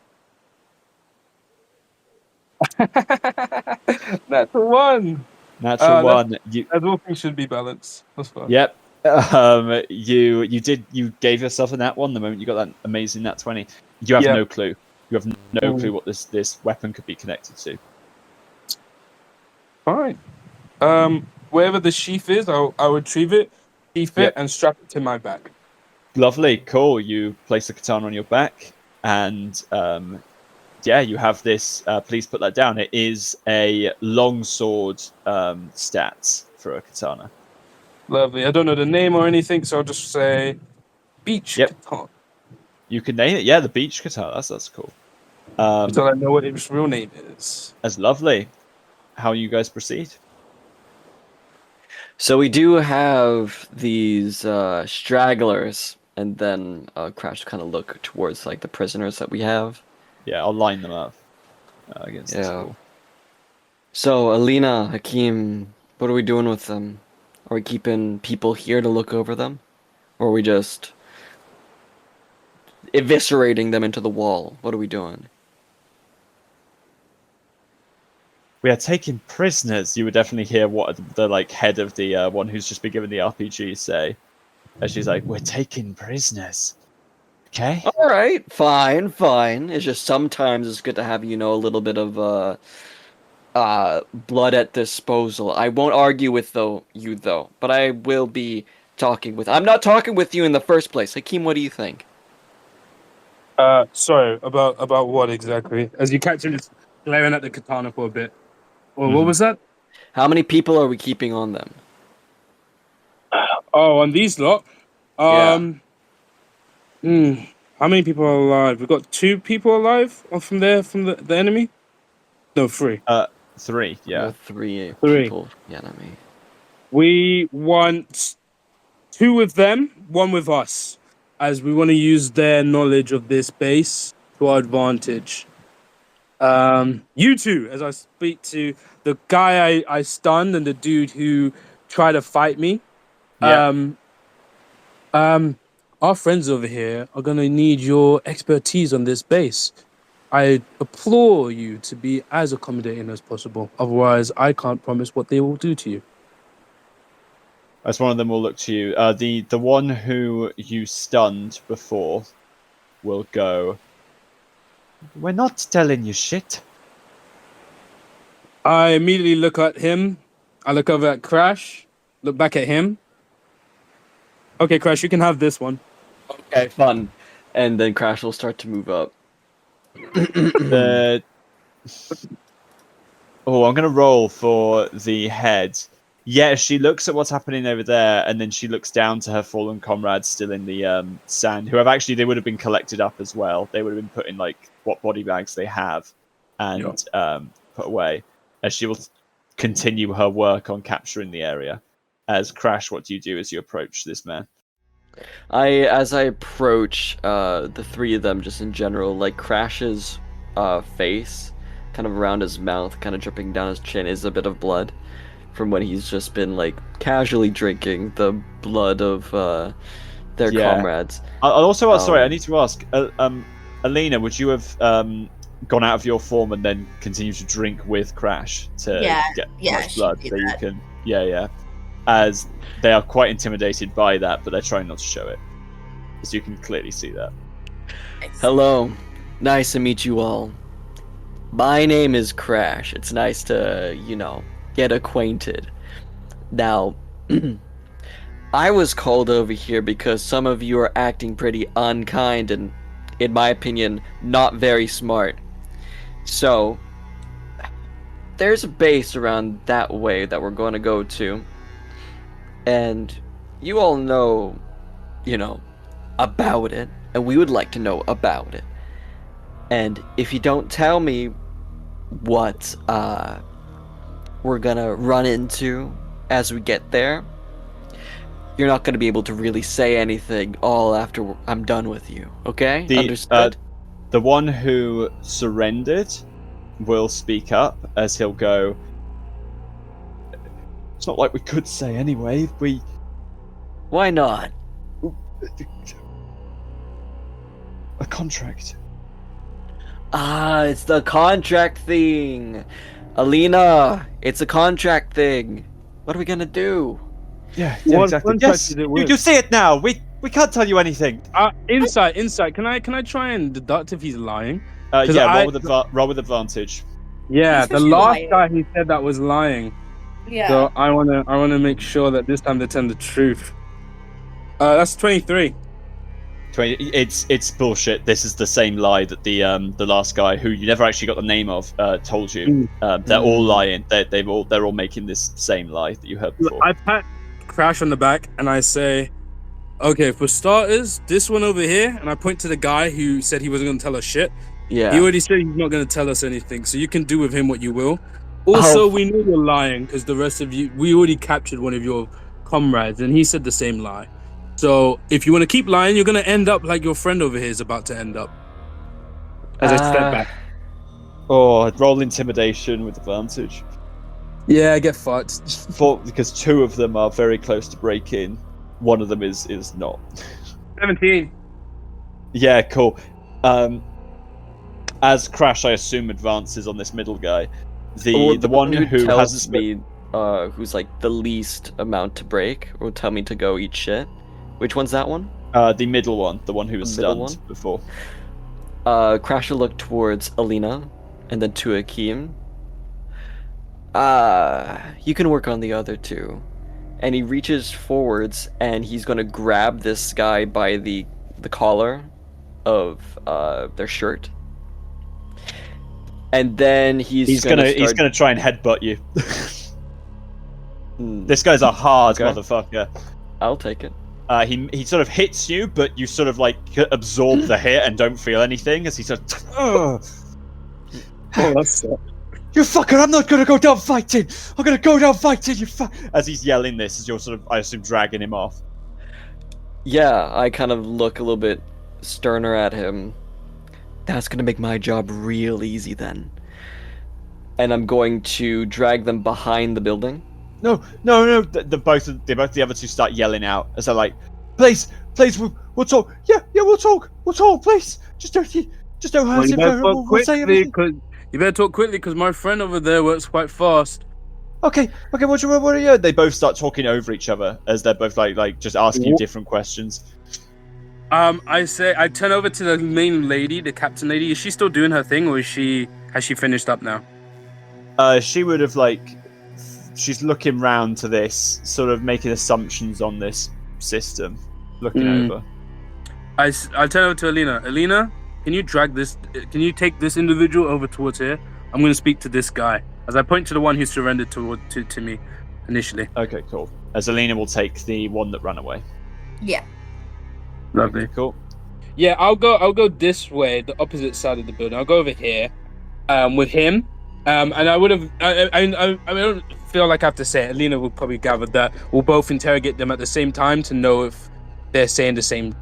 That's a 1. Natural one. As all things should be balanced. That's fine. Yep. You gave yourself a nat 1 the moment you got that amazing nat 20. You have no clue. You have no clue what this weapon could be connected to. Fine. Wherever the sheath is, I'll retrieve it, sheath it, and strap it to my back. Lovely, cool. You place the katana on your back, and you have this. Please put that down. It is a longsword stats for a katana. Lovely. I don't know the name or anything, so I'll just say beach katana. You can name it. Yeah, the beach katana. That's cool. Until I know what its real name is. That's lovely. How you guys proceed? So we do have these stragglers, and then Crash kind of look towards like the prisoners that we have. Yeah, I'll line them up against this wall. So Alina, Hakeem, what are we doing with them? Are we keeping people here to look over them? Or are we just eviscerating them into the wall? What are we doing? We are taking prisoners. You would definitely hear what the like head of the one who's just been given the RPG say. As she's like, we're taking prisoners. Okay? Alright, fine. It's just sometimes it's good to have, a little bit of blood at disposal. I won't argue with you though, but I will be talking with... I'm not talking with you in the first place. Hakeem, what do you think? Sorry, about what exactly? As you catch him just glaring at the katana for a bit. Well, what was that? How many people are we keeping on them? Oh, on these lot? How many people are alive? We've got 2 people alive from the enemy? No, 3. 3, yeah. 3 3 people. Yeah, not me. We want 2 with them, 1 with us, as we want to use their knowledge of this base to our advantage. You 2, as I speak to the guy I stunned and the dude who tried to fight me. Yeah. Our friends over here are going to need your expertise on this base. I implore you to be as accommodating as possible. Otherwise, I can't promise what they will do to you. As one of them will look to you. The one who you stunned before will go, we're not telling you shit. I immediately look at him. I look over at Crash. Look back at him. Okay, Crash, you can have this one. Okay, fun. And then Crash will start to move up. I'm going to roll for the head. Yeah, she looks at what's happening over there, and then she looks down to her fallen comrades still in the sand, who they would have been collected up as well. They would have been put in like what body bags they have and put away. As she will continue her work on capturing the area. As Crash, what do you do as you approach this man? As I approach the 3 of them, just in general, like Crash's face, kind of around his mouth, kind of dripping down his chin, is a bit of blood. from when he's just been like casually drinking the blood of their Yeah. comrades. I'll also sorry, I need to ask, Alina, would you have gone out of your form and then continue to drink with Crash to get much blood she'd so do you that. can as they are quite intimidated by that, but they're trying not to show it, as you can clearly see that. Hello, nice to meet you all. My name is Crash. It's nice to, get acquainted. Now, I was called over here because some of you are acting pretty unkind and, in my opinion, not very smart. So, there's a base around that way that we're going to go to. And you all know, about it. And we would like to know about it. And if you don't tell me what we're gonna run into as we get there, you're not gonna be able to really say anything all after I'm done with you, okay? Understood? The one who surrendered will speak up as he'll go, it's not like we could say anyway, Why not? a contract. Ah, it's the contract thing. Alina, it's a contract thing. What are we gonna do? Yeah, What exactly. contract Yes, is it with? you see it now. We can't tell you anything. Insight. Can I try and deduct if he's lying? Roll with advantage. Yeah, the Especially last lying. guy he said that was lying. Yeah. So I wanna make sure that this time they tell the truth. That's 23. 20. It's bullshit. This is the same lie that the last guy, who you never actually got the name of, told you. They're all lying. They're all making this same lie that you heard before. I pat Crash on the back and I say, okay, for starters, this one over here, and I point to the guy who said he wasn't gonna tell us shit. Yeah. He already said he's not gonna tell us anything, so you can do with him what you will. Also, we know you're lying because the rest of you, we already captured one of your comrades, and he said the same lie. So if you want to keep lying, you're gonna end up like your friend over here is about to end up. As I step back. Oh, roll intimidation with advantage. Yeah, I get fucked. Because two of them are very close to break in. One of them is not. 17. Yeah, cool. As Crash, I assume, advances on this middle guy. The one who tells hasn't me, who's like the least amount to break, will tell me to go eat shit. Which one's that one? the middle one, the one who was The middle stunned before. Crash will look towards Alina, and then to Hakeem. You can work on the other two. And he reaches forwards, and he's gonna grab this guy by the collar of their shirt. And then he's gonna try and headbutt you. This guy's a hard motherfucker. I'll take it. He sort of hits you, but you sort of like absorb the hit and don't feel anything as he sort of. Oh, that's it. You fucker! I'm not gonna go down fighting. I'm gonna go down fighting. You fuck! As he's yelling this, as you're sort of, I assume, dragging him off. Yeah, I kind of look a little bit sterner at him. That's gonna make my job real easy then. And I'm going to drag them behind the building. No! Both the other two start yelling out as they're like, please, we'll talk. Yeah, we'll talk, please. Just don't hurt him. We'll say everything. You better talk quickly, because my friend over there works quite fast. Okay. What are you? They both start talking over each other as they're both like just asking you different questions. I turn over to the main lady, the captain lady. Is she still doing her thing, or has she finished up now? She would have she's looking round to this, sort of making assumptions on this system, looking over. I turn over to Alina. Alina, can you drag this? Can you take this individual over towards here? I'm going to speak to this guy. As I point to the one who surrendered to me initially. Okay, cool. As Alina will take the one that ran away. Yeah. Lovely. Okay, cool. Yeah, I'll go this way, the opposite side of the building. I'll go over here, with him. And I would have. I don't feel like I have to say it. Alina will probably gather that we'll both interrogate them at the same time to know if they're saying the same,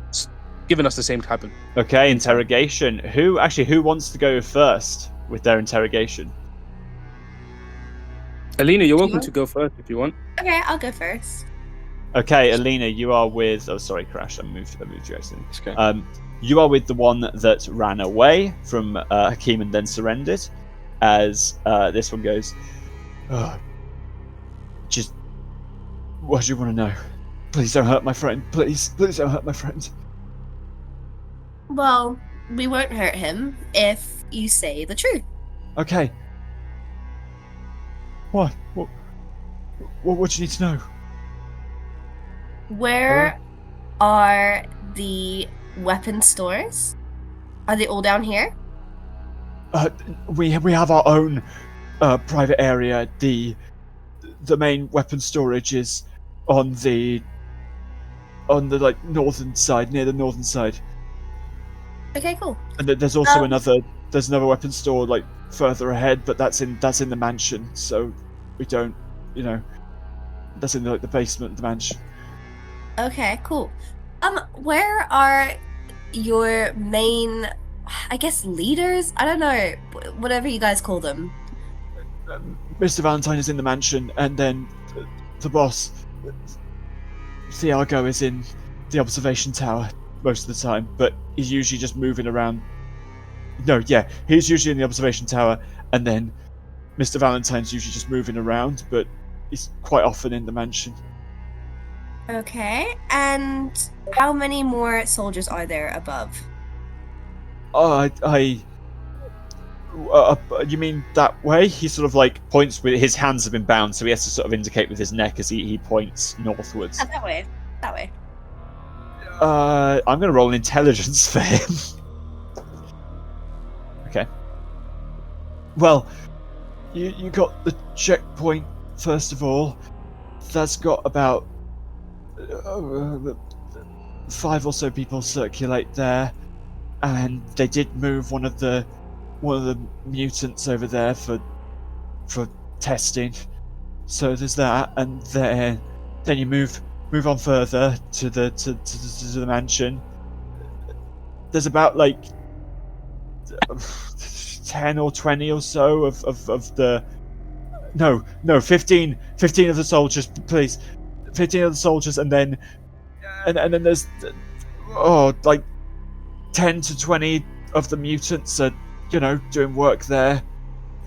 giving us the same type of. Okay, interrogation. Who wants to go first with their interrogation? Alina, you're Do welcome you? to go first if you want. Okay, I'll go first. Okay, Alina, you are with. Oh, sorry, Crash. I moved you accidentally. Okay. You are with the one that ran away from Hakeem and then surrendered. As this one goes, just what do you want to know? Please don't hurt my friend. Please don't hurt my friend. Well, we won't hurt him if you say the truth. Okay. What? What do you need to know? Where are the weapon stores? Are they all down here? We have our own private area. The main weapon storage is on the like northern side, near the northern side. Okay, cool. And there's also another weapon store like further ahead, but that's in the mansion. So we don't, that's in the basement of the mansion. Okay, cool. Where are your main, I guess, leaders? I don't know, whatever you guys call them. Mr. Valentine is in the mansion, and then the boss, Thiago, is in the observation tower most of the time, but he's usually just moving around. No, yeah, he's usually in the observation tower, and then Mr. Valentine's usually just moving around, but he's quite often in the mansion. Okay, and how many more soldiers are there above? You mean that way? He sort of like points with his hands have been bound, so he has to sort of indicate with his neck as he points northwards. That way. That way. I'm gonna roll an intelligence for him. Okay. Well, you got the checkpoint first of all. That's got about 5 or so people circulate there, and they did move one of the mutants over there for testing. So there's that, and then you move on further to the mansion. There's about like 10 or 20 or so of the 15 of the soldiers, please. 15 of the soldiers, and then there's like 10 to 20 of the mutants are doing work there,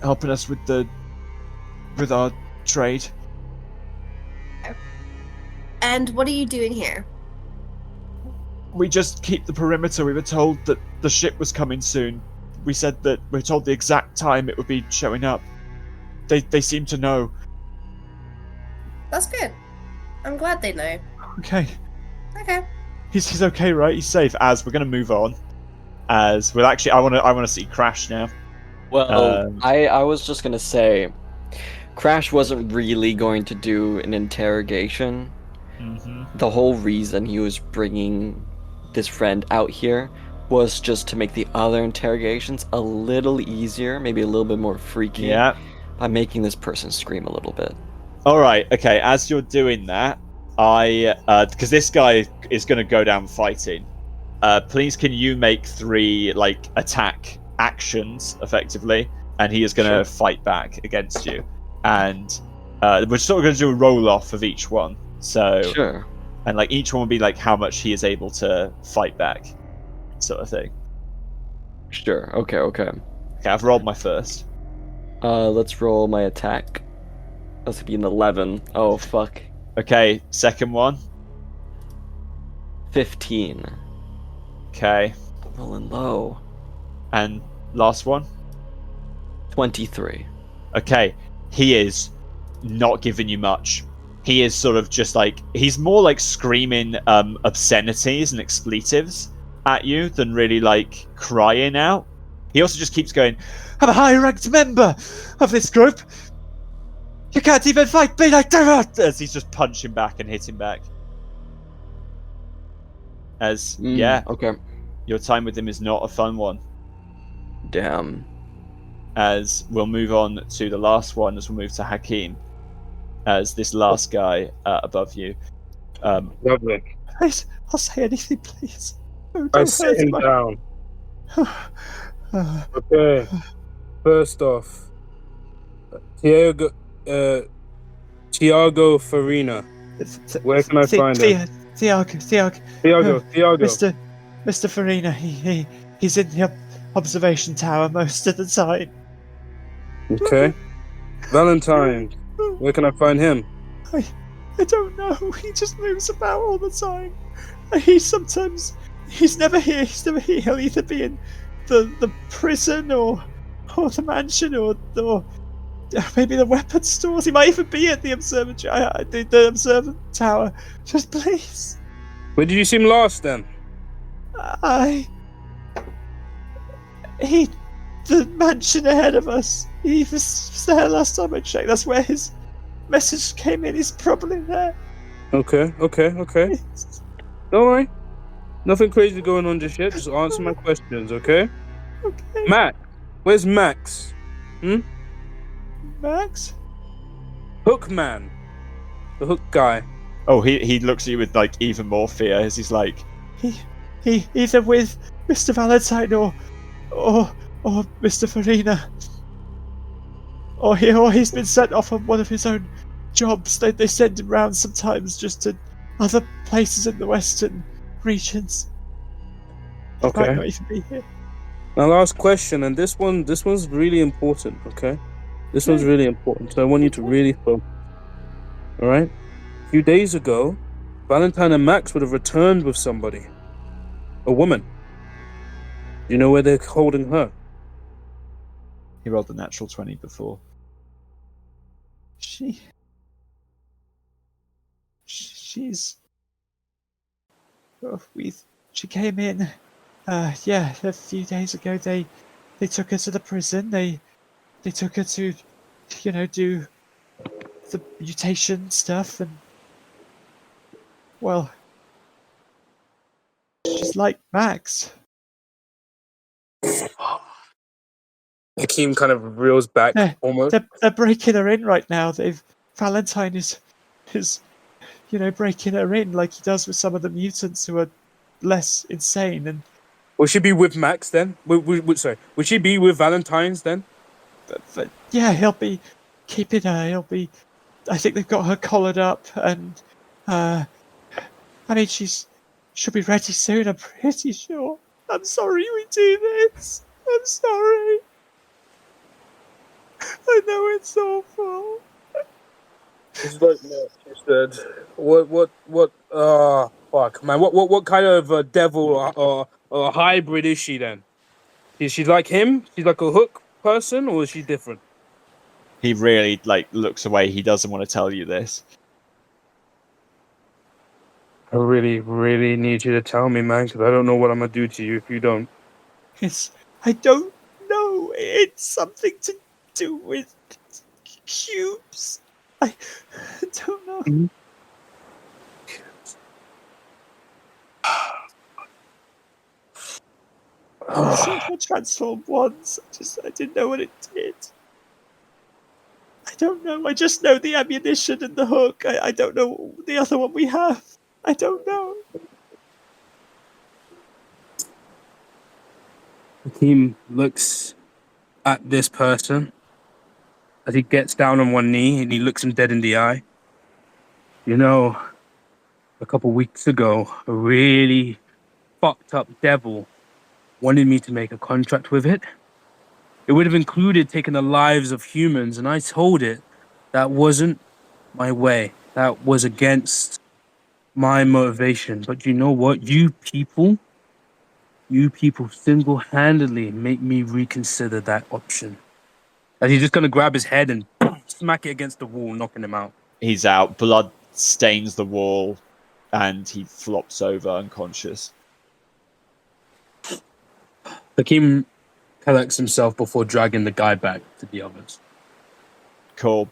helping us with our trade. And what are you doing here? We just keep the perimeter. We were told that the ship was coming soon. We were told the exact time it would be showing up. They seem to know. That's good. I'm glad they know. Okay. Okay. He's okay, right? He's safe. As we're gonna move on. As well, actually, I want to see Crash now. Well, I was just gonna say, Crash wasn't really going to do an interrogation. Mm-hmm. The whole reason he was bringing this friend out here was just to make the other interrogations a little easier, maybe a little bit more freaky. Yeah. By making this person scream a little bit. All right. Okay. As you're doing that, because this guy is going to go down fighting. Please, can you make 3 like attack actions effectively, and he is going to fight back against you, and we're sort of going to do a roll off of each one. So sure. And like each one will be like how much he is able to fight back, sort of thing. Sure. Okay. Okay. I've rolled my first. Let's roll my attack. That's gonna be an 11. Oh fuck. Okay, second one. 15. Okay. Rolling low. And last one. 23. Okay, he is not giving you much. He is sort of just like, he's more like screaming obscenities and expletives at you than really like crying out. He also just keeps going, I'm a high-ranked member of this group. You can't even fight me like that! As he's just punching back and hitting back. Okay. Your time with him is not a fun one. Damn. As we'll move on to the last one, as we'll move to Hakeem. As this last guy above you. Lovely. Please, I'll say anything, please. Oh, I sit him down. Okay. First off, Thiago Tiago Farina. Where can I find him? Tiago. Mr. Farina, he's in the observation tower most of the time. Okay. Valentine. Where can I find him? I don't know. He just moves about all the time. He's never here. He'll either be in the prison or the mansion or maybe the weapons stores. He might even be at the observatory, the observation tower. Just please. Where did you see him last then? The mansion ahead of us. He was there last time I checked. That's where his message came in. He's probably there. Okay. Don't worry. Nothing crazy going on just yet. Just answer my questions, okay? Okay. Max. Where's Max? Max? Hookman. The hook guy. Oh, he looks at you with like even more fear as he's like, he either with Mr. Valentine or Mr. Farina, or he's been sent off on one of his own jobs. They send him round sometimes just to other places in the western regions. He might not even be here. Now, last question, and this one's really important. Okay, this one's really important. So I want you to really focus. All right. A few days ago, Valentine and Max would have returned with somebody, a woman. You know where they're holding her? He rolled the natural 20 before. She's. Oh, she came in. A few days ago. They took her to the prison. They took her to, do the mutation stuff, and well, she's like Max. Hakeem kind of reels back almost. They're breaking her in right now. Valentine is breaking her in like he does with some of the mutants who are less insane. And will she be with Max then? Sorry, would she be with Valentine's then? But yeah, he'll be keeping her. I think they've got her collared up, and she'll be ready soon. I'm pretty sure. I'm sorry we do this. I'm sorry. I know it's awful. It's like you said. What? Fuck, man. What kind of devil or hybrid is she then? Is she like him? She's like a hook person, or is she different? He really looks away. He doesn't want to tell you this. I really, really need you to tell me, man, because I don't know what I'm gonna do to you if you don't. I don't know. It's something to do with cubes. I don't know. Mm-hmm. I saw her transform once. I didn't know what it did. I don't know. I just know the ammunition and the hook. I don't know the other one we have. I don't know. Hakeem looks at this person as he gets down on one knee and he looks him dead in the eye. You know, a couple weeks ago, a really fucked up devil wanted me to make a contract with it. It would have included taking the lives of humans, and I told it that wasn't my way. That was against my motivation. But you know what? You people single-handedly make me reconsider that option. And he's just going to grab his head and smack it against the wall, knocking him out. He's out. Blood stains the wall, and he flops over unconscious. Hakeem collects himself before dragging the guy back to the others. Cool.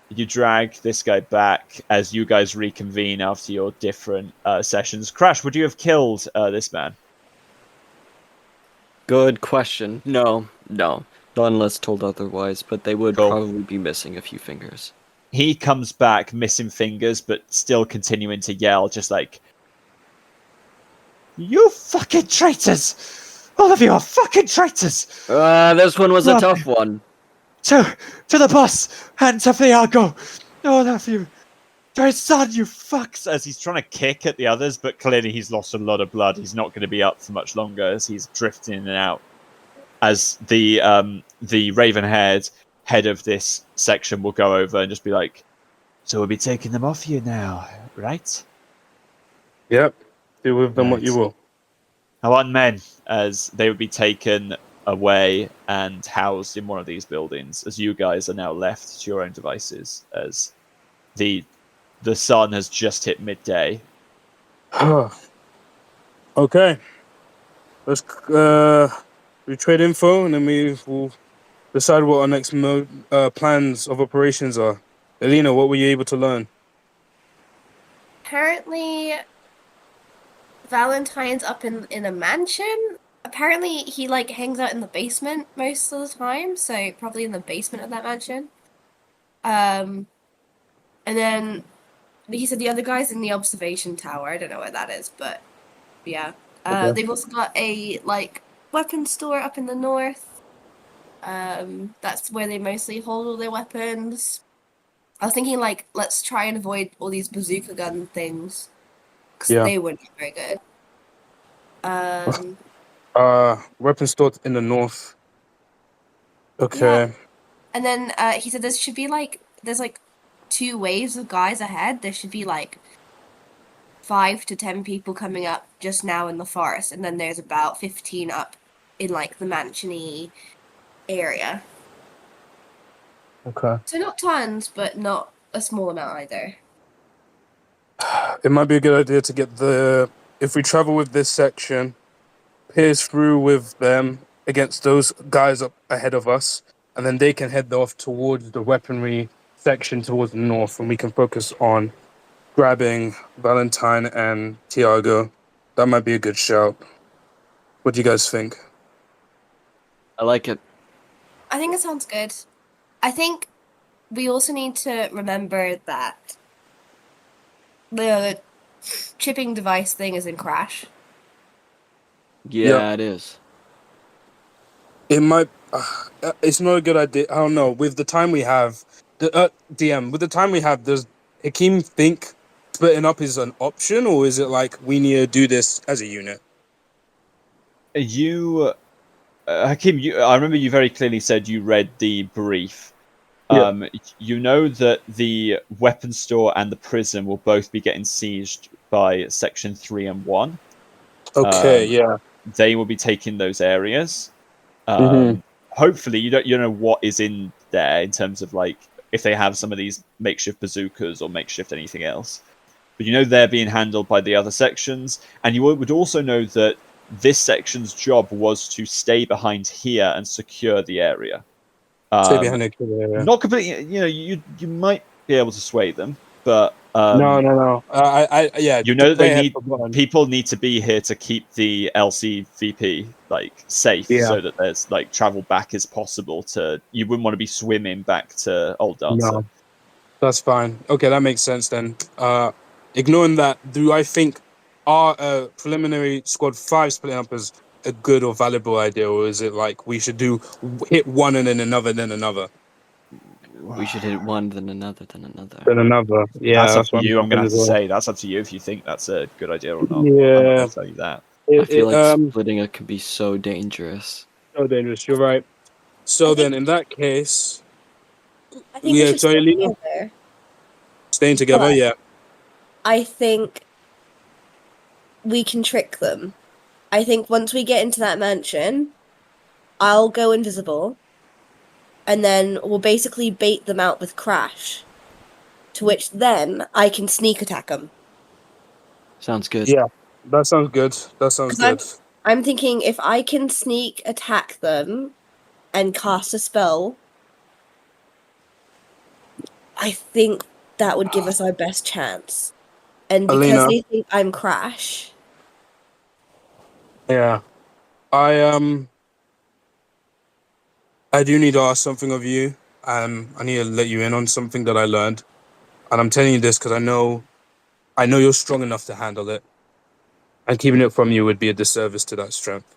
You drag this guy back as you guys reconvene after your different sessions. Crash, would you have killed this man? Good question. No. Not unless told otherwise, but they would probably be missing a few fingers. He comes back missing fingers, but still continuing to yell, just like, "You fucking traitors! All of you are fucking traitors!" This one was a tough one. To the bus and to Thiago. All of you. To his son, you fucks! As he's trying to kick at the others, but clearly he's lost a lot of blood. He's not going to be up for much longer as he's drifting in and out. As the raven-haired head of this section will go over and just be like, "So we'll be taking them off you now, right?" Yep. Do with them what Right. you will. I want men, as they would be taken away and housed in one of these buildings, as you guys are now left to your own devices, as the sun has just hit midday. Okay. Let's we trade info and then we will decide what our next plans of operations are. Alina, what were you able to learn? Apparently, Valentine's up in a mansion. Apparently, he like hangs out in the basement most of the time, so probably in the basement of that mansion. And then he said the other guy's in the observation tower. I don't know where that is, but yeah. Okay. They've also got a like weapon store up in the north. That's where they mostly hold all their weapons. I was thinking like let's try and avoid all these bazooka gun things because Yeah. they wouldn't be very good. Weapon store in the north. Okay. Yeah. And then he said there should be there's 2 waves of guys ahead. There should be 5 to 10 people coming up just now in the forest, and then there's about 15 up in the mansion-y area. Okay. So not tons, but not a small amount either. It might be a good idea to get if we travel with this section, pierce through with them against those guys up ahead of us, and then they can head off towards the weaponry section towards the north, and we can focus on grabbing Valentine and Tiago. That might be a good shout. What do you guys think? I like it. I think it sounds good. I think we also need to remember that the chipping device thing is in Crash. Yeah, it is. It might. It's not a good idea. I don't know. With the time we have, DM. With the time we have, does Hakeem think splitting up is an option, or is it like we need to do this as a unit? You, Hakeem, I remember you very clearly said you read the brief. Yeah. You know that the weapon store and the prison will both be getting sieged by Section 3 and 1. Okay, yeah. They will be taking those areas. Mhm. Hopefully, you don't know what is in there in terms of if they have some of these makeshift bazookas or makeshift anything else. But you know they're being handled by the other sections, and you would also know that this section's job was to stay behind here and secure the area. Stay behind the area. Not completely. You might be able to sway them, but No. Yeah. you know that people need to be here to keep the LCVP safe, Yeah. so that there's travel back as possible. You wouldn't want to be swimming back to Old Dancer. No, that's fine. Okay, that makes sense then. Ignoring that, do I think our preliminary squad 5 splitting up is a good or valuable idea, or is it we should hit one and then another, then another? We should hit one, then another, then another. Then another. Yeah, that's up to what you. I'm gonna have to thinking as well. say that's up to you if you think that's a good idea or not. Yeah. I'm not gonna tell you that. I feel like splitting it could be so dangerous. So dangerous. You're right. So then, in that case, I think we should sorry, stay Alina? together. Staying together. But- Yeah. I think we can trick them. I think once we get into that mansion, I'll go invisible, and then we'll basically bait them out with Crash, to which then I can sneak attack them. Sounds good. Yeah, that sounds good. That sounds 'Cause good. I'm thinking if I can sneak attack them and cast a spell, I think that would give us our best chance. And because Alina. they think I'm Crash, Yeah. I do need to ask something of you. I need to let you in on something that I learned, and I'm telling you this because I know you're strong enough to handle it, and keeping it from you would be a disservice to that strength.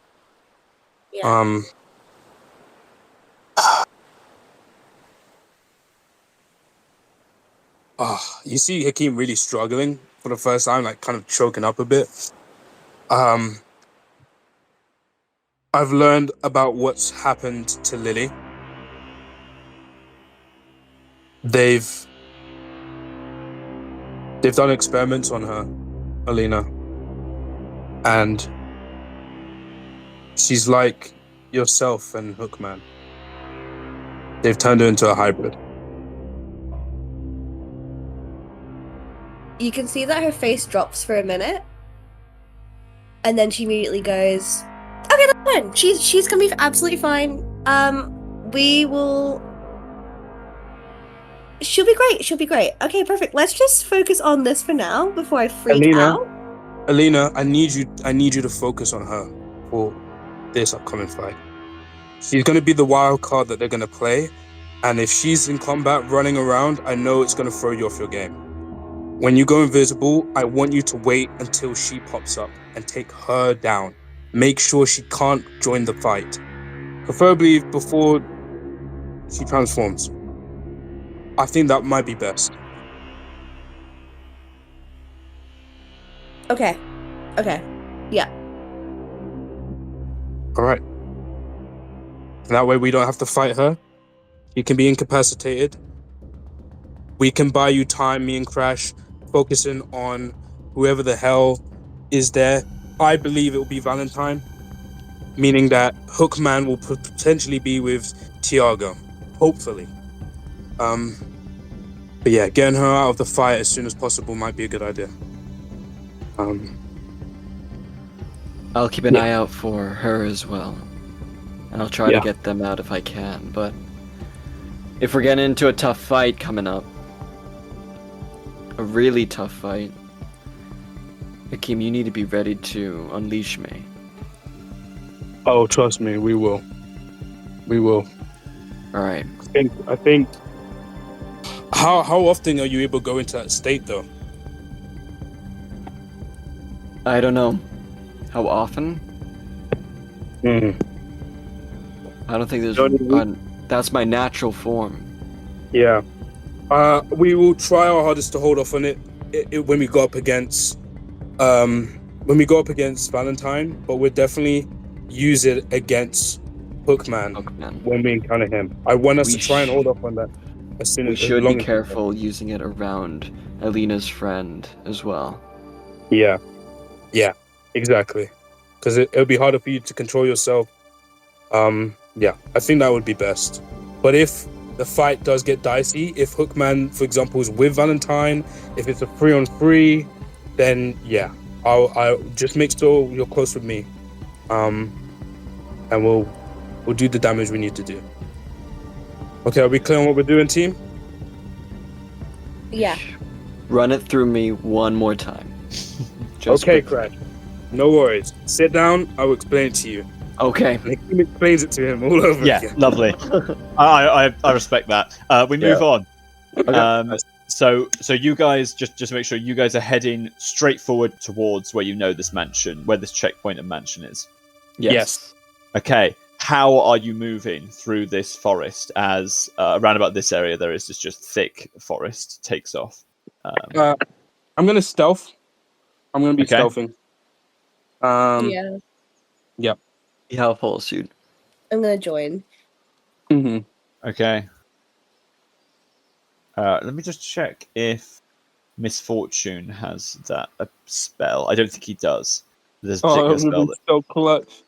yeah. You see Hakeem really struggling for the first time, like kind of choking up a bit. I've learned about what's happened to Lily. They've done experiments on her, Alina. And she's like yourself and Hookman. They've turned her into a hybrid. You can see that her face drops for a minute, and then she immediately goes, "Okay, that's fine. She's gonna be absolutely fine. We will. She'll be great. She'll be great. Okay, perfect. Let's just focus on this for now before I freak out." Alina, I need you to focus on her for this upcoming fight. She's gonna be the wild card that they're gonna play, and if she's in combat running around, I know it's gonna throw you off your game. When you go invisible, I want you to wait until she pops up and take her down. Make sure she can't join the fight. Preferably before she transforms. I think that might be best. Okay. Yeah. Alright. That way we don't have to fight her. You can be incapacitated. We can buy you time, me and Crash, focusing on whoever the hell is there. I believe it will be Valentine, meaning that Hookman will potentially be with Tiago, hopefully. But yeah, getting her out of the fight as soon as possible might be a good idea. I'll keep an eye out for her as well. And I'll try to get them out if I can, but if we're getting into a tough fight coming up, a really tough fight, Hakeem, you need to be ready to unleash me. Oh, trust me, we will. We will. Alright. I think. How often are you able to go into that state, though? I don't know. How often? I don't think there's that's my natural form. Yeah. We will try our hardest to hold off on it when we go up against Valentine, but we'll definitely use it against Hookman when we encounter him. I want us to try and hold off on that as soon as we should be careful using it around Alina's friend as well. Yeah, exactly. Because it'll be harder for you to control yourself. Yeah, I think that would be best. But if the fight does get dicey, if Hookman, for example, is with Valentine, if it's a 3-on-3, then yeah, I'll just make sure you're close with me, and we'll do the damage we need to do. Okay, are we clear on what we're doing, team? Yeah. Run it through me one more time. Okay, Crash. No worries. Sit down. I will explain it to you. Okay. And he explains it to him all over again. Yeah, lovely. I respect that. We move on. Okay. So you guys just make sure you guys are heading straight forward towards where you know this mansion, where this checkpoint and mansion is. Yes. Okay. How are you moving through this forest? As around about this area, there is this just thick forest takes off. I'm gonna stealth. I'm gonna be stealthing. Yeah. Yep. Yeah, I'll follow suit. I'm gonna join. Okay. Let me just check if Misfortune has that a spell. I don't think he does. There's a particular spell that. So clutch.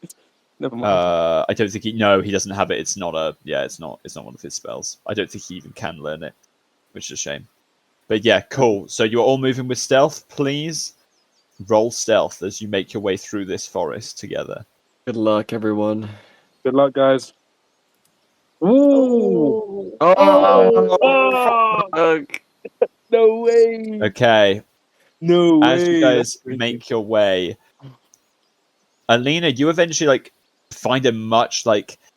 Never mind. I don't think he. No, he doesn't have it. It's not a. Yeah, it's not. It's not one of his spells. I don't think he even can learn it, which is a shame. But yeah, cool. So you're all moving with stealth. Please roll stealth as you make your way through this forest together. Good luck, everyone. Good luck, guys. Ooh! Oh! No way! Okay. No way! As you guys make your way, Alina, you eventually find a much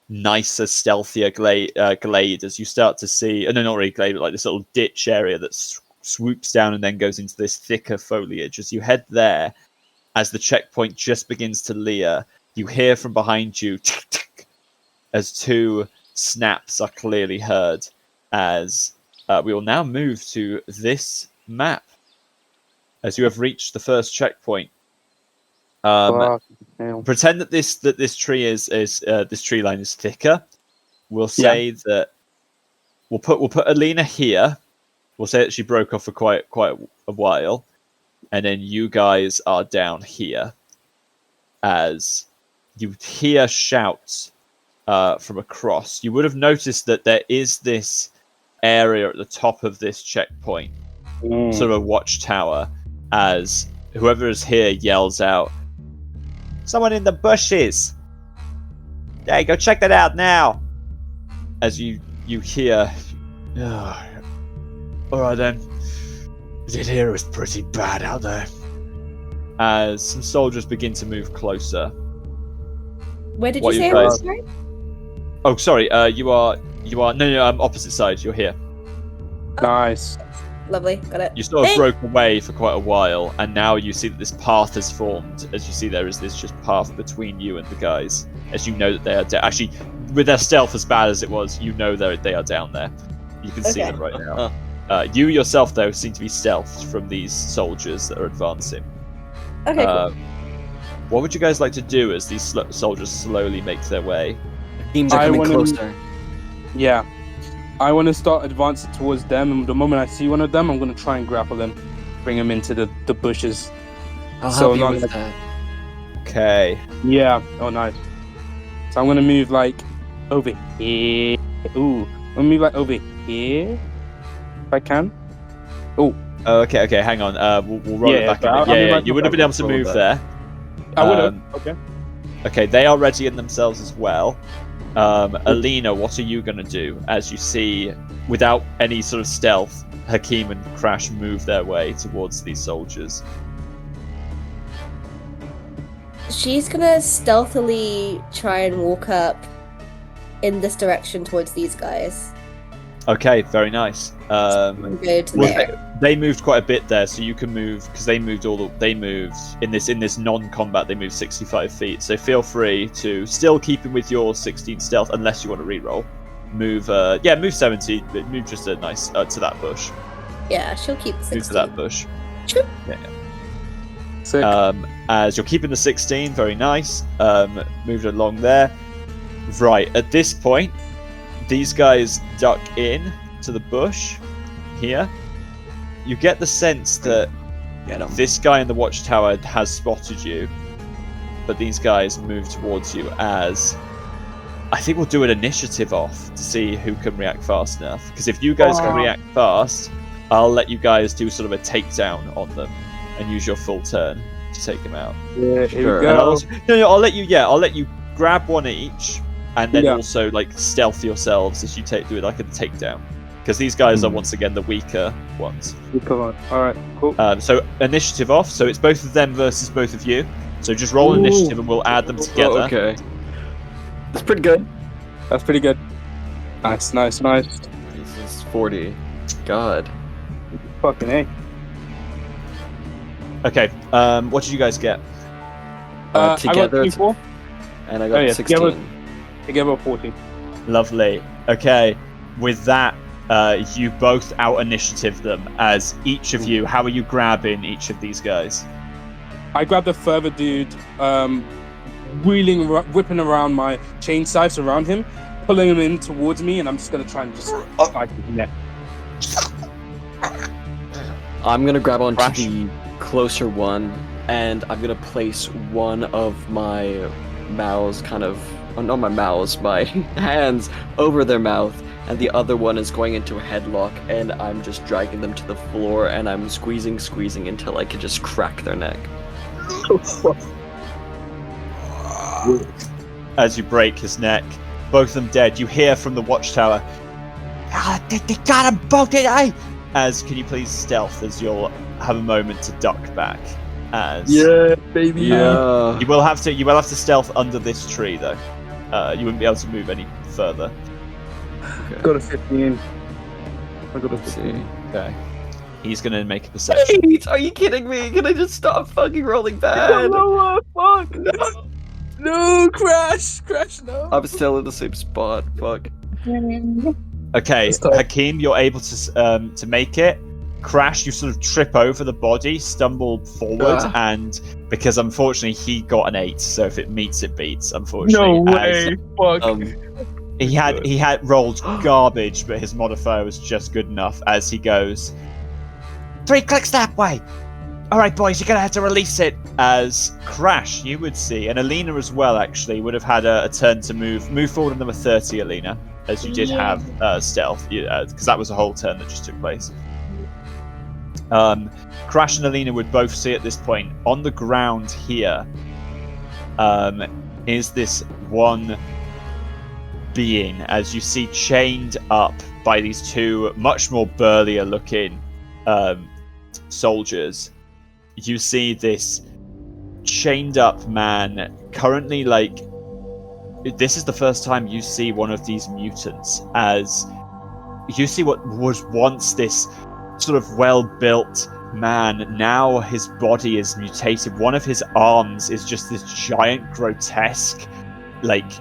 nicer, stealthier glade as you start to see. No, not really glade, but this little ditch area that swoops down and then goes into this thicker foliage. As you head there, as the checkpoint just begins to leer, you hear from behind you tick, tick, as two snaps are clearly heard as we will now move to this map. As you have reached the first checkpoint. Pretend that this tree is this tree line is thicker. We'll say that we'll put Alina here. We'll say that she broke off for quite a while, and then you guys are down here. As you hear shouts from across, you would have noticed that there is this area at the top of this checkpoint, sort of a watchtower. As whoever is here yells out, "Someone in the bushes! Hey, go check that out now!" As you hear, alright then. I did hear it was pretty bad out there. As some soldiers begin to move closer. Where did you say it was? Sorry? Oh, sorry. You are. No. Opposite side. You're here. Nice. Lovely, got it. You sort of broke away for quite a while, and now you see that this path has formed. As you see, there is this just path between you and the guys. As you know that they are actually, with their stealth as bad as it was, you know they are down there. You can see them right now. You yourself, though, seem to be stealthed from these soldiers that are advancing. Okay, cool. What would you guys like to do as these soldiers slowly make their way? Teams are coming closer. Yeah. I want to start advancing towards them, and the moment I see one of them, I'm going to try and grapple them, bring them into the bushes. I'll help you with that. Okay. Yeah. Oh, nice. So I'm going to move, like, over here. Ooh. I'm going to move, like, over here, if I can. Oh. Okay, hang on. We'll roll it back a bit. Yeah, you wouldn't have been able to move there. I would have. Okay. Okay, they are readying themselves as well. Alina, what are you going to do as you see, without any sort of stealth, Hakeem and Crash move their way towards these soldiers? She's gonna stealthily try and walk up in this direction towards these guys. Okay, very nice. Go to there. They moved quite a bit there, so you can move because they moved in this non-combat. They moved 65 feet, so feel free to still keep in with your 16 stealth, unless you want to reroll. Move 70. Move just a nice to that bush. Yeah, she'll keep 16. Move to that bush. Sure. Yeah. Sick. As you're keeping the 16, very nice. Moved along there. Right at this point, these guys duck in to the bush here. You get the sense that this guy in the watchtower has spotted you, but these guys move towards you. As I think we'll do an initiative off to see who can react fast enough. Because if you guys can react fast, I'll let you guys do sort of a takedown on them and use your full turn to take them out. Yeah, here we go. I'll let you grab one each, and then also like stealth yourselves as you do it like a takedown. Because these guys are once again the weaker ones. Come on. Alright, cool. So initiative off, so it's both of them versus both of you. So just roll initiative and we'll add them together. Oh, okay. That's pretty good. That's pretty good. Nice. This is 40. God. Fucking A. Okay, what did you guys get? Together, I got 24. and I got 16. Together 14. Lovely. Okay, with that, you both out-initiative them as each of you. How are you grabbing each of these guys? I grabbed the further dude, whipping around my chain scythes around him, pulling him in towards me, and I'm just gonna try and just spike his neck. I'm gonna grab onto the closer one, and I'm gonna place one of my mouths my hands over their mouth, and the other one is going into a headlock, and I'm just dragging them to the floor, and I'm squeezing until I can just crack their neck. As you break his neck, both of them dead. You hear from the watchtower, they got him both, As can you please stealth as you'll have a moment to duck back. Yeah, baby. Yeah. You will have to stealth under this tree though. You wouldn't be able to move any further. Okay. Got a 15. I got a Let's 15. see. Okay. He's gonna make a perception. Wait, are you kidding me? Can I just stop fucking rolling bad? No, fuck! No, Crash, no. I'm still in the same spot. Fuck. Okay, Let's go. Hakeem, you're able to make it. Crash, you sort of trip over the body, stumble forward, and because unfortunately he got an 8, so if it meets, it beats. Unfortunately, No way. Fuck. he had rolled garbage, but his modifier was just good enough. As he goes, 3 clicks that way. All right, boys, you're gonna have to release it. As Crash, you would see, and Alina as well. Actually, would have had a turn to move forward on number 30, Alina, as you did have stealth, because that was a whole turn that just took place. Crash and Alina would both see at this point on the ground here is this one being, as you see, chained up by these 2 much more burlier looking soldiers. You see this chained up man currently, like, this is the first time you see one of these mutants, as you see what was once this sort of well-built man. Now his body is mutated. One of his arms is just this giant, grotesque, like,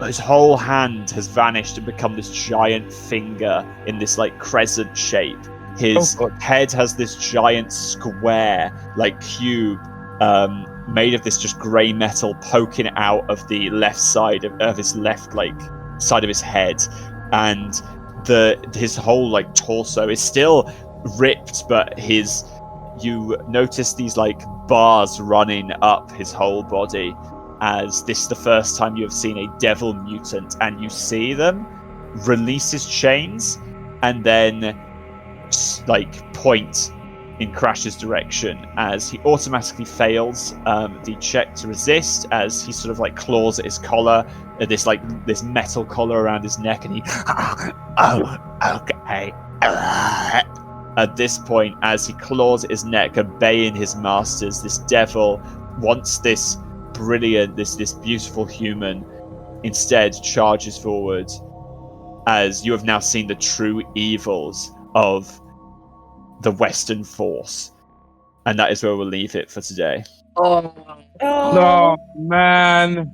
his whole hand has vanished and become this giant finger in this like crescent shape. His head has this giant square, like cube, made of this just grey metal poking out of the left side of his left, like, side of his head, and his whole like torso is still ripped, but you notice these like bars running up his whole body, as this is the first time you have seen a devil mutant, and you see them release his chains and then like point in Crash's direction, as he automatically fails the check to resist, as he sort of like claws at his collar, this metal collar around his neck, and he okay. At this point, as he claws at his neck, obeying his masters, this devil wants this brilliant, this beautiful human, instead charges forward, as you have now seen the true evils of the Western Force. And that is where we'll leave it for today. No, man.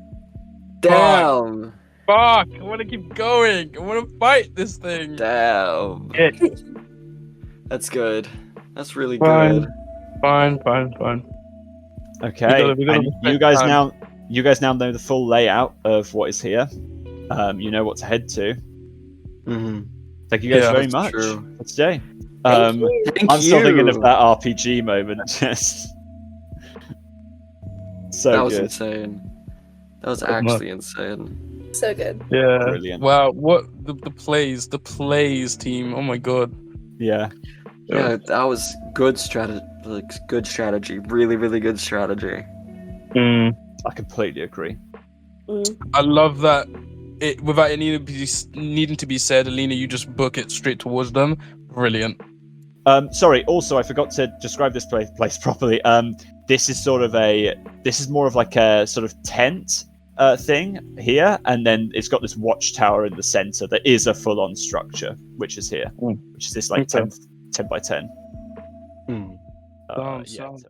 Damn. Fuck. I want to keep going. I want to fight this thing. Damn. Shit. That's good. That's really Fine. good. Fine. Okay, We gotta and you guys now know the full layout of what is here. You know what to head to. Mm-hmm. Thank you guys very that's much true. for today. Thank I'm still thinking of you. that RPG moment. Just so That was good. insane. That was actually insane. So good. Yeah. Brilliant. Wow. What the plays team. Oh my god. Yeah. Yeah, that was good strategy. Like, good strategy. Really, really good strategy. I completely agree. I love that. It without it needing to be said, Alina, you just book it straight towards them. Brilliant. Sorry. Also, I forgot to describe this place properly. This is more of like a sort of tent thing here, and then it's got this watchtower in the center that is a full-on structure, which is here, which is this like 10 by 10. Sounds